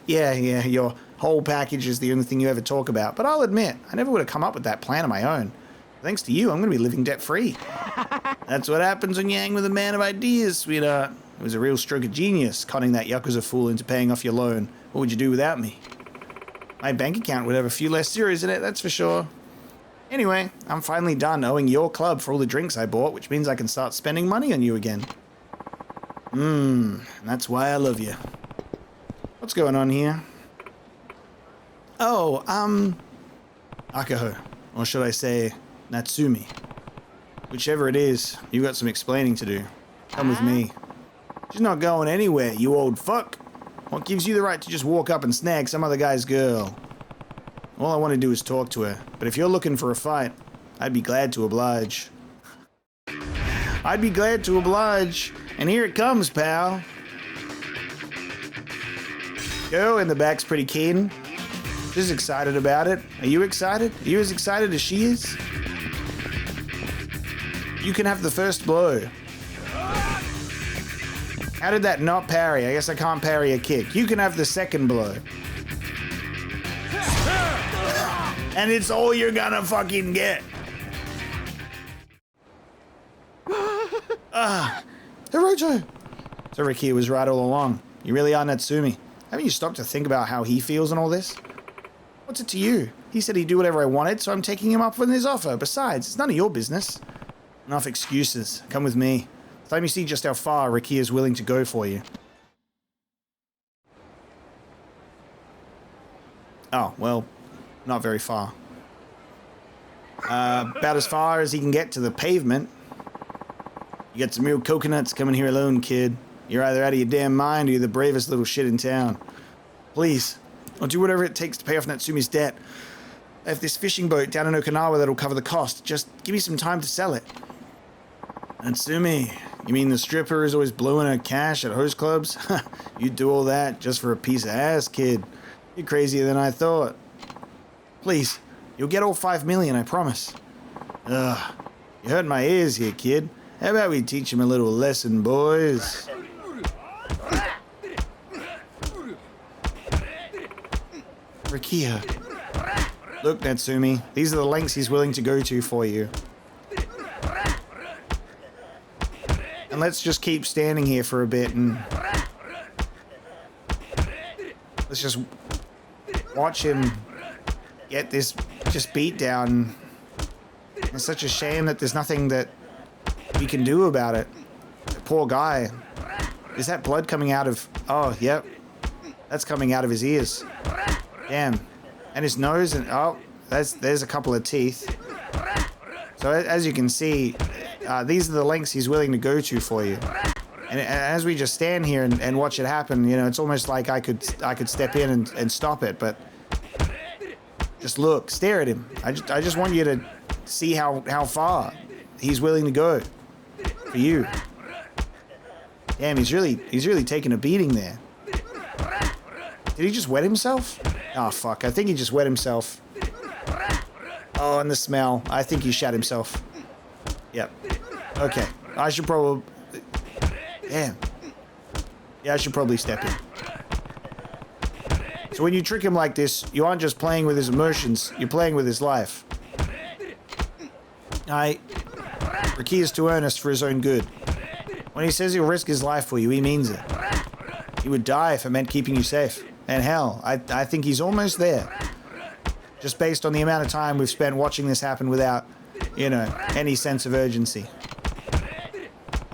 Yeah, your whole package is the only thing you ever talk about. But I'll admit, I never would have come up with that plan on my own. Thanks to you, I'm going to be living debt-free. That's what happens when you hang with a man of ideas, sweetheart. It was a real stroke of genius, conning that Yakuza fool into paying off your loan. What would you do without me? My bank account would have a few less zeros in it, that's for sure. Anyway, I'm finally done owing your club for all the drinks I bought, which means I can start spending money on you again. That's why I love you. What's going on here? Oh, Akaho. Or should I say, Natsumi. Whichever it is, you've got some explaining to do. Come with me. She's not going anywhere, you old fuck. What gives you the right to just walk up and snag some other guy's girl? All I want to do is talk to her. But if you're looking for a fight, I'd be glad to oblige. I'd be glad to oblige. And here it comes, pal. Girl in the back's pretty keen. She's excited about it. Are you excited? Are you as excited as she is? You can have the first blow. How did that not parry? I guess I can't parry a kick. You can have the second blow. And it's all you're gonna fucking get. Hiroto! So Rikiya was right all along. You really are Natsumi. Haven't you stopped to think about how he feels and all this? What's it to you? He said he'd do whatever I wanted, so I'm taking him up on his offer. Besides, it's none of your business. Enough excuses. Come with me. It's time you see just how far Rikiya is willing to go for you. Oh, well, not very far. About as far as he can get to the pavement. You got some real coconuts coming here alone, kid. You're either out of your damn mind or you're the bravest little shit in town. Please, I'll do whatever it takes to pay off Natsumi's debt. I have this fishing boat down in Okinawa that'll cover the cost. Just give me some time to sell it. Natsumi, you mean the stripper is always blowing her cash at host clubs? You'd do all that just for a piece of ass, kid. You're crazier than I thought. Please, you'll get all 5 million, I promise. Ugh, you hurt my ears here, kid. How about we teach him a little lesson, boys? Rikiya. Look, Natsumi, these are the lengths he's willing to go to for you. And let's just keep standing here for a bit and... let's just watch him get this just beat down. It's such a shame that there's nothing that we can do about it. Poor guy. Is that blood coming out of... oh, yep. That's coming out of his ears. Damn. And his nose and... oh, there's a couple of teeth. So as you can see, these are the lengths he's willing to go to for you. And as we just stand here and watch it happen, you know, it's almost like I could step in and stop it, but... just look, stare at him. I just want you to see how far he's willing to go for you. Damn, he's really taking a beating there. Did he just wet himself? Oh fuck, I think he just wet himself. Oh, and the smell. I think he shat himself. Yep. Okay. I should probably... damn. Yeah, I should probably step in. So when you trick him like this, you aren't just playing with his emotions, you're playing with his life. Rikiya's too earnest for his own good. When he says he'll risk his life for you, he means it. He would die if it meant keeping you safe. And hell, I think he's almost there. Just based on the amount of time we've spent watching this happen without, you know, any sense of urgency.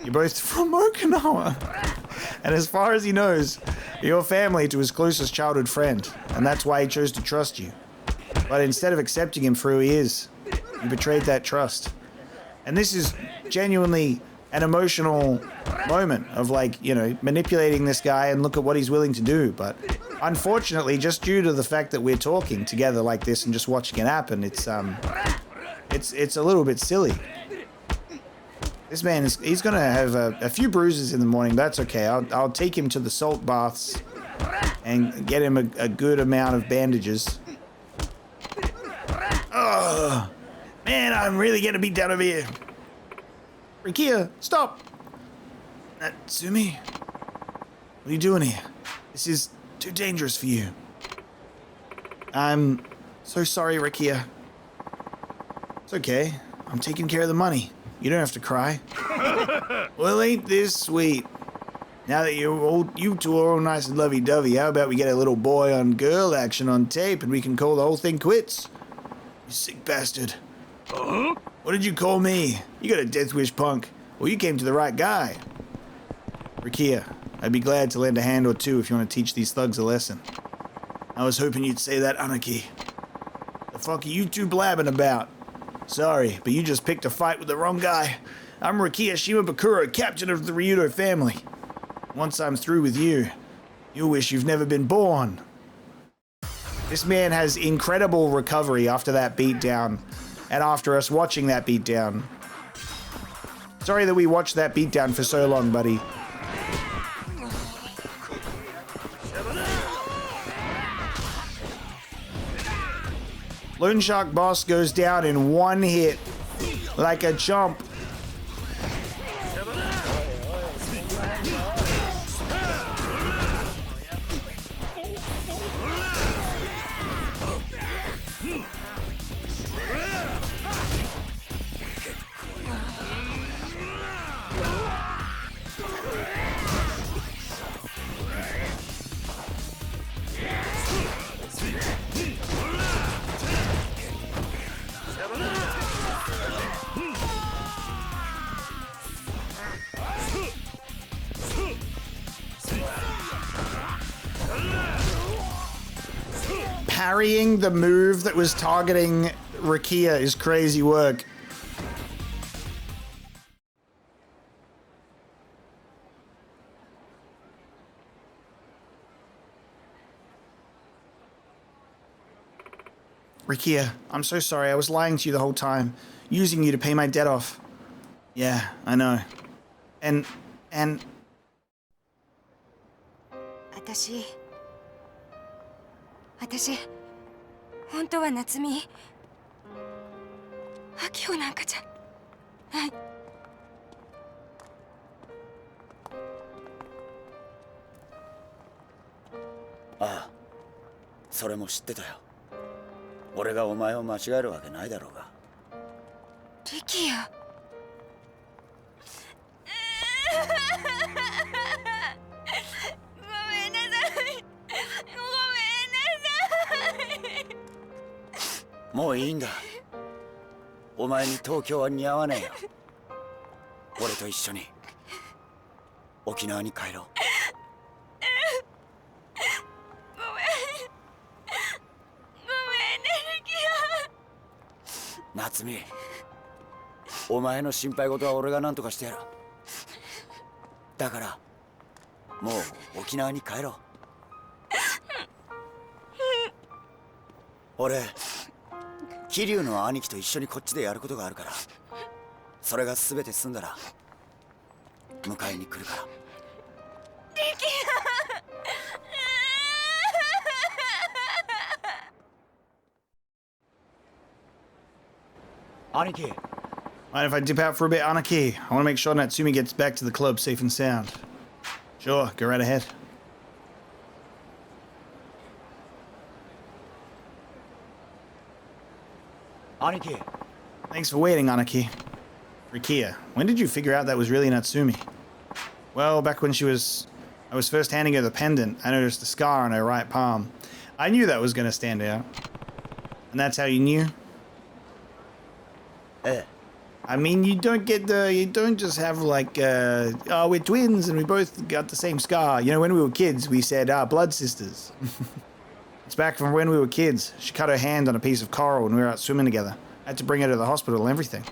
You're both from Okinawa. And as far as he knows, you're family to his closest childhood friend. And that's why he chose to trust you. But instead of accepting him for who he is, you betrayed that trust. And this is genuinely an emotional moment of, like, you know, manipulating this guy and look at what he's willing to do. But unfortunately, just due to the fact that we're talking together like this and just watching it happen, it's a little bit silly. This man he's gonna have a few bruises in the morning, but that's okay. I'll take him to the salt baths and get him a good amount of bandages. Ugh. Man, I'm really getting beat down over here. Rikiya, stop! Natsumi? What are you doing here? This is too dangerous for you. I'm so sorry, Rikiya. It's okay. I'm taking care of the money. You don't have to cry. Well, ain't this sweet? Now that you two are all nice and lovey-dovey, how about we get a little boy on girl action on tape and we can call the whole thing quits? You sick bastard. What did you call me? You got a death wish, punk. Well, you came to the right guy. Rikiya, I'd be glad to lend a hand or two if you want to teach these thugs a lesson. I was hoping you'd say that, Anaki. The fuck are you two blabbing about? Sorry, but you just picked a fight with the wrong guy. I'm Rikiya Shimabukuro, captain of the Ryudo family. Once I'm through with you, you'll wish you've never been born. This man has incredible recovery after that beatdown and after us watching that beatdown. Sorry that we watched that beatdown for so long, buddy. Loan Shark Boss goes down in one hit like a chump. Parrying the move that was targeting Rikiya is crazy work. Rikiya, I'm so sorry. I was lying to you the whole time, using you to pay my debt off. Yeah, I know. And... 私本当は夏美秋穂なんかじゃない。ああ、それも知ってたよ。俺がお前を間違えるわけないだろうが。リキヤ。もういいんだ。お前に東京は似合わねえよ。俺と一緒に沖縄に帰ろう。ごめんね、リキヤ。夏美、お前の心配事は俺が何とかしてやる。だからもう沖縄に帰ろう。俺桐生の兄貴と一緒にこっちでやることがあるから、それが全て済んだら迎えに来るから。リキヤ。兄貴。 Mind if I dip out for a bit, Anarchy? I want to make sure Natsumi gets back to the club safe and sound. Sure, go right ahead. Anarchy. Thanks for waiting, Anarchy. Rikiya, when did you figure out that was really Natsumi? Well, back when I was first handing her the pendant, I noticed a scar on her right palm. I knew that was going to stand out. And that's how you knew? I mean, you don't just have like, oh, we're twins and we both got the same scar. You know, when we were kids, we said, blood sisters. It's back from when we were kids. She cut her hand on a piece of coral when we were out swimming together. I had to bring her to the hospital and everything.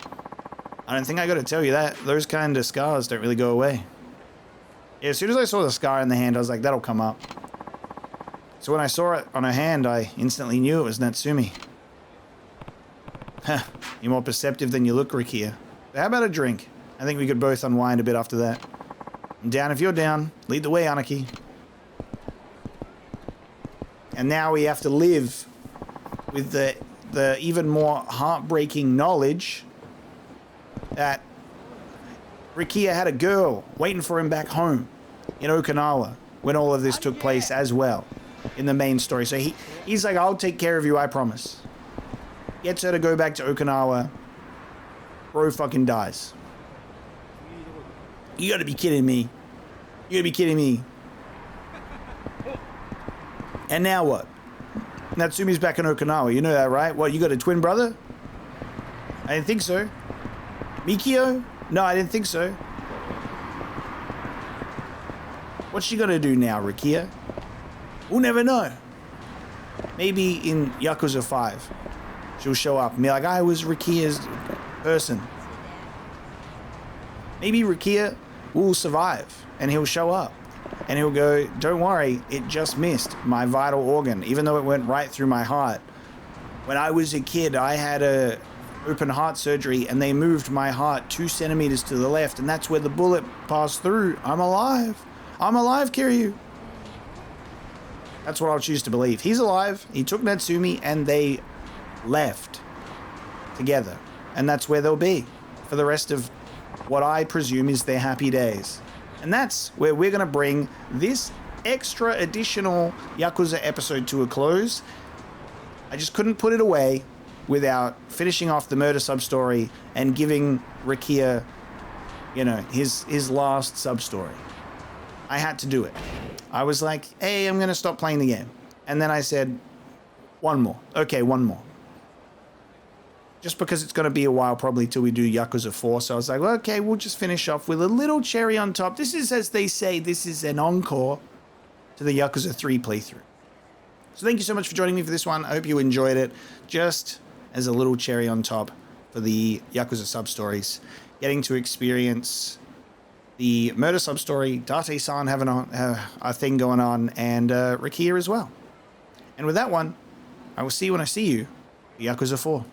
I don't think I gotta tell you that. Those kind of scars don't really go away. Yeah, as soon as I saw the scar in the hand, I was like, that'll come up. So when I saw it on her hand, I instantly knew it was Natsumi. Huh, you're more perceptive than you look, Rikiya. How about a drink? I think we could both unwind a bit after that. I'm down if you're down. Lead the way, Anarchy. And now we have to live with the even more heartbreaking knowledge that Rikiya had a girl waiting for him back home in Okinawa when all of this took place as well in the main story. So he's like, I'll take care of you, I promise. Gets her to go back to Okinawa. Bro fucking dies. You gotta be kidding me. You gotta be kidding me. And now what? Natsumi's back in Okinawa. You know that, right? What, you got a twin brother? I didn't think so. Mikio? No, I didn't think so. What's she gonna do now, Rikiya? We'll never know. Maybe in Yakuza 5, she'll show up and be like, I was Rikiya's person. Maybe Rikiya will survive and he'll show up. And he'll go, don't worry, it just missed my vital organ, even though it went right through my heart. When I was a kid, I had a open heart surgery and they moved my heart 2 centimeters to the left, and that's where the bullet passed through. I'm alive. I'm alive, Kiryu. That's what I'll choose to believe. He's alive. He took Natsumi and they left together. And that's where they'll be for the rest of what I presume is their happy days. And that's where we're going to bring this extra additional Yakuza episode to a close. I just couldn't put it away without finishing off the murder sub-story and giving Rikiya, you know, his last sub-story. I had to do it. I was like, hey, I'm going to stop playing the game. And then I said, one more. Okay, one more. Just because it's going to be a while probably till we do Yakuza 4. So I was like, well, okay, we'll just finish off with a little cherry on top. This is, as they say, this is an encore to the Yakuza 3 playthrough. So thank you so much for joining me for this one. I hope you enjoyed it. Just as a little cherry on top for the Yakuza sub-stories. Getting to experience the murder sub-story, Date-san having a thing going on, and Rikiya as well. And with that one, I will see you when I see you, Yakuza 4.